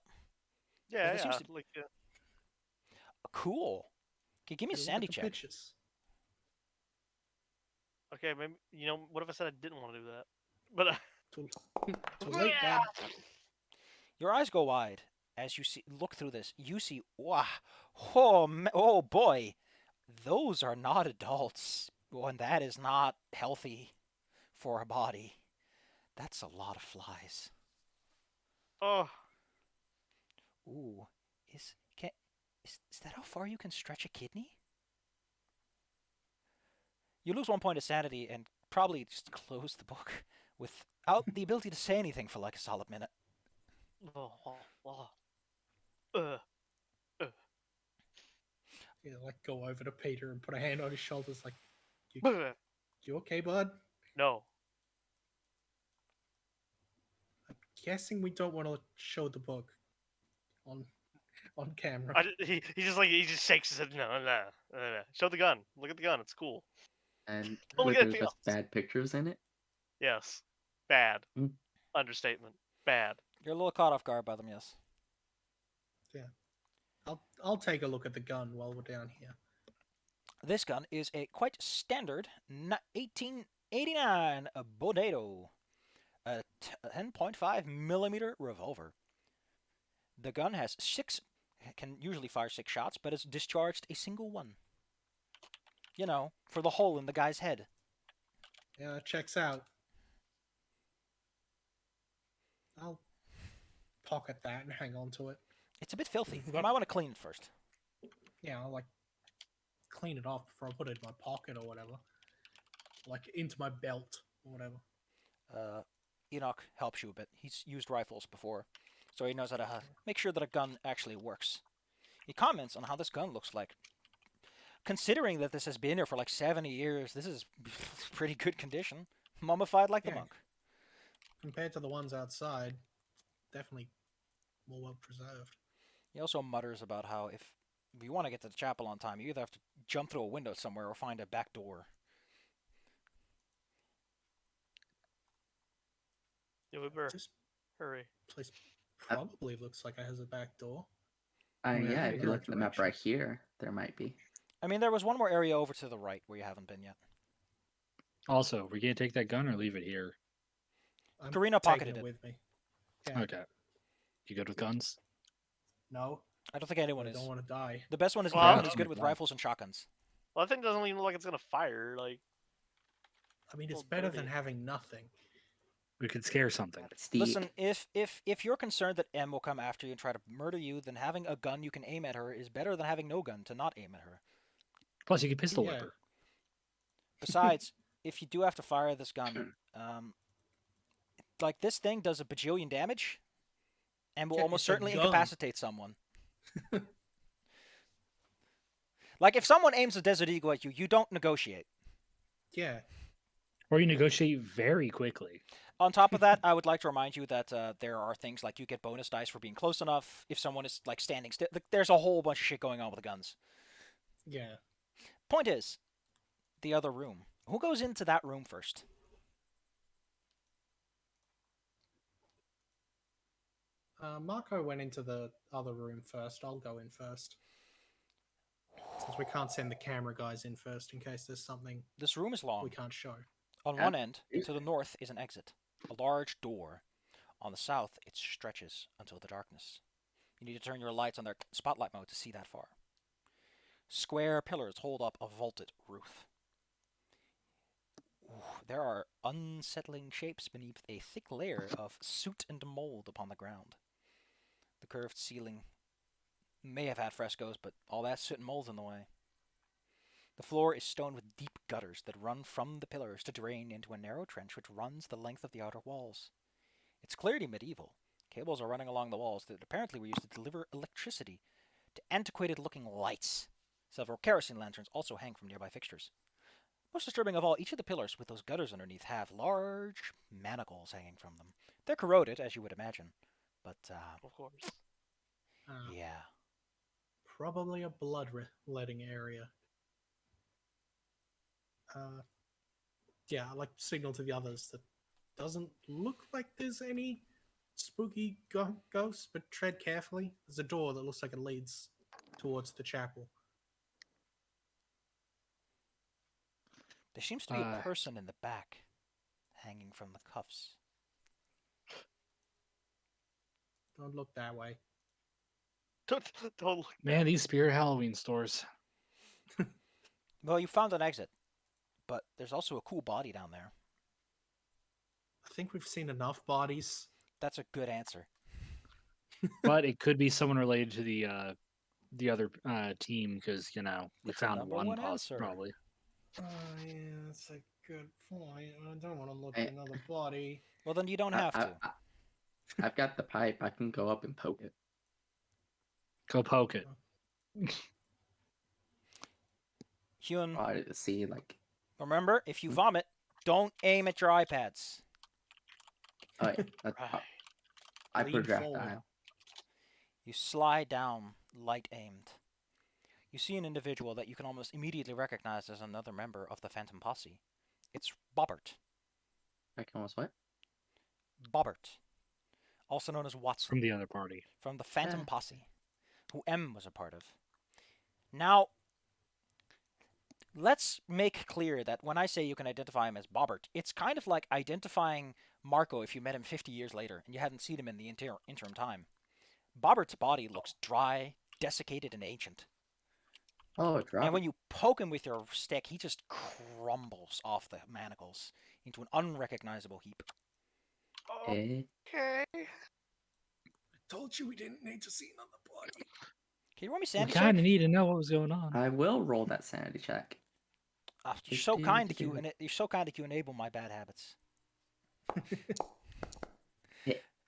Yeah, This yeah. seems to- Like, Cool. Okay, give me a Look at sandy the check. pictures. okay, maybe what if I said I didn't want to do that? But Too late, Dad. Your eyes go wide as you look through this. You see, wow, oh boy, those are not adults. And that is not healthy for a body. That's a lot of flies. oh, Ooh, is that how far you can stretch a kidney? You lose 1 point of sanity and probably just close the book without the ability to say anything for like a solid minute. oh, oh, oh. Yeah, like go over to Peter and put a hand on his shoulders, like, Ugh. "You okay, bud?" No. Guessing we don't want to show the book on camera. He just shakes his head. No, no, no, no. Show the gun. Look at the gun. It's cool. And Don't look were at there anything just else. bad pictures in it? Yes. Bad. Mm. Understatement. Bad. You're a little caught off guard by them, yes. I'll take a look at the gun while we're down here. This gun is a quite standard 1889 Bodado, a 10.5 millimeter revolver. The gun can usually fire 6 shots, but it's discharged a single one. You know, for the hole in the guy's head. Yeah, it checks out. I'll pocket that and hang on to it. It's a bit filthy. You Got- might want to clean it first. Yeah, I'll like clean it off before I put it in my pocket or whatever. Like into my belt or whatever. Enoch helps you a bit. He's used rifles before, so he knows how to make sure that a gun actually works. He comments on how this gun looks like. Considering that this has been here for like 70 years, this is pretty good condition. Mummified like the Yeah. monk. Compared to the ones outside, definitely more well preserved. He also mutters about how if you want to get to the chapel on time, you either have to jump through a window somewhere or find a back door. Yeah, we better This hurry. place probably looks like it has a back door. Yeah, heading if in you that look at the map direction. right here, there might be. I mean, there was one more area over to the right where you haven't been yet. Also, we're gonna take that gun or leave it here. I'm Karina taking pocketed it. with me. Yeah. Okay. You good with guns? No, I don't think anyone I is. don't want to die. The best one is Well, Ethan is that's good my with plan. rifles and shotguns. Well, that thing doesn't even look like it's gonna fire. Like, I mean, it's Well, better dirty. than having nothing. We could scare something. It's the Listen, if you're concerned that M will come after you and try to murder you, then having a gun you can aim at her is better than having no gun to not aim at her. Plus, you can pistol Yeah. whip her. Besides, if you do have to fire this gun, like this thing does a bajillion damage, and will Yeah, almost it's a certainly gun. incapacitate someone. Like if someone aims a Desert Eagle at you, you don't negotiate. Yeah. Or you negotiate very quickly. On top of that, I would like to remind you that there are things like you get bonus dice for being close enough. If someone is like standing still, like, there's a whole bunch of shit going on with the guns. Yeah. Point is, the other room. Who goes into that room first? Marco went into the other room first. I'll go in first. Since we can't send the camera guys in first in case there's something This room is long. we can't show. On Yeah. one end, to the north, is an exit, a large door. On the south, it stretches until the darkness. You need to turn your lights on their spotlight mode to see that far. Square pillars hold up a vaulted roof. Ooh, there are unsettling shapes beneath a thick layer of soot and mold upon the ground. The curved ceiling may have had frescoes, but all that soot and mold's in the way. The floor is stone with deep gutters that run from the pillars to drain into a narrow trench which runs the length of the outer walls. It's clearly medieval. Cables are running along the walls that apparently were used to deliver electricity to antiquated-looking lights. Several kerosene lanterns also hang from nearby fixtures. Most disturbing of all, each of the pillars with those gutters underneath have large manacles hanging from them. They're corroded, as you would imagine, but, of course. yeah. Probably a bloodletting area. Yeah, I like to signal to the others that doesn't look like there's any spooky ghosts, but tread carefully. There's a door that looks like it leads towards the chapel. There seems to be a person in the back, hanging from the cuffs. Don't look that way. Don't look. Man, these Spirit Halloween stores. Well, you found an exit, but there's also a cool body down there. I think we've seen enough bodies. That's a good answer. But it could be someone related to the other team because we That's a found number one one pos answer. probably. Yeah, that's a good point. I don't want to look Hey. at another body. Well, then you don't have to. I've got the pipe. I can go up and poke it. Go poke it. Hyun, Try to see, like, remember, if you vomit, don't aim at your iPads. oh, yeah, that's, Right. I Lean projectile. forward. You slide down, light aimed. You see an individual that you can almost immediately recognize as another member of the Phantom Posse. It's Bobbert. I can almost what? Bobbert. Also known as Watson. From the other party. From the Phantom Yeah. Posse, who M was a part of. Now, let's make clear that when I say you can identify him as Bobbert, it's kind of like identifying Marco if you met him 50 years later and you hadn't seen him in the interim time. Bobbert's body looks dry, desiccated, and ancient. Oh, drop And when it. you poke him with your stick, he just crumbles off the manacles into an unrecognizable heap. Eh, Okay. I told you we didn't need to see another body. Can you roll me We sanity kind check? of need to know what was going on. I will roll that sanity check. You're so kind that you're so kind that you enable my bad habits.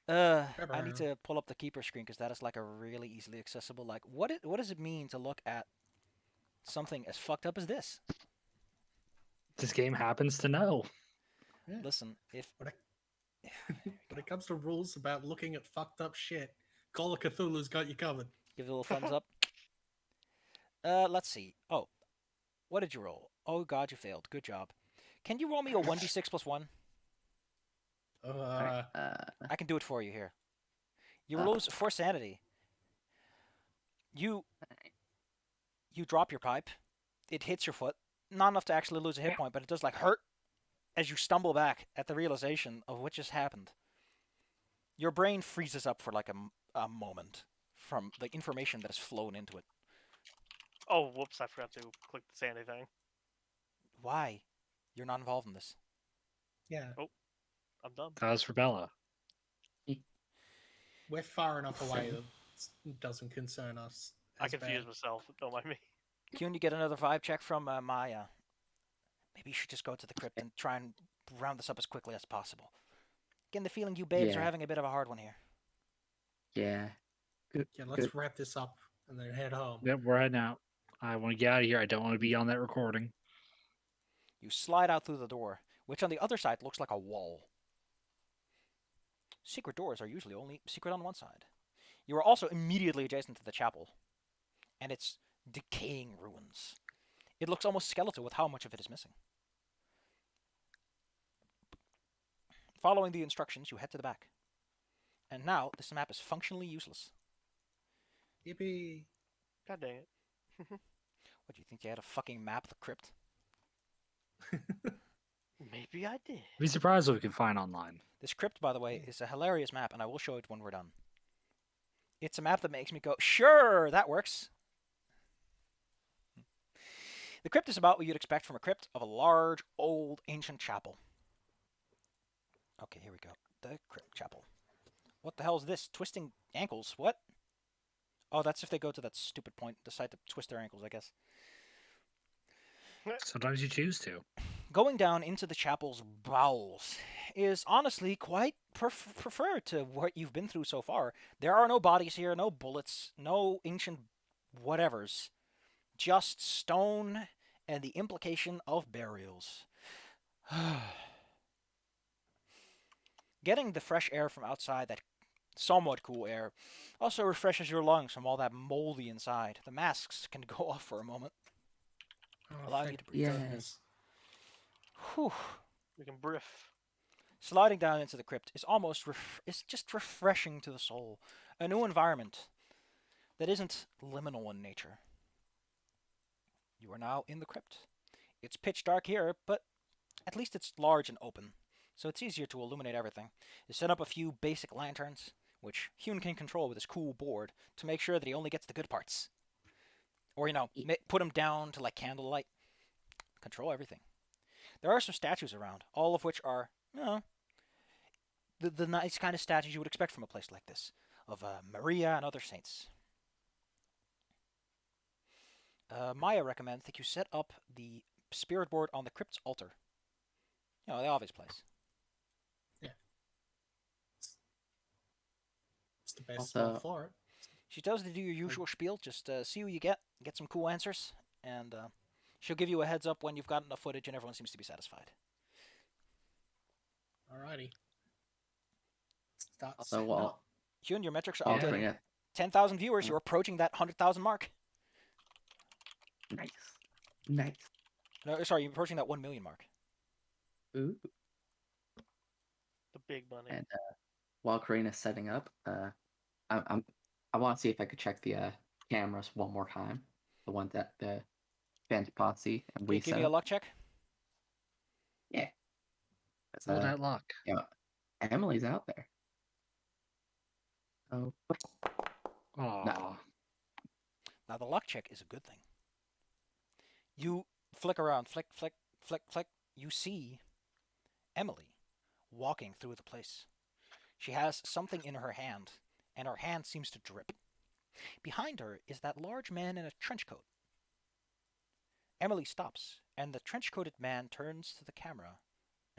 I need to pull up the keeper screen because that is like a really easily accessible. Like, what does it mean to look at something as fucked up as this? This game happens to know. Yeah. Listen, if When it comes to rules about looking at fucked up shit, Call of Cthulhu's got you covered. give it a little thumbs up. Let's see. Oh, what did you roll? Oh God, you failed. Good job. Can you roll me a 1d6 plus 1? Alright, I can do it for you here. You lose 4 sanity. You drop your pipe. It hits your foot. Not enough to actually lose a hit point, but it does like hurt as you stumble back at the realization of what just happened. Your brain freezes up for like a moment from the information that has flown into it. Oh, whoops! I forgot to click the sandy thing. Why? You're not involved in this. Yeah, I'm done. That was for Bella. we're far enough away Same. that it doesn't concern us. I as confused bad. myself. Don't mind me. Can you get another vibe check from Maya? Maybe you should just go to the crypt and try and round this up as quickly as possible. Getting the feeling you babes are Yeah. having a bit of a hard one here. Yeah. Good. Yeah, Good. let's wrap this up and then head home. Yep, we're heading out. I want to get out of here. I don't want to be on that recording. You slide out through the door, which on the other side looks like a wall. Secret doors are usually only secret on one side. You are also immediately adjacent to the chapel, and its decaying ruins. It looks almost skeletal with how much of it is missing. Following the instructions, you head to the back. And now, this map is functionally useless. Yippee! God dang it. What, do you think you had a fucking map of the crypt? Maybe I did. Be surprised what we can find online. This crypt, by the way, is a hilarious map, and I will show it when we're done. It's a map that makes me go, sure, that works. The crypt is about what you'd expect from a crypt of a large, old, ancient chapel. Okay, here we go. The crypt chapel. What the hell is this? Twisting ankles? What? Oh, that's if they go to that stupid point, decide to twist their ankles, I guess. Sometimes you choose to. Going down into the chapel's bowels is honestly quite preferred to what you've been through so far. There are no bodies here, no bullets, no ancient whatevers. Just stone and the implication of burials. Getting the fresh air from outside, that somewhat cool air, also refreshes your lungs from all that moldy inside. The masks can go off for a moment. Oh, Allow you thank to breathe. Yeah. goodness. Whew. We can brief. Sliding down into the crypt is almost is just refreshing to the soul. A new environment that isn't liminal in nature. You are now in the crypt. It's pitch dark here, but at least it's large and open, so it's easier to illuminate everything. You set up a few basic lanterns, which Hune can control with his cool board to make sure that he only gets the good parts. Or, put them down to like candlelight. Control everything. There are some statues around, all of which are, the nice kind of statues you would expect from a place like this, of Maria and other saints. Maya recommends that you set up the spirit board on the crypt's altar. The obvious place. It's the best Also- spot for it. She tells you to do your usual spiel, just see what you get some cool answers, and she'll give you a heads up when you've got enough footage and everyone seems to be satisfied. Alrighty. Start Also, setting well, up. Hune, your metrics are I'll up to bring it. 10,000 viewers. You're approaching that 100,000 mark. Nice. Nice. No, sorry, you're approaching that 1 million mark. Ooh. The big money. And while Karina's setting up, I want to see if I could check the cameras one more time. The one that the Phantom Posse and we Give set me a up. luck check. It's, Roll that luck. Emily's out there. Oh, Aww. Now, the luck check is a good thing. You flick around, flick, flick, flick, flick. You see Emily walking through the place. She has something in her hand, and her hand seems to drip. Behind her is that large man in a trench coat. Emily stops, and the trench-coated man turns to the camera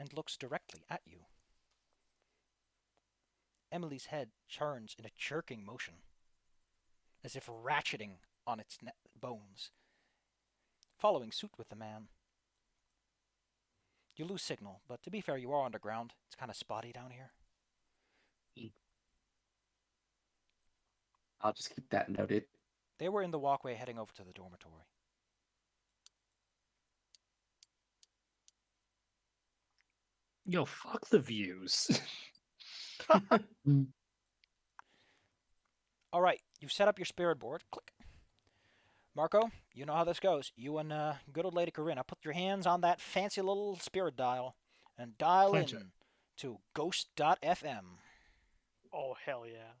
and looks directly at you. Emily's head turns in a jerking motion, as if ratcheting on its bones, following suit with the man. You lose signal, but to be fair, you are underground. It's kind of spotty down here. I'll just keep that noted. They were in the walkway heading over to the dormitory. Yo, fuck the views. All right, you've set up your spirit board. Click. Marco, you know how this goes. You and good old lady Corinna put your hands on that fancy little spirit dial and dial Clench in it. to ghost.fm. Oh hell yeah!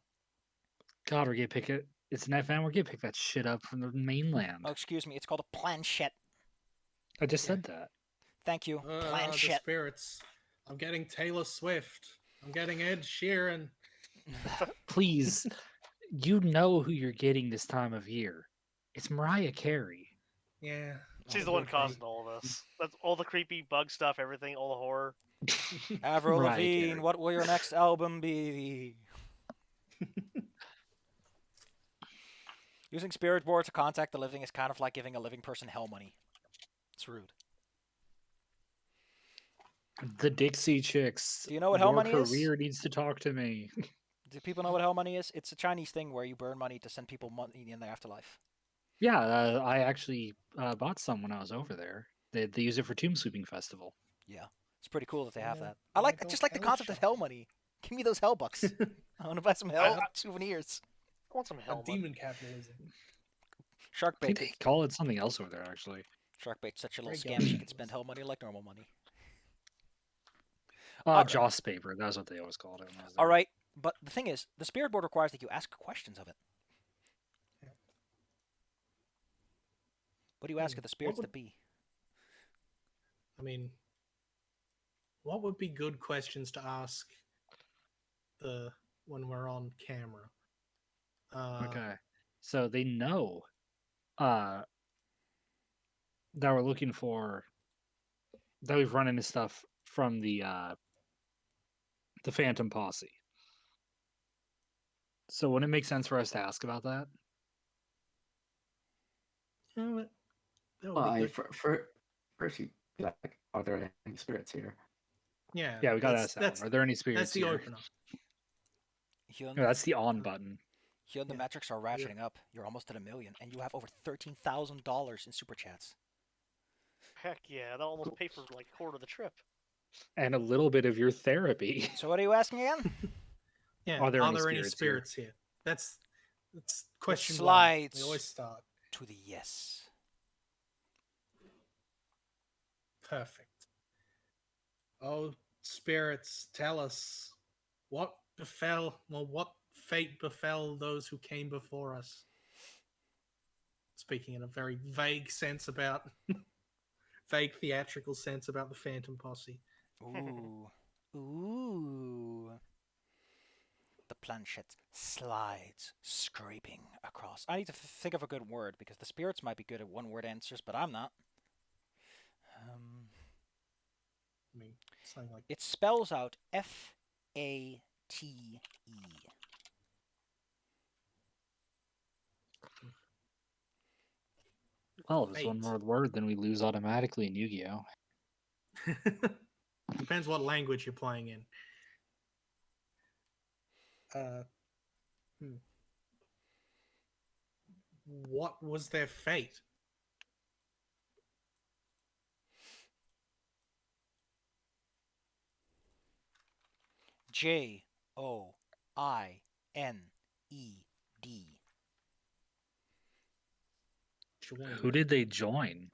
God, we're gonna pick it. It's an FM. We're gonna pick that shit up from the mainland. Oh, excuse me. It's called a planchette. I just Yeah. said that. Thank you. The Planchette. spirits. I'm getting Taylor Swift. I'm getting Ed Sheeran. Please, you know who you're getting this time of year. It's Mariah Carey. Yeah. She's oh, the one would be. causing all this. That's all the creepy bug stuff, everything, all the horror. Avril Mariah Lavigne, Carey. what will your next album be? Using spirit board to contact the living is kind of like giving a living person hell money. It's rude. The Dixie Chicks. Do you know what hell Your money is? career needs to talk to me. Do people know what hell money is? It's a Chinese thing where you burn money to send people money in the afterlife. Yeah, I actually bought some when I was over there. They use it for Tomb Sweeping Festival. Yeah, it's pretty cool that they have Yeah, that. I like just like the hell concept of hell money. Give me those hell bucks. I want to buy some hell souvenirs. I want some A hell. money. demon capitalism. Shark I think bait. they call it something else over there, actually. Shark bait's such a little Regular scam. She can capitalism. spend hell money like normal money. Joss paper. That's what they always called it. When I was there. All right, but the thing is, the spirit board requires that you ask questions of it. Yeah. What do you ask of the spirits would- that be? I mean, what would be good questions to ask when we're on camera? Okay. So they know that we're looking for that we've run into stuff from the Phantom Posse. So wouldn't it make sense for us to ask about that? that would Well, be good. first you be like, are there any spirits here? Yeah. Yeah, we gotta that's- ask that. That's, One. Are there any spirits that's the here? opener. Hyun, No, that's the on button. Hyun, the Yeah. metrics are ratcheting up. You're almost at 1 million, and you have over $13,000 in super chats. Heck yeah, that'll almost pay for like a quarter of the trip. And a little bit of your therapy. So what are you asking again? Yeah. Are there any any spirits spirits here? That's question slides. one. We always start. To the yes. Perfect. Oh, spirits, tell us what fate befell those who came before us. Speaking in a very vague sense about, vague theatrical sense about the Phantom Posse. Ooh. Ooh. The planchette slides, scraping across. I need to think of a good word because the spirits might be good at one-word answers, but I'm not. I mean, something like It spells out F-A-T-E. Well, if it's one fate. more word, then we lose automatically in Yu-Gi-Oh. Depends what language you're playing in. What was their fate? Joined. Who did they join?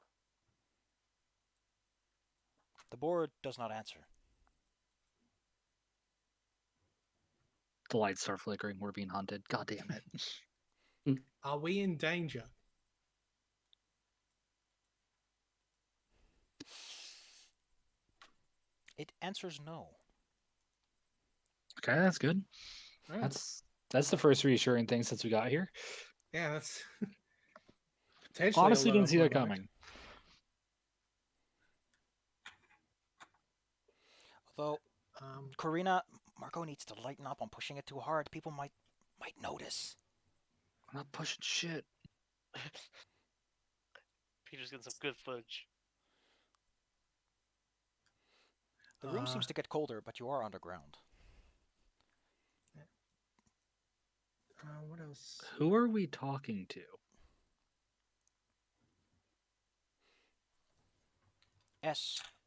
The board does not answer. The lights start flickering. We're being hunted. God damn it. Are we in danger? It answers no. Okay, that's good. Right. That's the first reassuring thing since we got here. Yeah, that's potentially. Honestly, didn't see that coming. Although Um, Karina, Marco needs to lighten up on pushing it too hard. People might notice. I'm not pushing shit. Peter's getting some good footage. The room Uh, seems to get colder, but you are underground. what else? Who are we talking to?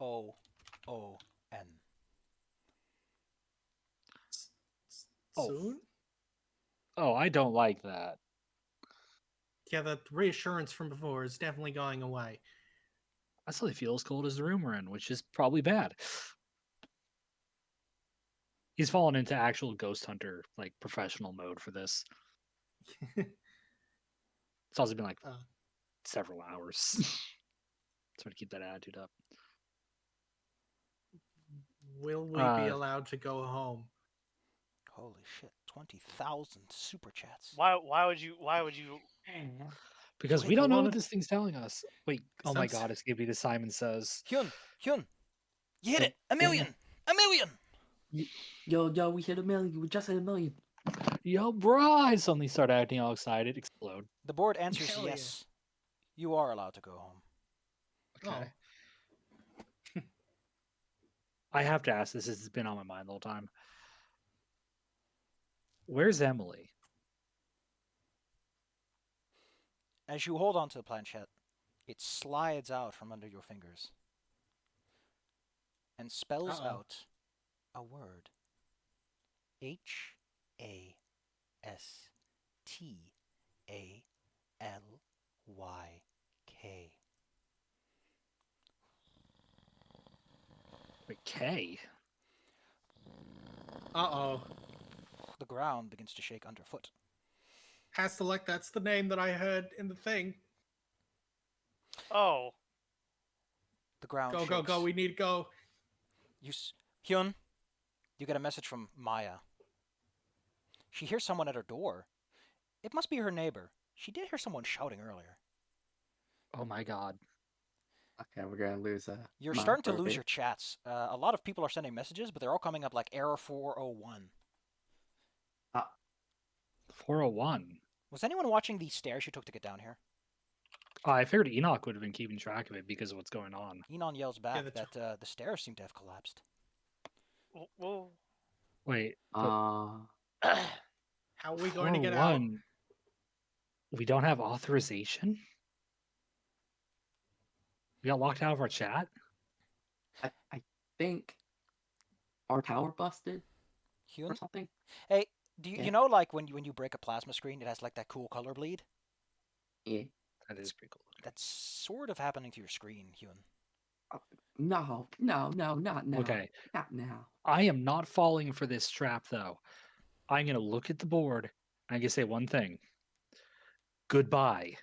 S-O-O-N. Oh. Soon? Oh, I don't like that. Yeah, the reassurance from before is definitely going away. I still feel as cold as the room we're in, which is probably bad. He's fallen into actual ghost hunter, like professional mode for this. It's also been like Uh. several hours. Trying to keep that attitude up. Will we be allowed to go home? Holy shit! 20,000 super chats. Why would you Because Wait, we I don't know wanna- what this thing's telling us. Wait, oh my god, it's gonna be the Simon Says. Hyun, you hit So, it! A million! A million! Yo, we hit a million. We just hit a million. Yo, bro! I suddenly start acting all excited, explode. The board answers Hell yeah. yes. You are allowed to go home. Okay. Oh. I have to ask this. This has been on my mind the whole time. Where's Emily? As you hold onto the planchette, it slides out from under your fingers and spells Uh-oh. out a word. HASTALYK. Wait, K? Uh-oh. The ground begins to shake underfoot. Hastelek, that's the name that I heard in the thing. Oh, The ground Go, shakes. go, go. We need to go. Hyun, you get a message from Maya. She hears someone at her door. It must be her neighbor. She did hear someone shouting earlier. Oh my god. Okay, we're gonna lose You're mine starting to for a lose bit. your chats. A lot of people are sending messages, but they're all coming up like error 401. 401. Was anyone watching the stairs you took to get down here? I figured Enoch would have been keeping track of it because of what's going on. Enon yells back the that the stairs seem to have collapsed. well, Wait, but How are we going to get out? 401? We don't have authorization? We got locked out of our chat? I think our tower busted or Hyun? something. Hey, do you, Yeah. you know like when you break a plasma screen, it has like that cool color bleed? Yeah. That is pretty cool. That's sort of happening to your screen, Hyun. No, not now. Okay, Not now. I am not falling for this trap though. I'm going to look at the board and I'm going to say one thing. Goodbye.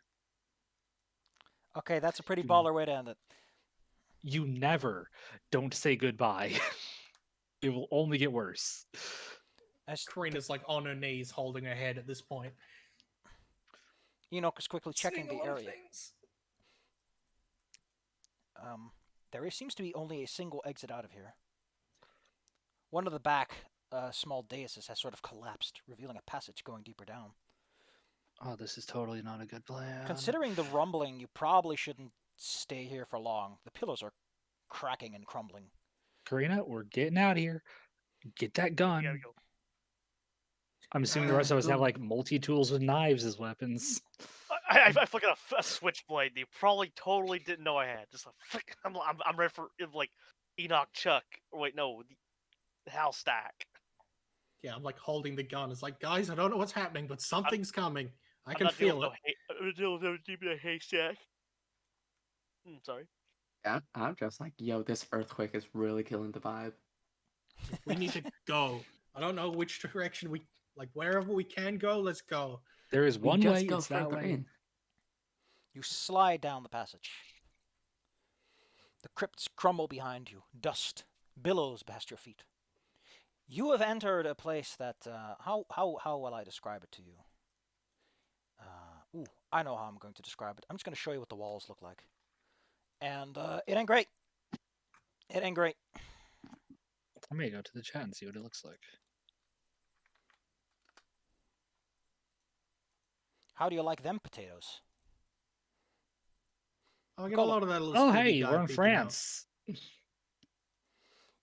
Okay, that's a pretty You- baller way to end it. You never don't say goodbye. It will only get worse. As Karina's like on her knees holding her head at this point. Enoch is quickly checking Seeing a the lot of area. things. Seems to be only a single exit out of here. One of the back small daises has sort of collapsed, revealing a passage going deeper down. Oh, this is totally not a good plan. Considering the rumbling, you probably shouldn't stay here for long. The pillars are cracking and crumbling. Karina, we're getting out of here. Get that gun. we gotta go. I'm assuming the rest of us have like multi-tools with knives as weapons. I fucking a switchblade. That you probably totally didn't know I had. Just a flick. I'm ready for like Enoch Chuck. Or wait, no, the Hal Stack. Yeah, I'm like holding the gun. It's like, guys, I don't know what's happening, but something's coming. I I'm can not dealing feel with it. I'm dealing with a haystack. Sorry. I'm just like, yo, this earthquake is really killing the vibe. We need to go. I don't know which direction we like. Wherever we can go, let's go. There is We one just way. go It's that further way. in. You slide down the passage. The crypts crumble behind you. Dust billows past your feet. You have entered a place that how will I describe it to you? I know how I'm going to describe it. I'm just going to show you what the walls look like. And it ain't great. It ain't great. I may go to the chat and see what it looks like. How do you like them potatoes? I'll get a Call load of that little Oh, speedy hey, guy we're in peeking out. France.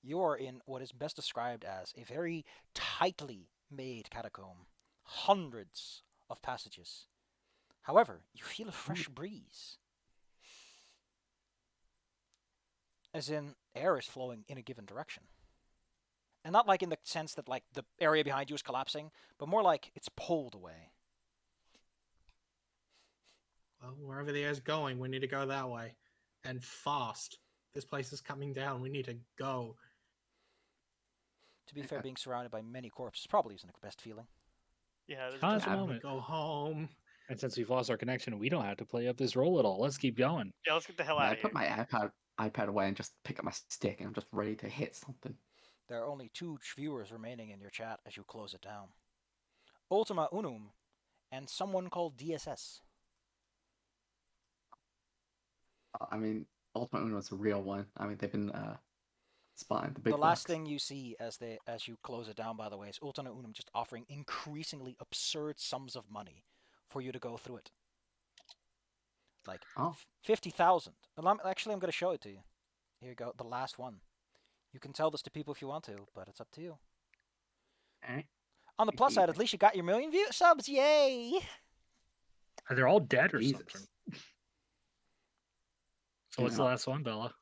You're in what is best described as a very tightly made catacomb. Hundreds of passages. However, you feel a fresh breeze. As in, air is flowing in a given direction. And not like in the sense that like the area behind you is collapsing, but more like it's pulled away. Well, wherever the air's going, we need to go that way. And fast. This place is coming down. We need to go. To be fair, being surrounded by many corpses probably isn't the best feeling. Yeah, there's Not at just, the Yeah. moment. Go home. And since we've lost our connection, we don't have to play up this roll at all. Let's keep going. yeah, let's get the hell Yeah, out I of here. put my iPad away and just pick up my stick, and I'm just ready to hit something. There are only 2 viewers remaining in your chat as you close it down. Ultima Unum and someone called DSS. I mean, Ultimate Uno is a real one. I mean, they've been spotting the big The last bucks. thing you see as you close it down, by the way, is Ultima Unum just offering increasingly absurd sums of money for you to go through it. Like Oh, 50,000. And I'm going to show it to you. Here you go, the last one. You can tell this to people if you want to, but it's up to you. alright. On the plus side, at least you got your million view subs. Yay! They're all dead or Jesus. something. So what's the Yeah. last one, Bella?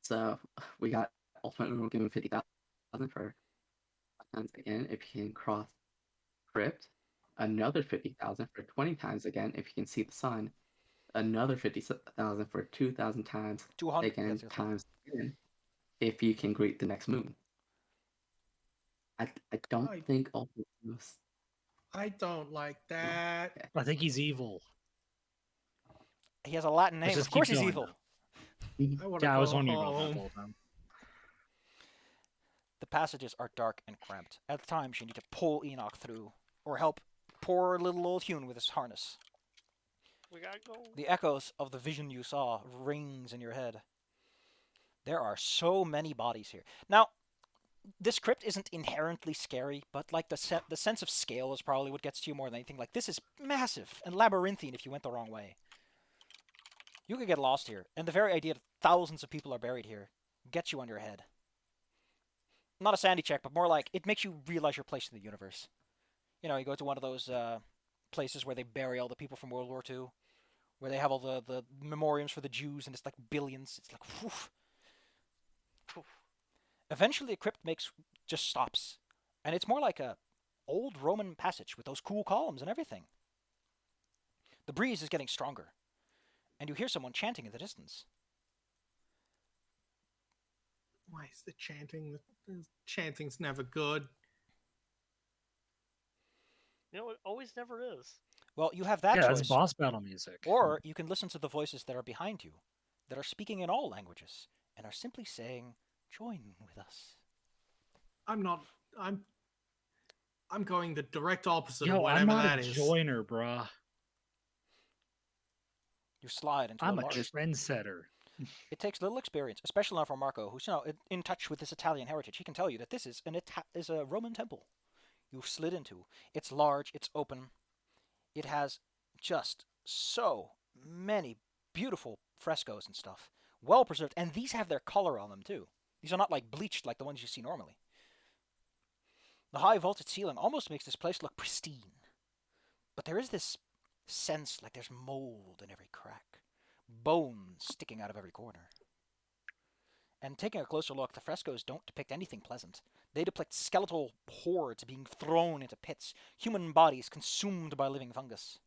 So we got Ultimate Uno giving 50,000 for times again if you can cross crypt. Another 50,000 for 20 times again if you can see the sun. Another 50,000 for 2,000 times 200. again That's your thing. times again if you can greet the next moon. I don't I- think Ultimate Uno's. I don't like that. Okay. I think he's evil. He has a Latin Let's name. just Of course keep he's going, evil. I want to Yeah, I go was wondering about that home. the whole time. The passages are dark and cramped. At times, you need to pull Enoch through, or help poor little old Hune with his harness. We gotta go. The echoes of the vision you saw rings in your head. There are so many bodies here. Now, this crypt isn't inherently scary, but like the sense of scale is probably what gets to you more than anything. Like, this is massive and labyrinthine if you went the wrong way. You could get lost here, and the very idea that thousands of people are buried here gets you on your head. Not a sanity check, but more like it makes you realize your place in the universe. You know, you go to one of those places where they bury all the people from World War II, where they have all the memoriams for the Jews, and it's like billions. It's like, whew. Eventually, the crypt just stops, and it's more like a old Roman passage with those cool columns and everything. The breeze is getting stronger, and you hear someone chanting in the distance. Why is the chanting? The chanting's never good. You know, it always never is. Well, you have that Yeah, that's choice, boss battle music. or you can listen to the voices that are behind you, that are speaking in all languages, and are simply saying, "Join with us." I'm not. I'm going the direct opposite of Yo, whatever I'm not that a is. joiner, bruh. You slide into I'm a a large. trendsetter. It takes little experience, especially not for Marco, who's in touch with his Italian heritage. He can tell you that this is a Roman temple. You've slid into. It's large. It's open. It has just so many beautiful frescoes and stuff, well preserved, and these have their color on them too. These are not like bleached like the ones you see normally. The high vaulted ceiling almost makes this place look pristine, but there is this sense like there's mold in every crack, bones sticking out of every corner. And taking a closer look, the frescoes don't depict anything pleasant. They depict skeletal hordes being thrown into pits, human bodies consumed by living fungus,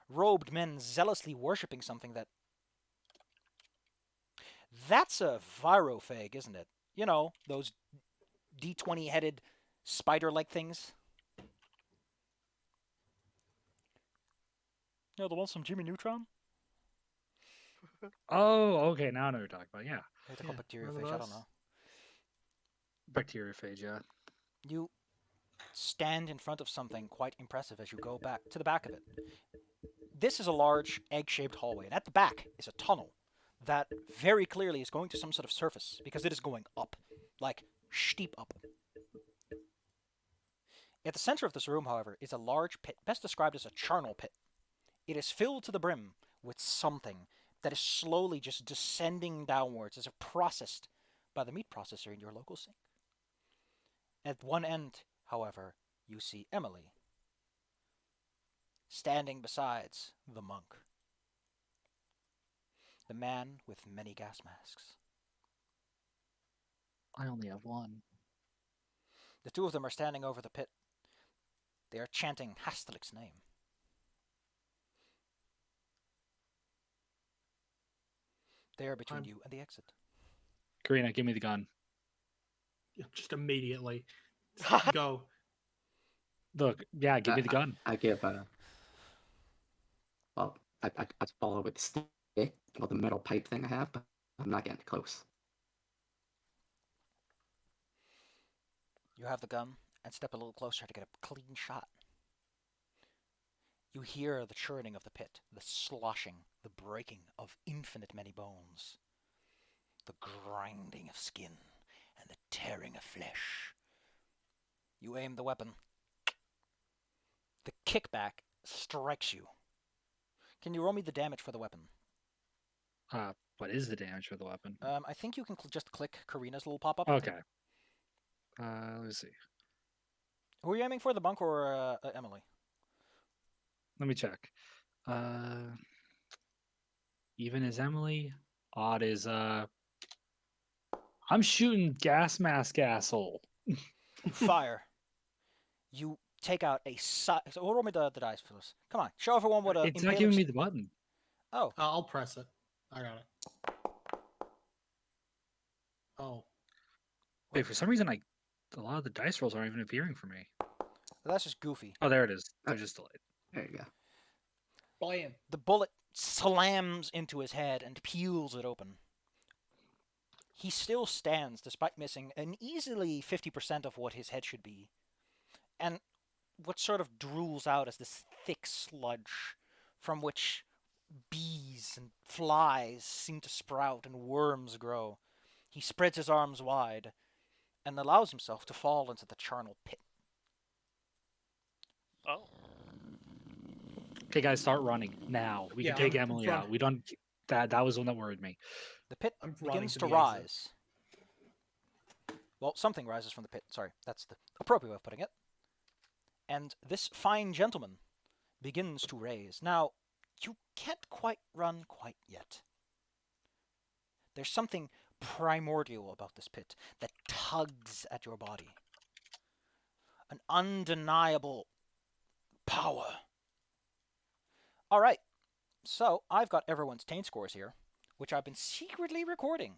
robed men zealously worshipping something that's a virophage, isn't it? You know, those D20 headed spider-like things. You know, the ones from Jimmy Neutron? Oh, okay. Now I know what you're talking about. Yeah. They're called Yeah, one of bacteriophage, I don't those. know. Bacteriophage, yeah. You stand in front of something quite impressive as you go back to the back of it. This is a large egg-shaped hallway, and at the back is a tunnel that very clearly is going to some sort of surface because it is going up, like steep up. At the center of this room, however, is a large pit, best described as a charnel pit. It is filled to the brim with something that is slowly just descending downwards as if processed by the meat processor in your local sink. At one end, however, you see Emily, standing beside the monk, the man with many gas masks. I only have one. The two of them are standing over the pit. They are chanting Hastelik's name. They are between you and the exit. Karina, give me the gun. Just immediately go. Look, yeah, give me the gun. I give well, I follow with the stick, well, the metal pipe thing I have, but I'm not getting close. You have the gun and step a little closer to get a clean shot. You hear the churning of the pit, the sloshing, the breaking of infinite many bones, the grinding of skin, and the tearing of flesh. You aim the weapon. The kickback strikes you. Can you roll me the damage for the weapon? What is the damage for the weapon? I think you can just click Karina's little pop-up. Okay. Let's see. Who are you aiming for, the monk or Emily? Let me check. Even is Emily. Odd is I'm shooting gas mask asshole. You fire. You take out a so roll me the dice for this. Come on, show everyone what a It's not giving me the button. Oh, I'll press it. I got it. Oh, Wait, for some reason a lot of the dice rolls aren't even appearing for me. that's just goofy. Oh, there it is. They're just delayed. There you go. blam. The bullet slams into his head and peels it open. He still stands despite missing an easily 50% of what his head should be. And what sort of drools out is this thick sludge from which bees and flies seem to sprout and worms grow. He spreads his arms wide and allows himself to fall into the charnel pit. Oh. Okay, guys, start running now. We Yeah, can take I'm Emily run- out. We don't. That was the one that worried me. The pit I'm running begins to to the exit. rise. Well, something rises from the pit. Sorry, that's the appropriate way of putting it. And this fine gentleman begins to raise. Now, you can't quite run quite yet. There's something primordial about this pit that tugs at your body. An undeniable power. All right, so I've got everyone's taint scores here, which I've been secretly recording,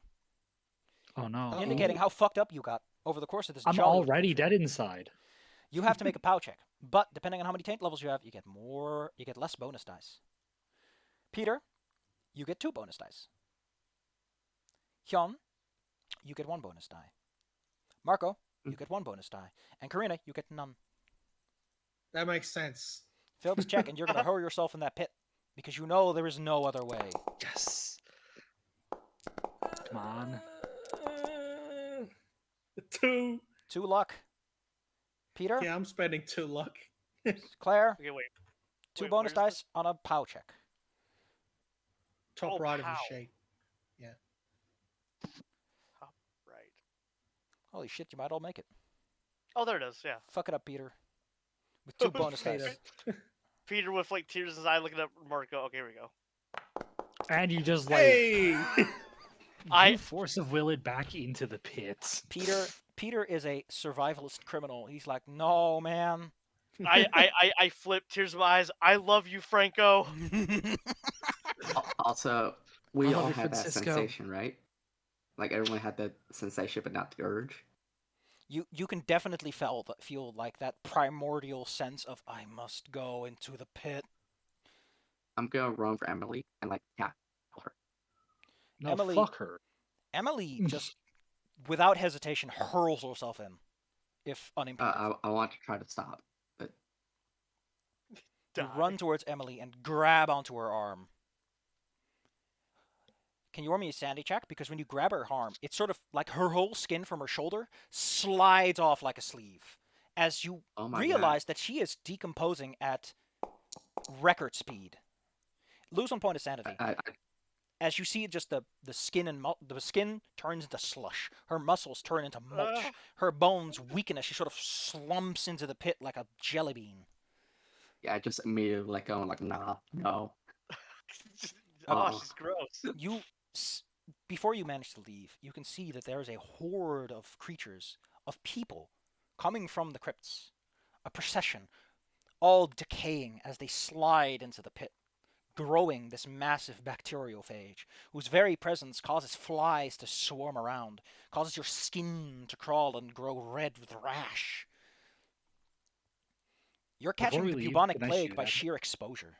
Oh no. indicating how fucked up you got over the course of this I'm jolly little already adventure. dead inside. You have to make a POW check, but depending on how many taint levels you have, you get less bonus dice. Peter, you get 2 bonus dice. Hyun, you get 1 bonus die. Marco, you get 1 bonus die. And Karina, you get none. That makes sense. Fail this check, and you're going to hurl yourself in that pit, because you know there is no other way. Yes. Come on. 2. 2 luck. Peter, Yeah, I'm spending 2 luck. Claire, Okay, wait. 2 Wait, bonus where's dice on a POW check. Top Oh, right of the pow. sheet. Top right. Holy shit, you might all make it. Oh, there it is. Yeah. Fuck it up, Peter. With 2 bonus Peter. dice. Peter with like tears in his eye, looking at Marco. Okay, here we go. And you just like Hey! you force of will it back into the pit. Peter is a survivalist criminal. He's like, no, man. I flip tears in my eyes. I love you, Franco. Also, we I love all you, had that Francisco. sensation, right? Like everyone had that sensation, but not the urge. You can definitely feel like that primordial sense of I must go into the pit. I'm gonna run for Emily and like tackle her. No, Emily- fuck her. Emily just, without hesitation, hurls herself in, if unimpeded. I want to try to stop, but You Die. run towards Emily and grab onto her arm. Can you roll me a sanity check? Because when you grab her arm, it's sort of like her whole skin from her shoulder slides off like a sleeve as you oh my realize that she is decomposing at record speed. Lose 1 point of sanity. god, As you see, just the skin and the skin turns into slush. Her muscles turn into mulch. Her bones weaken as she sort of slumps into the pit like a jelly bean. yeah, I just immediately let go and like, nah, no. Oh, Uh-uh. she's gross. Before you manage to leave, you can see that there is a horde of creatures, of people, coming from the crypts. A procession, all decaying as they slide into the pit. growing this massive bacteriophage, whose very presence causes flies to swarm around, causes your skin to crawl and grow red with rash. You're Before catching we the leave, bubonic can I plague shoot by at it? sheer exposure.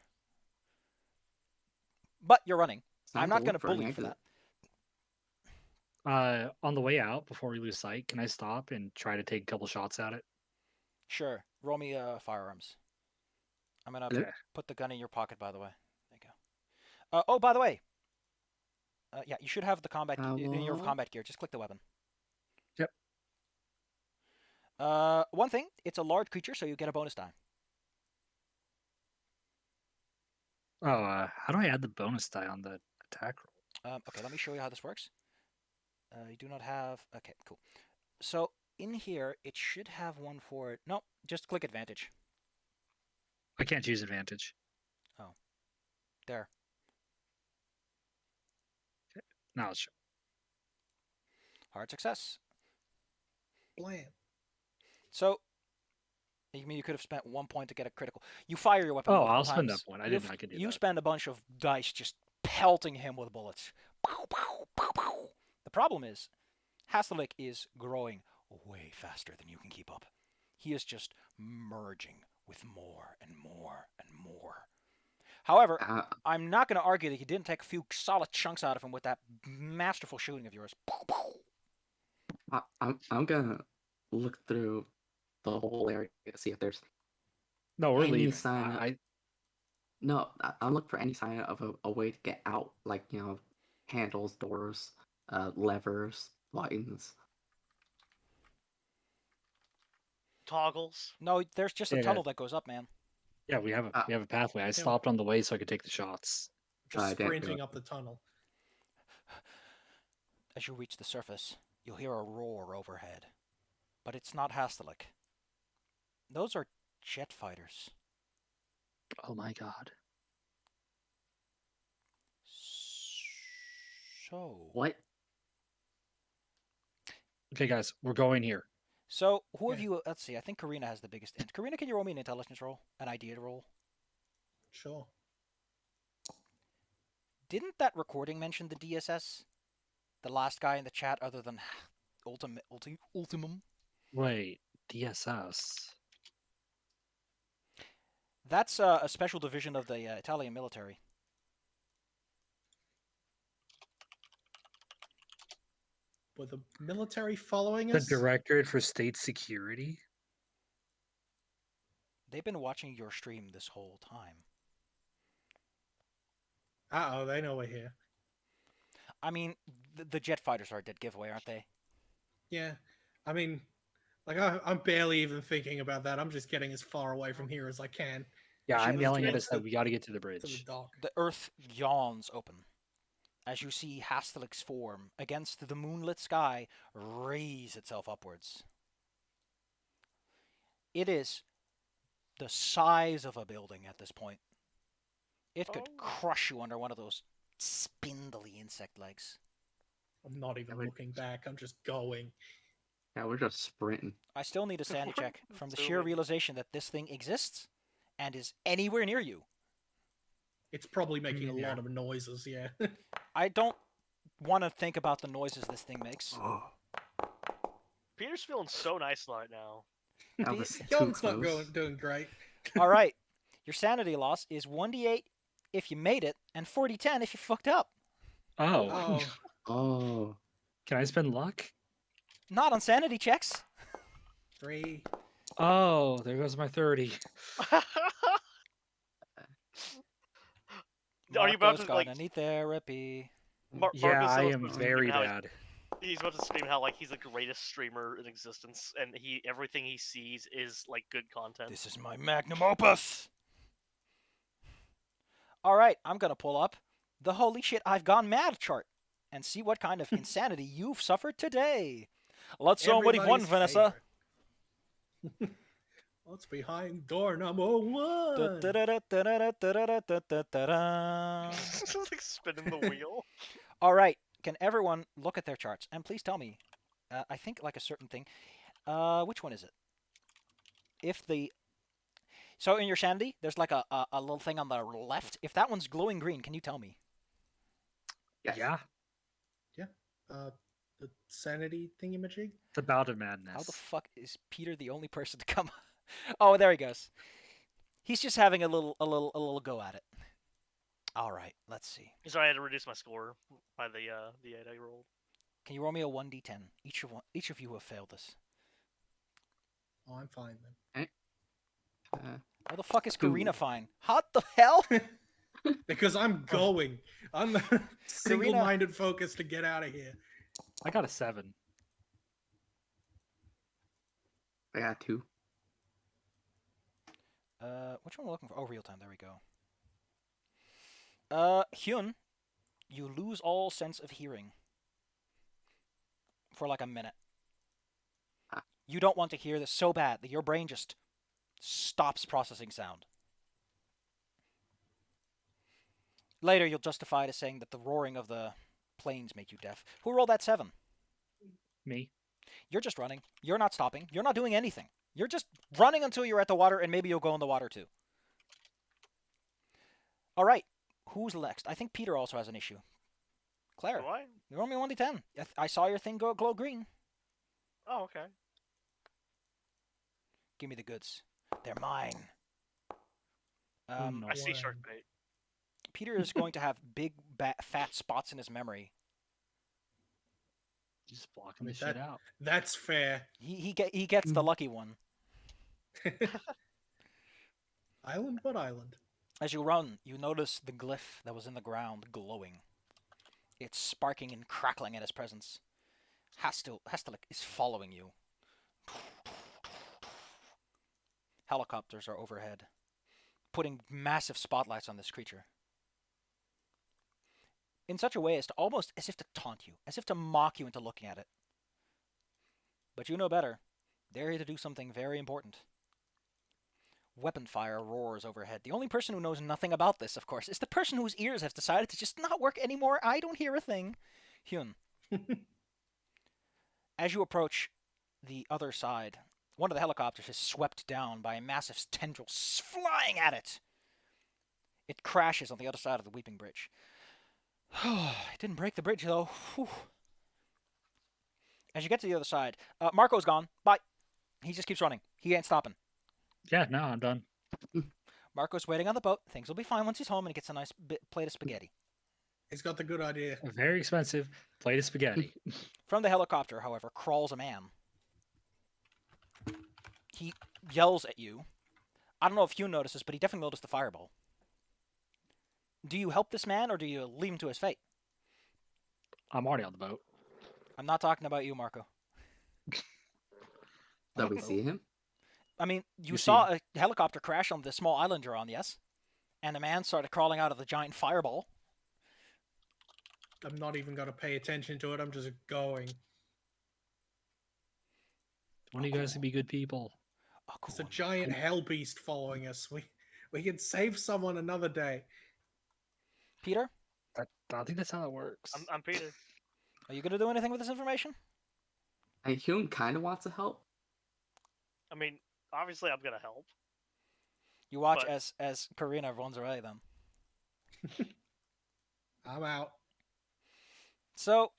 But you're running. It's time I'm to not look going to for an bully you for exit. that. On the way out, before we lose sight, can I stop and try to take a couple shots at it? Sure. Roll me firearms. I'm going Hello? to put the gun in your pocket, by the way. There you go. Oh, by the way. Yeah, you should have the combat in your Hello? combat gear. Just click the weapon. Yep. One thing, it's a large creature, so you get a bonus die. Oh, how do I add the bonus die on the attack roll? Okay, let me show you how this works. You do not have... Okay, cool. So, in here, it should have one for... No, just click advantage. I can't choose advantage. There. No, it's Hard success. Blam. So, you mean you could have spent 1 point to get a critical. You fire your weapon Oh, multiple I'll spend times. that point. I didn't know I could do You that. spend a bunch of dice just pelting him with bullets. Pow, pow, pow, pow. The problem is, Hasselink is growing way faster than you can keep up. He is just merging with more and more and more. However, I'm not going to argue that you didn't take a few solid chunks out of him with that masterful shooting of yours. Pow, pow. I'm gonna look through the whole area to see if there's No, we're any leaving. sign no. I'm looking for any sign of a way to get out, like handles, doors, levers, buttons. Toggles. No, there's just a Yeah. tunnel that goes up, man. Yeah, we have a pathway. I stopped on the way so I could take the shots. Just I didn't do sprinting it. up the tunnel. As you reach the surface, you'll hear a roar overhead. But it's not Hastalik. Those are jet fighters. Oh my god. So... What? Okay, guys, we're going here. So, who of Yeah. you... Let's see, I think Karina has the biggest... Karina, can you roll me an intelligence roll? An idea roll? Sure. Didn't that recording mention the DSS? The last guy in the chat other than Ultimum? Wait, DSS. That's a special division of the Italian military. Were the military following The us? Directorate for State Security? They've been watching your stream this whole time. Uh-oh, they know we're here. I mean, the jet fighters are a dead giveaway, aren't they? Yeah. I mean, like, I'm barely even thinking about that. I'm just getting as far away from here as I can Yeah, Shit, I'm let's yelling get at us to that we got to get to the to the bridge. dock. The earth yawns open as you see Hastalik's form against the moonlit sky raise itself upwards. It is the size of a building at this point. It could Oh. crush you under one of those spindly insect legs. I'm not even Like- looking back. I'm just going. Yeah, we're just sprinting. I still need a sanity check from the sheer Zooming. realization that this thing exists and is anywhere near you. It's probably making a Yeah. lot of noises, yeah. I don't want to think about the noises this thing makes. Peter's feeling so nice right now. That was too Young's close. not doing great. All right. Your sanity loss is 1d8 if you made it and 40-10 if you fucked up. Oh, Oh, Oh, can I spend luck? Not on sanity checks. 3. Oh, there goes my 30. Are you about Marco's to, gonna like- need therapy. Yeah, Marco's I supposed am to very scream how bad. He's about to scream how like he's the greatest streamer in existence, and everything he sees is like good content. This is my magnum opus. All right, I'm gonna pull up the holy shit I've gone mad chart and see what kind of insanity you've suffered today. Let's show what Everybody's won, Vanessa. favorite. What's behind door number 1? Like spinning the wheel. All right, can everyone look at their charts and please tell me? I think like a certain thing. Which one is it? So in your Shandy, there's like a little thing on the left. If that one's glowing green, can you tell me? Yes. Yeah, The sanity thingamajig. it's a bout of madness. How the fuck is Peter the only person to come? Oh, there he goes. He's just having a little go at it. All right, let's see. Sorry, I had to reduce my score by the 8 I rolled. Can you roll me a 1d10? Each of you have failed this. Oh, I'm fine then. How the fuck is Ooh. Karina fine? What the hell? Because I'm going. I'm single-minded focus to get out of here. I got a 7. I got 2. Which one am I looking for? Oh, real time. There we go. Hyun, you lose all sense of hearing for like a minute. Ah. You don't want to hear this so bad that your brain just stops processing sound. Later, you'll justify it as saying that the roaring of the planes make you deaf. Who rolled that 7? Me. You're just running. You're not stopping. You're not doing anything. You're just running until you're at the water, and maybe you'll go in the water too. All right. Who's next? I think Peter also has an issue. Claire, Do I? you roll me 1d10. I saw your thing glow green. Oh, okay. Give me the goods. They're mine. no. I see One. shark bait. Peter is going to have big, fat spots in his memory. Just blocking I this mean, shit out. That's fair. He gets the lucky one. Island, what island? As you run, you notice the glyph that was in the ground glowing. It's sparking and crackling at his presence. Hastalik is following you. Helicopters are overhead, putting massive spotlights on this creature. In such a way as to almost as if to taunt you, as if to mock you into looking at it. But you know better. They're here to do something very important. Weapon fire roars overhead. The only person who knows nothing about this, of course, is the person whose ears have decided to just not work anymore. I don't hear a thing. Hyun. As you approach the other side, one of the helicopters is swept down by a massive tendril flying at it. It crashes on the other side of the Weeping Bridge. It didn't break the bridge, though. Whew. As you get to the other side, Marco's gone. Bye. He just keeps running. He ain't stopping. Yeah, no, I'm done. Marco's waiting on the boat. Things will be fine once he's home and he gets a nice plate of spaghetti. He's got the good idea. A very expensive plate of spaghetti. From the helicopter, however, crawls a man. He yells at you. I don't know if Hugh notices, but he definitely noticed the fireball. Do you help this man, or do you leave him to his fate? I'm already on the boat. I'm not talking about you, Marco. So we see him? I mean, you You saw a helicopter crash on the small island you're on, yes? And a man started crawling out of the giant fireball. I'm not even going to pay attention to it. I'm just going. One of you guys can be good people. Oh, cool. It's a giant hell beast following us. We can save someone another day. Peter, I don't think that's how it works. I'm Peter. are you going to do anything with this information? And Hume kind of wants to help. I mean, obviously I'm gonna help. You watch But- as Karina runs away, then. I'm out. So,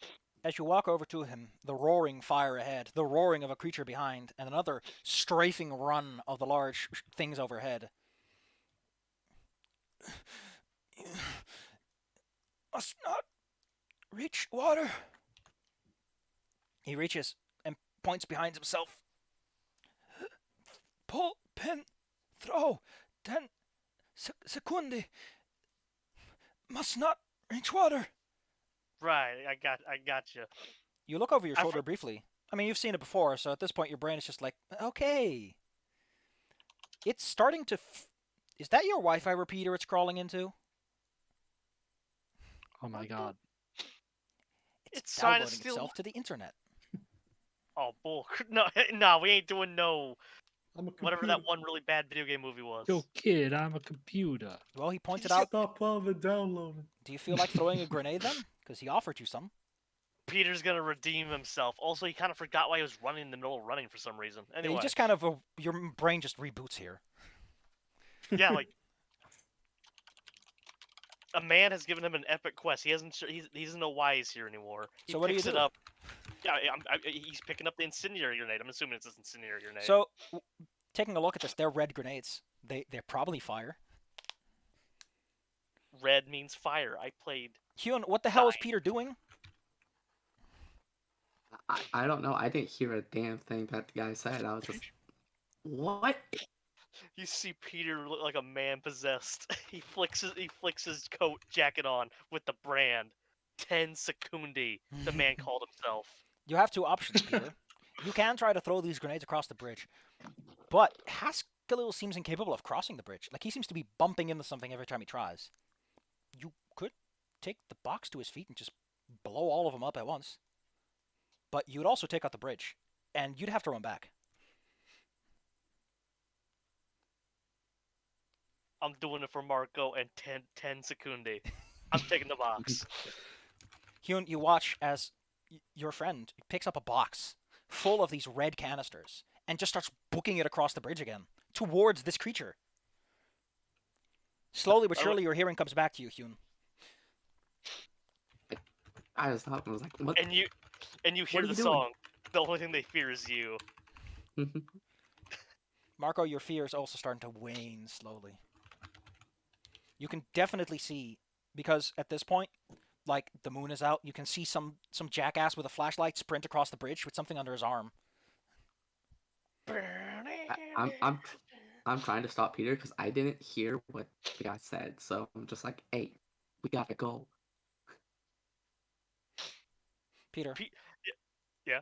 as you walk over to him, the roaring fire ahead, the roaring of a creature behind, and another strafing run of the large things overhead. Must not reach water. He reaches and points behind himself. Pull, pin, throw, 10 secundi. Must not reach water. Right, I got you. You look over your I shoulder briefly. I mean, you've seen it before, so at this point your brain is just like, okay. It's starting to... Is that your Wi-Fi repeater it's crawling into? Oh my god. It's trying to downloading steal itself to the internet. Oh, bull! No, we ain't doing no. I'm a Whatever that one really bad video game movie was. Yo, kid, I'm a computer. Well, he pointed out... Stop all the downloading. Do you feel like throwing a grenade then? Because he offered you some. Peter's gonna redeem himself. Also, he kind of forgot why he was running in the middle of running for some reason. Yeah, Anyway, you just kind of... your brain just reboots here. Yeah, like a man has given him an epic quest. He doesn't know why he's here anymore. He So what do you picks it do? up. Yeah, he's picking up the incendiary grenade. I'm assuming it's an incendiary grenade. So, taking a look at this, they're red grenades. They're probably fire. Red means fire. I played. Hyun, what the hell is Peter doing? I don't know. I didn't hear a damn thing that the guy said. I was just, what? You see Peter look like a man possessed. He flicks his coat jacket on with the brand 10 Secundi. The man called himself. You have two options, Peter. You can try to throw these grenades across the bridge, but Haskell seems incapable of crossing the bridge. Like, he seems to be bumping into something every time he tries. You could take the box to his feet and just blow all of them up at once. But you would also take out the bridge, and you'd have to run back. I'm doing it for Marco and 10 Secundi. I'm taking the box. Hyun, you watch as your friend picks up a box full of these red canisters and just starts booking it across the bridge again towards this creature. Slowly but surely, your hearing comes back to you, Hyun. I just thought, I was like, what? And you hear are the you doing? song. The only thing they fear is you. Marco, your fear is also starting to wane slowly. You can definitely see, because at this point, like, the moon is out, you can see some jackass with a flashlight sprint across the bridge with something under his arm. I'm trying to stop Peter because I didn't hear what the guy said. So I'm just like, hey, we gotta go. Peter. Yeah?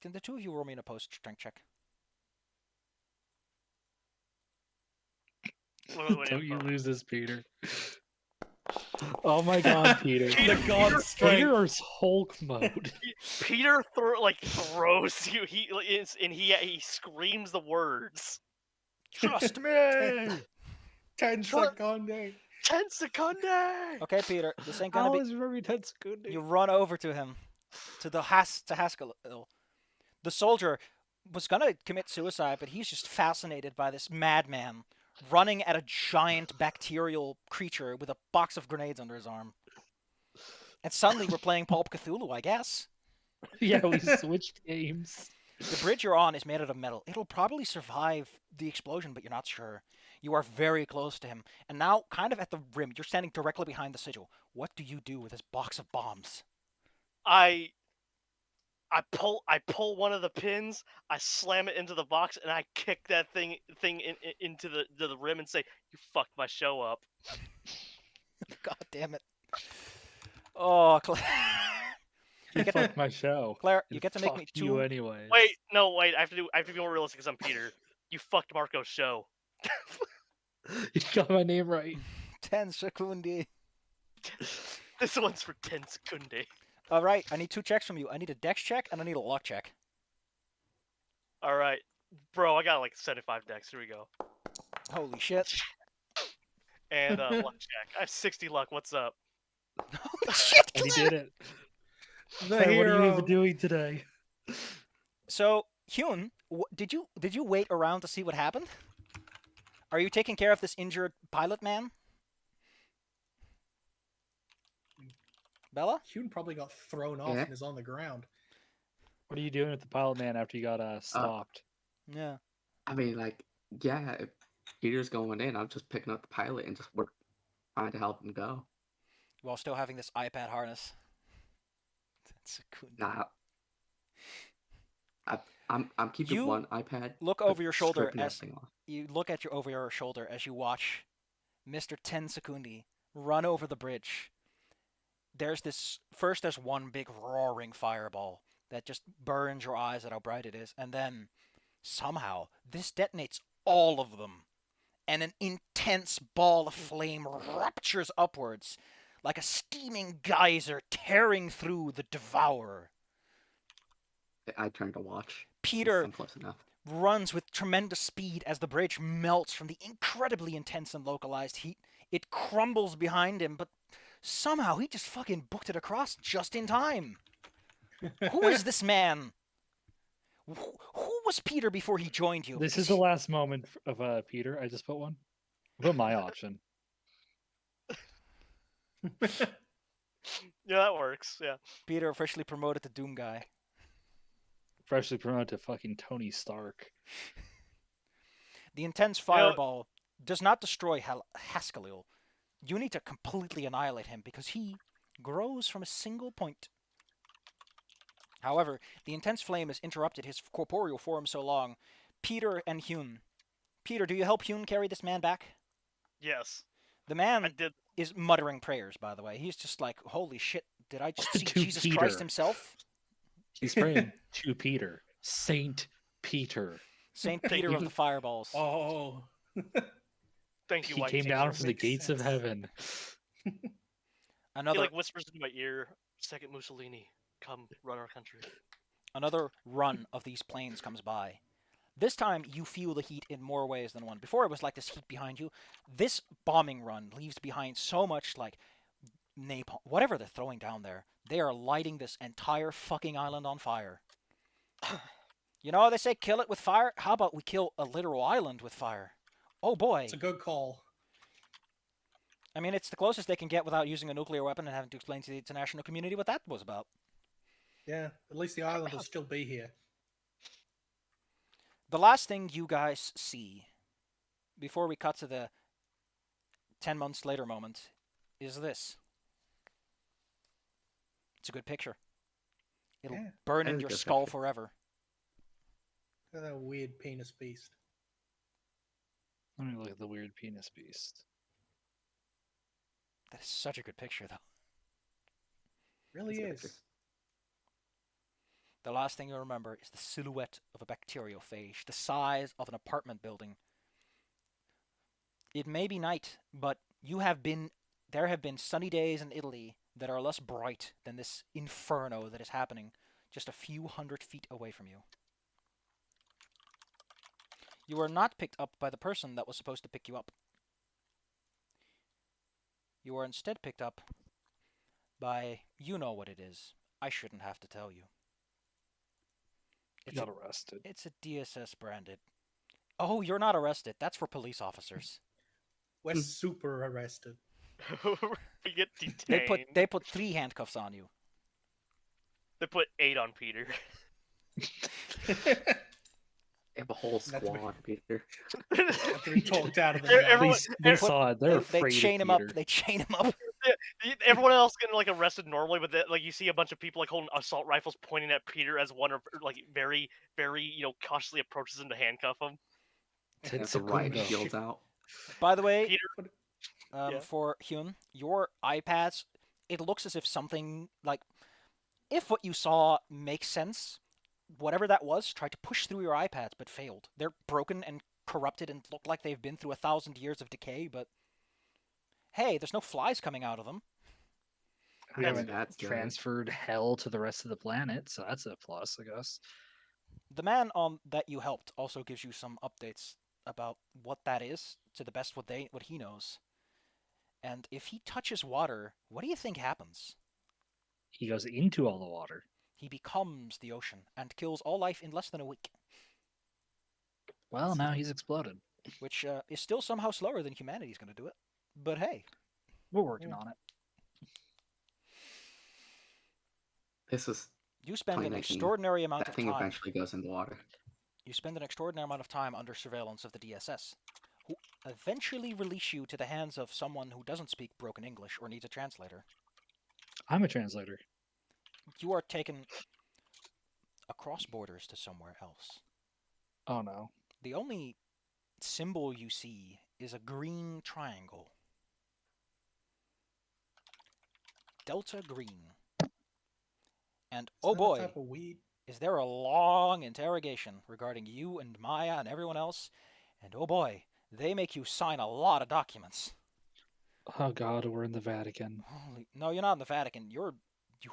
Can the two of you roll me in a post-strength check? Don't you lose this, Peter. Oh my god, Peter. The god strength. Peter's Hulk mode. Peter throws you. He screams the words. Trust me! 10 Shut- seconds. 10 Secundi! Okay, Peter, this ain't gonna How be... is very 10 seconds? You run over to him, to Haskell. The soldier was gonna commit suicide, but he's just fascinated by this madman running at a giant bacterial creature with a box of grenades under his arm. And suddenly we're playing Call of Cthulhu, I guess. Yeah, we switched games. The bridge you're on is made out of metal. It'll probably survive the explosion, but you're not sure. You are very close to him. And now, kind of at the rim, you're standing directly behind the sigil. What do you do with this box of bombs? I pull one of the pins, I slam it into the box, and I kick that thing into the rim and say, "You fucked my show up." God damn it. Oh, Claire. You fucked my show. Claire, you And get to make me fuck you two... anyway. Wait, no, wait. I have to be more realistic because I'm Peter. You fucked Marco's show. You got my name right. 10 secundi. This one's for 10 Secundi. All right, I need two checks from you. I need a dex check and I need a luck check. All right, bro. I got like 75 decks. Here we go. Holy shit. And luck check. I have 60 luck. What's up? Holy shit, And he Claire! did it. The Hey, what are you hero. even doing today? So, Hyun, did you wait around to see what happened? Are you taking care of this injured pilot man? Bella? Hune probably got thrown off Yeah. and is on the ground. What are you doing with the pilot man after you got stopped? Yeah. I mean, like, yeah, if Peter's going in, I'm just picking up the pilot and just trying to help him go. While still having this iPad harness. That's a good... Nah. I'm keeping You one iPad. Look but over your shoulder stripping as everything off. you look at over your shoulder as you watch Mr. 10 Secundi run over the bridge. There's one big roaring fireball that just burns your eyes at how bright it is, and then somehow this detonates all of them, and an intense ball of flame ruptures upwards like a steaming geyser tearing through the devourer. I turned to watch. Peter I'm close enough. runs with tremendous speed as the bridge melts from the incredibly intense and localized heat. It crumbles behind him, but somehow he just fucking booked it across just in time. Who is this man? Who was Peter before he joined you? This Because is the last moment of Peter. I just put one. Put my option. Yeah, that works. Yeah. Peter officially promoted to Doom Guy. Freshly promoted to fucking Tony Stark. The intense You know- fireball does not destroy Haskellil. You need to completely annihilate him because he grows from a single point. However, the intense flame has interrupted his corporeal form so long. Peter and Hune. Peter, do you help Hune carry this man back? Yes. The I man did. is muttering prayers, by the way. He's just like, holy shit, did I just see To Jesus Peter. Christ himself? He's praying to Peter. Saint Peter. Saint Thank Peter you. of the fireballs. Oh. Thank you, He White came down Jesus. from the Makes gates of sense. heaven. He Another like whispers into my ear, "Second Mussolini, come run our country." another run of these planes comes by. This time you feel the heat in more ways than one. Before it was like this heat behind you. This bombing run leaves behind so much like napalm, whatever they're throwing down there. They are lighting this entire fucking island on fire. You know, they say kill it with fire. How about we kill a literal island with fire? Oh boy. It's a good call. I mean, it's the closest they can get without using a nuclear weapon and having to explain to the international community what that was about. Yeah, at least the island will still be here. The last thing you guys see before we cut to the 10 months later moment is this. It's a good picture. It'll Yeah. burn That in is a your good skull picture. forever. Look at that weird penis beast. Let me look at the weird penis beast. That is such a good picture, though. Really It's a good is. picture. The last thing you remember is the silhouette of a bacteriophage, the size of an apartment building. It may be night, but there have been sunny days in Italy that are less bright than this inferno that is happening just a few hundred feet away from you. You are not picked up by the person that was supposed to pick you up. You are instead picked up by, you know what it is. I shouldn't have to tell you. He got arrested. It's a DSS branded. Oh, you're not arrested. That's for police officers. We're super arrested. We get detained. They put 3 handcuffs on you. They put 8 on Peter. They have a whole That's what- squad, Peter. After he talked out of the Everyone- night. They every- saw it. They're They afraid chain of him up. Peter. They chain him up. Everyone else getting like arrested normally, but like you see a bunch of people like holding assault rifles pointing at Peter as one of like very, very cautiously approaches him to handcuff him. They have It's the a riot good shields out. By the way, Peter, yeah. for Hyun, your iPads, it looks as if something like, if what you saw makes sense, whatever that was, tried to push through your iPads but failed. They're broken and corrupted and look like they've been through 1,000 years of decay, but hey, there's no flies coming out of them. We haven't That's good. transferred hell to the rest of the planet, so that's a plus, I guess. The man that you helped also gives you some updates about what that is, to the best what he knows. And if he touches water, what do you think happens? He goes into all the water. He becomes the ocean and kills all life in less than a week, Well, now he's exploded. which is still somehow slower than humanity's going to do it. But hey, We're working on it. This is you spend an 2019. extraordinary amount that of thing time. eventually goes in the water. You spend an extraordinary amount of time under surveillance of the DSS, who eventually release you to the hands of someone who doesn't speak broken English or needs a translator. I'm a translator. You are taken across borders to somewhere else. Oh no. The only symbol you see is a green triangle. Delta green. And oh Is that a boy, type of weed? is there a long interrogation regarding you and Maya and everyone else. And oh boy, they make you sign a lot of documents. Oh god, we're in the Vatican. No, you're not in the Vatican. You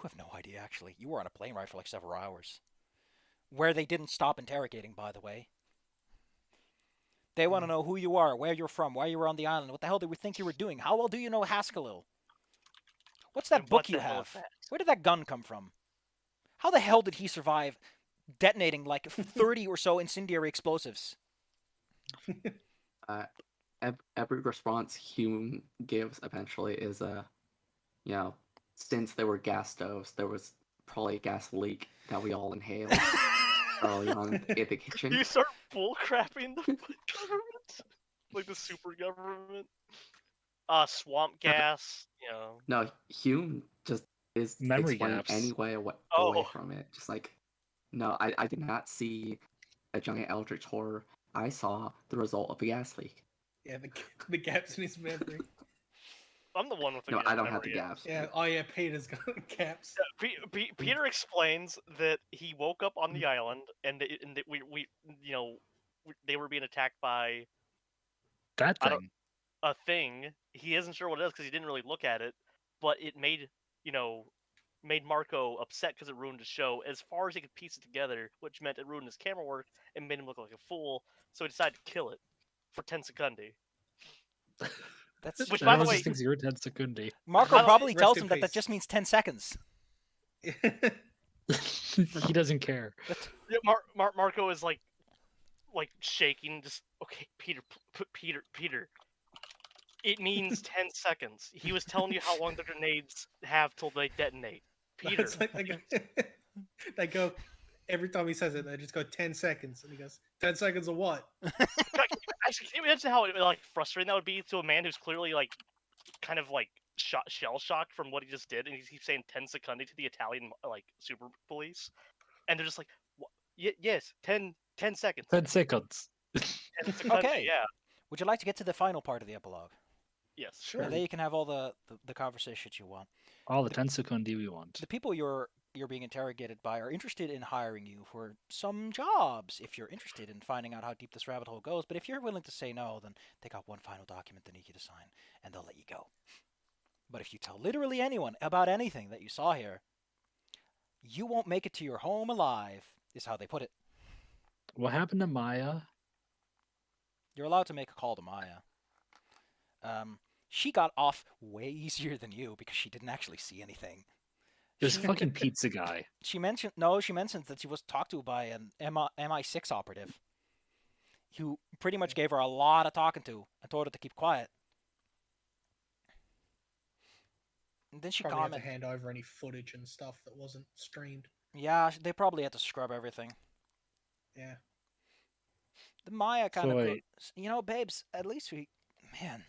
have no idea, actually. You were on a plane ride for like several hours. Where they didn't stop interrogating, by the way. They want to know who you are, where you're from, why you were on the island, what the hell did we think you were doing, how well do you know Haskellil? What's that And book what you the hell is have? that? Where did that gun come from? How the hell did he survive detonating like 30 or so incendiary explosives. Every response Hume gives eventually is you know, since there were gas stoves, there was probably a gas leak that we all inhaled early on in the kitchen. You start bullcrapping the government, like the super government. Swamp gas. You know. No, Hume just is Memory explaining gaps. any way away Oh. from it. Just like, no, I did not see a giant eldritch horror. I saw the result of a gas leak. Yeah, the gaps in his memory. I'm the one with the No, good I don't have the memory. gaps. Yeah. Oh yeah, Peter's got gaps. Peter explains that he woke up on the island and that we you know they were being attacked by That I don't- thing. a thing. He isn't sure what it is because he didn't really look at it, but it made Marco upset because it ruined his show as far as he could piece it together, which meant it ruined his camera work and made him look like a fool. So he decided to kill it for 10 secondi. That's Which, I by the always way- just think 0 10 secundi. Marco Rest probably in tells him that peace. that just means 10 seconds. He doesn't care. Yeah, Marco is like shaking, just okay, Peter. It means 10 seconds. He was telling you how long the grenades have till they detonate. Peter. It's like they go every time he says it, they just go 10 seconds, and he goes 10 seconds of what? Actually, can you imagine how like frustrating that would be to a man who's clearly like kind of like shell shocked from what he just did, and he keeps saying 10 secondi to the Italian like super police, and they're just like, yes, 10 seconds. 10 seconds. 10 secondi, Okay. yeah, Would you like to get to the final part of the epilogue? yes. Sure. And there you can have all the conversation you want. All the 10 secundi we want. The people you're being interrogated by are interested in hiring you for some jobs if you're interested in finding out how deep this rabbit hole goes. But if you're willing to say no, then they got one final document they need you to sign, and they'll let you go. But if you tell literally anyone about anything that you saw here, you won't make it to your home alive, is how they put it. What happened to Maya? You're allowed to make a call to Maya. She got off way easier than you because she didn't actually see anything. This fucking pizza guy. She mentioned that she was talked to by an MI6 operative who pretty much gave her a lot of talking to and told her to keep quiet. And then she Probably had to commented, hand over any footage and stuff that wasn't streamed. yeah, they probably had to scrub everything. Yeah. The Maya kind So of, wait. babes, at least man,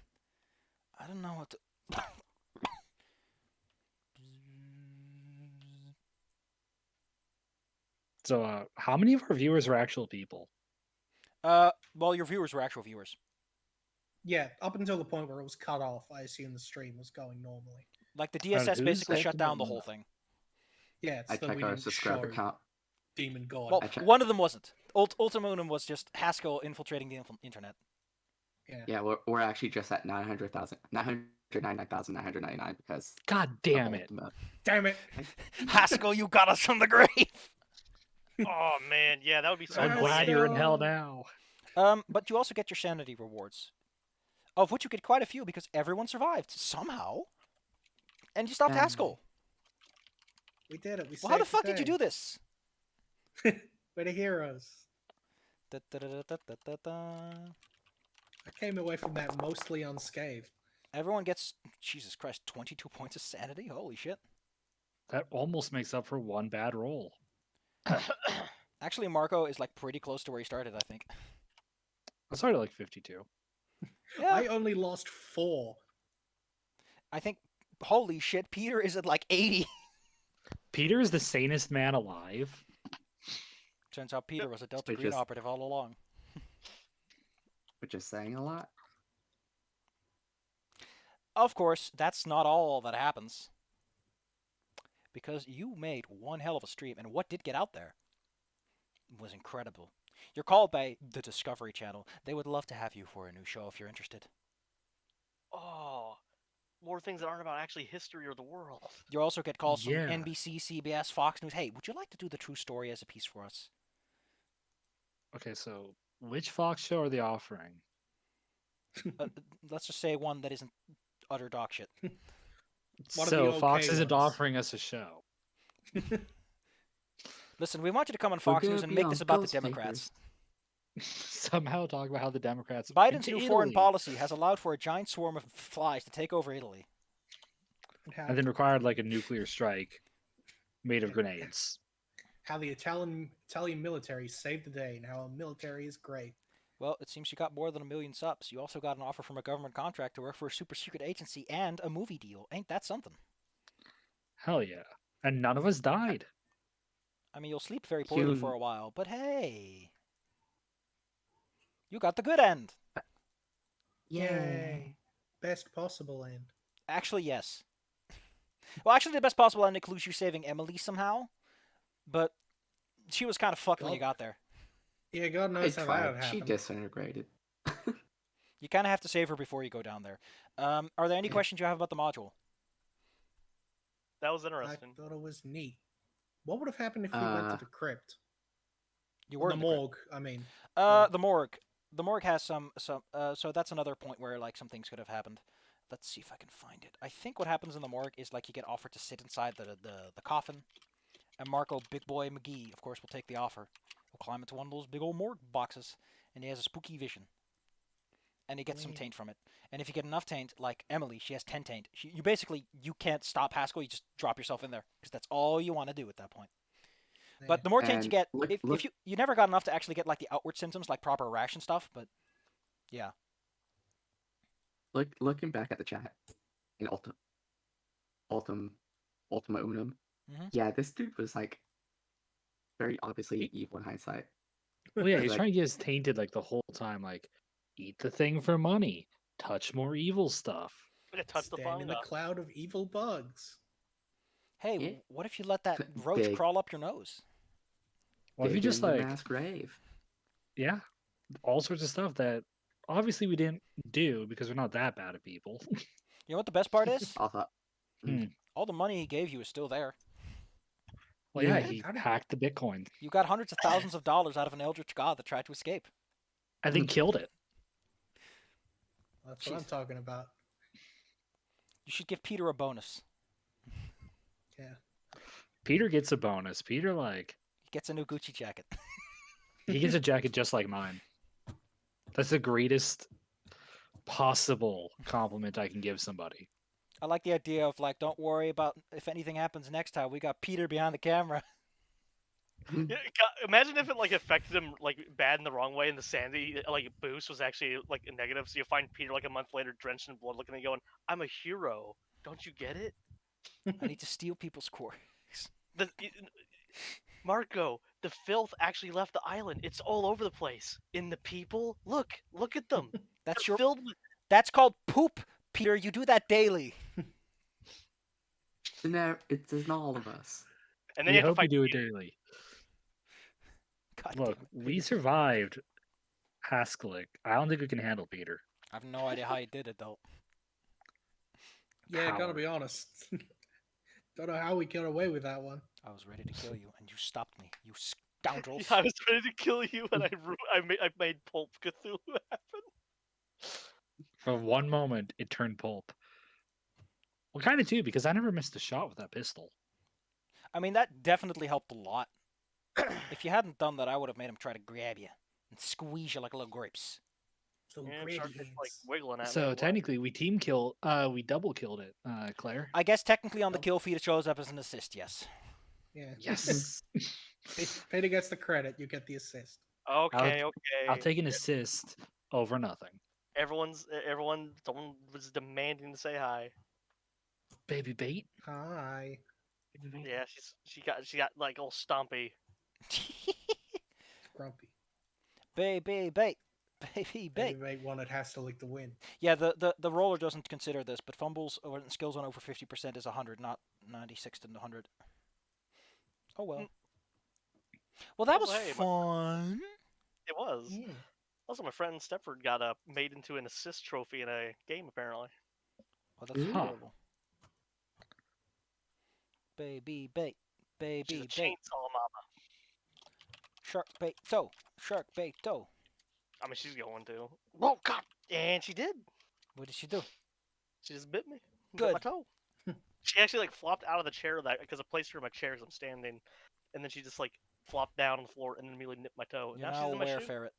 I don't know what to... So, how many of our viewers are actual people? Well, your viewers were actual viewers. Yeah, up until the point where it was cut off, I assume the stream was going normally. Like, the And DSS who's basically shut acting down the on whole that? thing. Yeah, it's I that check we our didn't subscriber show count. Demon God. Well, I check- one of them wasn't. Ultimatum was just Haskell infiltrating the internet. Yeah. Yeah, we're actually just at 999,999 because God of damn it. Ultima. Damn it! Haskell, you got us from the grave! Oh man, yeah, that would be so I'm Haskell. glad annoying. you're in hell now. But you also get your sanity rewards, of which you get quite a few because everyone survived somehow, and you stopped Yeah. Haskell. We did it. We Well, how the saved fuck did you day. do this? We're the heroes. Da-da-da-da-da-da-da. I came away from that mostly unscathed. Everyone gets, Jesus Christ, 22 points of sanity? Holy shit. That almost makes up for one bad roll. Actually, Marco is like pretty close to where he started, I think. I started like 52. Yeah, I only lost 4. I think, holy shit, Peter is at like 80. Peter is the sanest man alive. Turns out Peter was a Delta Which Green is- operative all along. Which is saying a lot. Of course, that's not all that happens. Because you made one hell of a stream, and what did get out there was incredible. You're called by the Discovery Channel. They would love to have you for a new show if you're interested. Oh, more things that aren't about actually history or the world. You also get calls Yeah. from NBC, CBS, Fox News. Hey, would you like to do the true story as a piece for us? Okay, so which Fox show are they offering? Let's just say one that isn't utter dog shit. One of So the Fox okay isn't ones. offering us a show. Listen, we want you to come on We're Fox gonna News and be make on this about the Ghost Democrats. Somehow talk about how the Democrats. Biden's into new foreign Italy, policy has allowed for a giant swarm of flies to take over Italy. And how, and then required like a nuclear strike made of Yeah. grenades. how the Italian military saved the day, and how our military is great. Well, it seems you got more than 1 million subs. You also got an offer from a government contract to work for a super secret agency and a movie deal. Ain't that something? Hell yeah! And none of us died. I mean, you'll sleep very poorly for You- a while, but hey, you got the good end. Yay! Best possible end. Actually, yes. Well, actually, the best possible end includes you saving Emily somehow, but she was kind of fucked when you got there. Yeah, God I knows how that tried. would She happen. disintegrated. You kind of have to save her before you go down there. Are there any Yeah. questions you have about the module? That was I interesting. thought it was neat. What would have happened if we went to the crypt? You Or were the in the crypt. morgue, I mean. The morgue. The morgue has some. So that's another point where like some things could have happened. Let's see if I can find it. I think what happens in the morgue is like you get offered to sit inside the coffin, and Marco Big Boy McGee, of course, will take the offer. He'll climb into one of those big old morgue boxes, and he has a spooky vision. And he gets some Weird. taint from it. And if you get enough taint, like Emily, she has 10 taint. You basically you can't stop Haskell. You just drop yourself in there because that's all you want to do at that point. But the more taint you And get, look- if look- you never got enough to actually get like the outward symptoms like proper ration stuff, but yeah. Looking back at the chat in Ultima Unum, Mhm. yeah, this dude was like very obviously evil in hindsight. Well, yeah, he's Like- trying to get us tainted like the whole time. Like, eat the thing for money, touch more evil stuff. Like touch the Stand in fungus. a cloud of evil bugs. Hey, Yeah. what if you let that roach Big. crawl up your nose? What if you Dig just in the like, mass grave? yeah, all sorts of stuff that obviously we didn't do because we're not that bad at people. You know what the best part is? I thought, All the money he gave you is still there. Well, yeah, Yeah. he How did- hacked the Bitcoin You got hundreds of thousands of dollars out of an eldritch god that tried to escape. and then killed it. That's what I'm Jeez. talking about. You should give Peter a bonus. Yeah. Peter gets a bonus. Peter, like, He gets a new Gucci jacket. he gets a jacket just like mine. That's the greatest possible compliment I can give somebody. I like the idea of like, don't worry about if anything happens next time. We got Peter behind the camera. Yeah, imagine if it like affected him like bad in the wrong way, and the sanity like boost was actually like a negative. So you find Peter like a month later, drenched in blood, looking at you going, "I'm a hero. Don't you get it?" I need to steal people's core. Marco, the filth actually left the island. It's all over the place. In the people, look at them. That's They're your. filled with. That's called poop, Peter. You do that daily. It's not all of us. And then We you have to hope you fight do it Peter. daily. God Look, damn it. we survived Haskell. I don't think we can handle Peter. I have no idea how he did it though. Yeah, gotta Power. be honest. Don't know how we got away with that one. I was ready to kill you, and you stopped me. You scoundrels. Yeah, I was ready to kill you, and I made Pulp Cthulhu happen. For one moment, it turned pulp. Well, kind of too, because I never missed a shot with that pistol. I mean, that definitely helped a lot. If you hadn't done that, I would have made him try to grab you and squeeze you like little grapes. So Yeah, grabby Shark is like hands. wiggling at me. So What? technically, we we double killed it, Claire. I guess technically on the Oh. kill feed it shows up as an assist, yes. Yeah. Yes, Peter gets the credit. You get the assist. Okay, I'll okay. take an assist over nothing. Everyone someone was demanding to say hi. Baby bait. Hi. Yeah, she got like all stompy. Grumpy. Baby bait. Baby bait. Baby mate wanted has to lick the win. Yeah, the roller doesn't consider this, but fumbles or skills on over 50% is 100, not 96 to 100. Oh well. Well, that was Well, hey, fun. It was. Yeah. Also, my friend Stepford got made into an assist trophy in a game apparently. Oh, that's Ooh. horrible. Baby bait. She's Baby a bait. chainsaw mama. Shark bait toe. Shark bait toe. I mean, she's going to. Oh God! And she did. What did she do? She just bit me. Good. Bit my toe. She actually like flopped out of the chair that because I placed her in my chair as I'm standing, and then she just like flop down on the floor and then immediately nip my toe. You're Now she's now in my aware, shoe. ferret.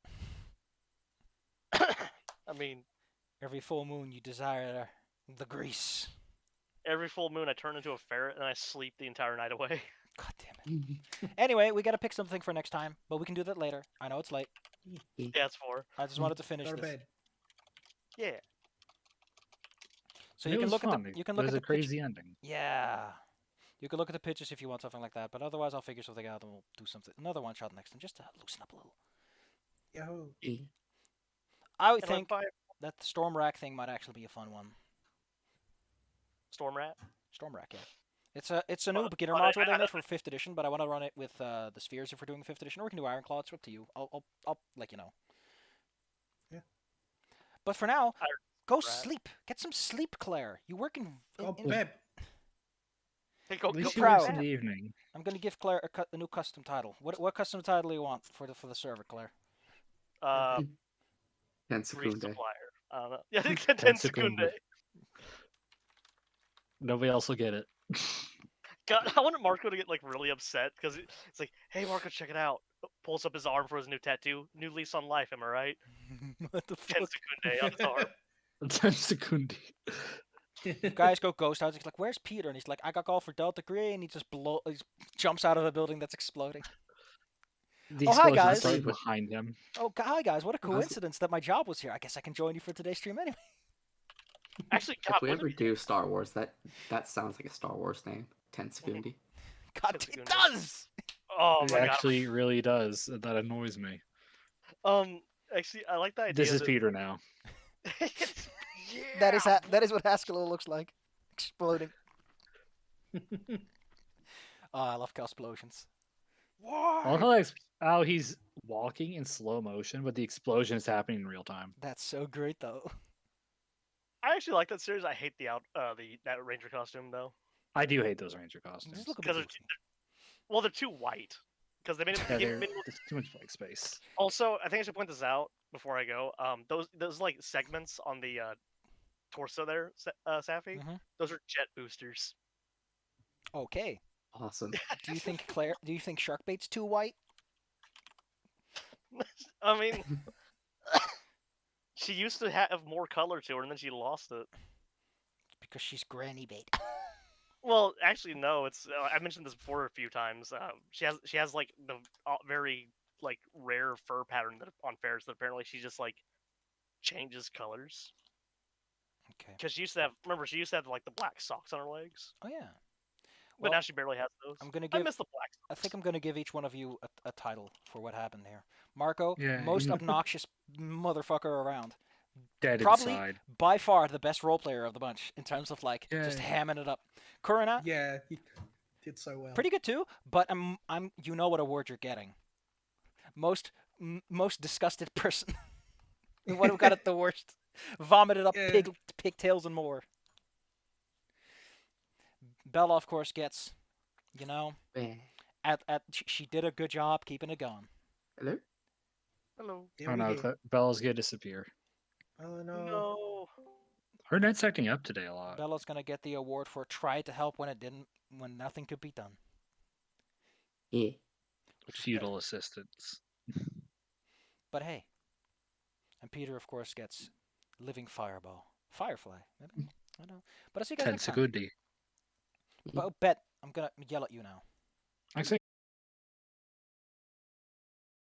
I mean, Every full moon, you desire the grease. every full moon I turn into a ferret and I sleep the entire night away. God damn it. Anyway, we gotta pick something for next time, but we can do that later. I know it's late. Yeah, it's 4. I just wanted to finish Go to this. bed. Yeah. So And you it can was look fun. at the you can It look was at a the picture. crazy ending. Yeah. You can look at the pictures if you want something like that, but otherwise I'll figure something out and we'll do something another one shot next time just to loosen up a little. Yahoo! I would And think that the storm rack thing might actually be a fun one. Storm Rat. Storm rack, yeah. It's a new Well, beginner well, module they made for 5th edition, but I want to run it with the spheres if we're doing 5th edition, or we can do Iron Claw. It's up to you. I'll let you know. Yeah. But for now, go Rat. sleep. Get some sleep, Claire. You work in. Go bed. Hey, go, At least she go works proud. in the evening. I'm gonna give Claire a new custom title. What custom title do you want for the server, Claire? Grease Tensecunde. supplier. I don't know. Yeah, I think Tensecunde. Tensecunde. Nobody else will get it. God, I wanted Marco to get like really upset because it's like, hey Marco, check it out. Pulls up his arm for his new tattoo. New lease on life, am I right? What the fuck? Tensecunde on his arm. Tensecunde. Guys go ghost house. He's like, "Where's Peter?" And he's like, "I got called for Delta Green." And he just jumps out of a building that's exploding. The Oh, hi, explosion guys. started behind him. Oh, hi guys! What a How's it- coincidence that my job was here. I guess I can join you for today's stream anyway. Actually, God, If we wouldn't ever it do Star Wars, that sounds like a Star Wars name. Tensecunde. God, That's a it good does. oh It my actually really does. That annoys me. god. Actually, I like the idea. This is that... Peter now. yeah, That is what Haskell looks like, exploding. Oh, I love explosions. I love how he's walking in slow motion, but the explosion is happening in real time. That's so great, though. I actually like that series. I hate that Ranger costume though. I do hate those Ranger costumes. Just look a bit Because goofy. well, they're too white. Because they made it. Yeah, they they're, made it- it's too much blank space. Also, I think I should point this out before I go. Those like segments on the torso there, Safi. Mhm. Those are jet boosters. Okay. Awesome. Do you think Do you think Sharkbait's too white? I mean, she used to have more color to her, and then she lost it. Because she's granny bait. Well, actually, no. It's I mentioned this before a few times. She has like the very like rare fur pattern that on fairs that apparently she just like changes colors. Okay. Because she used to have like the black socks on her legs, Oh yeah. but Well, now she barely has those. I'm gonna I give. miss the black I socks. think I'm gonna give each one of you a title for what happened here. Marco, Yeah, most you- obnoxious motherfucker around. Dead Probably inside. by far the best role player of the bunch in terms of like just Yay. hamming it up. Kurina, Yeah, he did so well. pretty good too, but I'm you know what award you're getting. Most disgusted person. The one who got it the worst. Vomited up Yeah. pigtails and more. Bella, of course, gets, you know, Eh. she did a good job keeping it going. Hello? Hello. Yeah, Oh we no, did. Bella's gonna disappear. Oh no. No. Her net's acting up today a lot. Bella's gonna get the award for tried to help when nothing could be done. Yeah. Which is Feudal assistance. But hey, and Peter, of course, gets living firefly. Maybe I don't know. But I'll see you guys next time. Tensecunde. But Bet, I'm gonna yell at you now. Actually,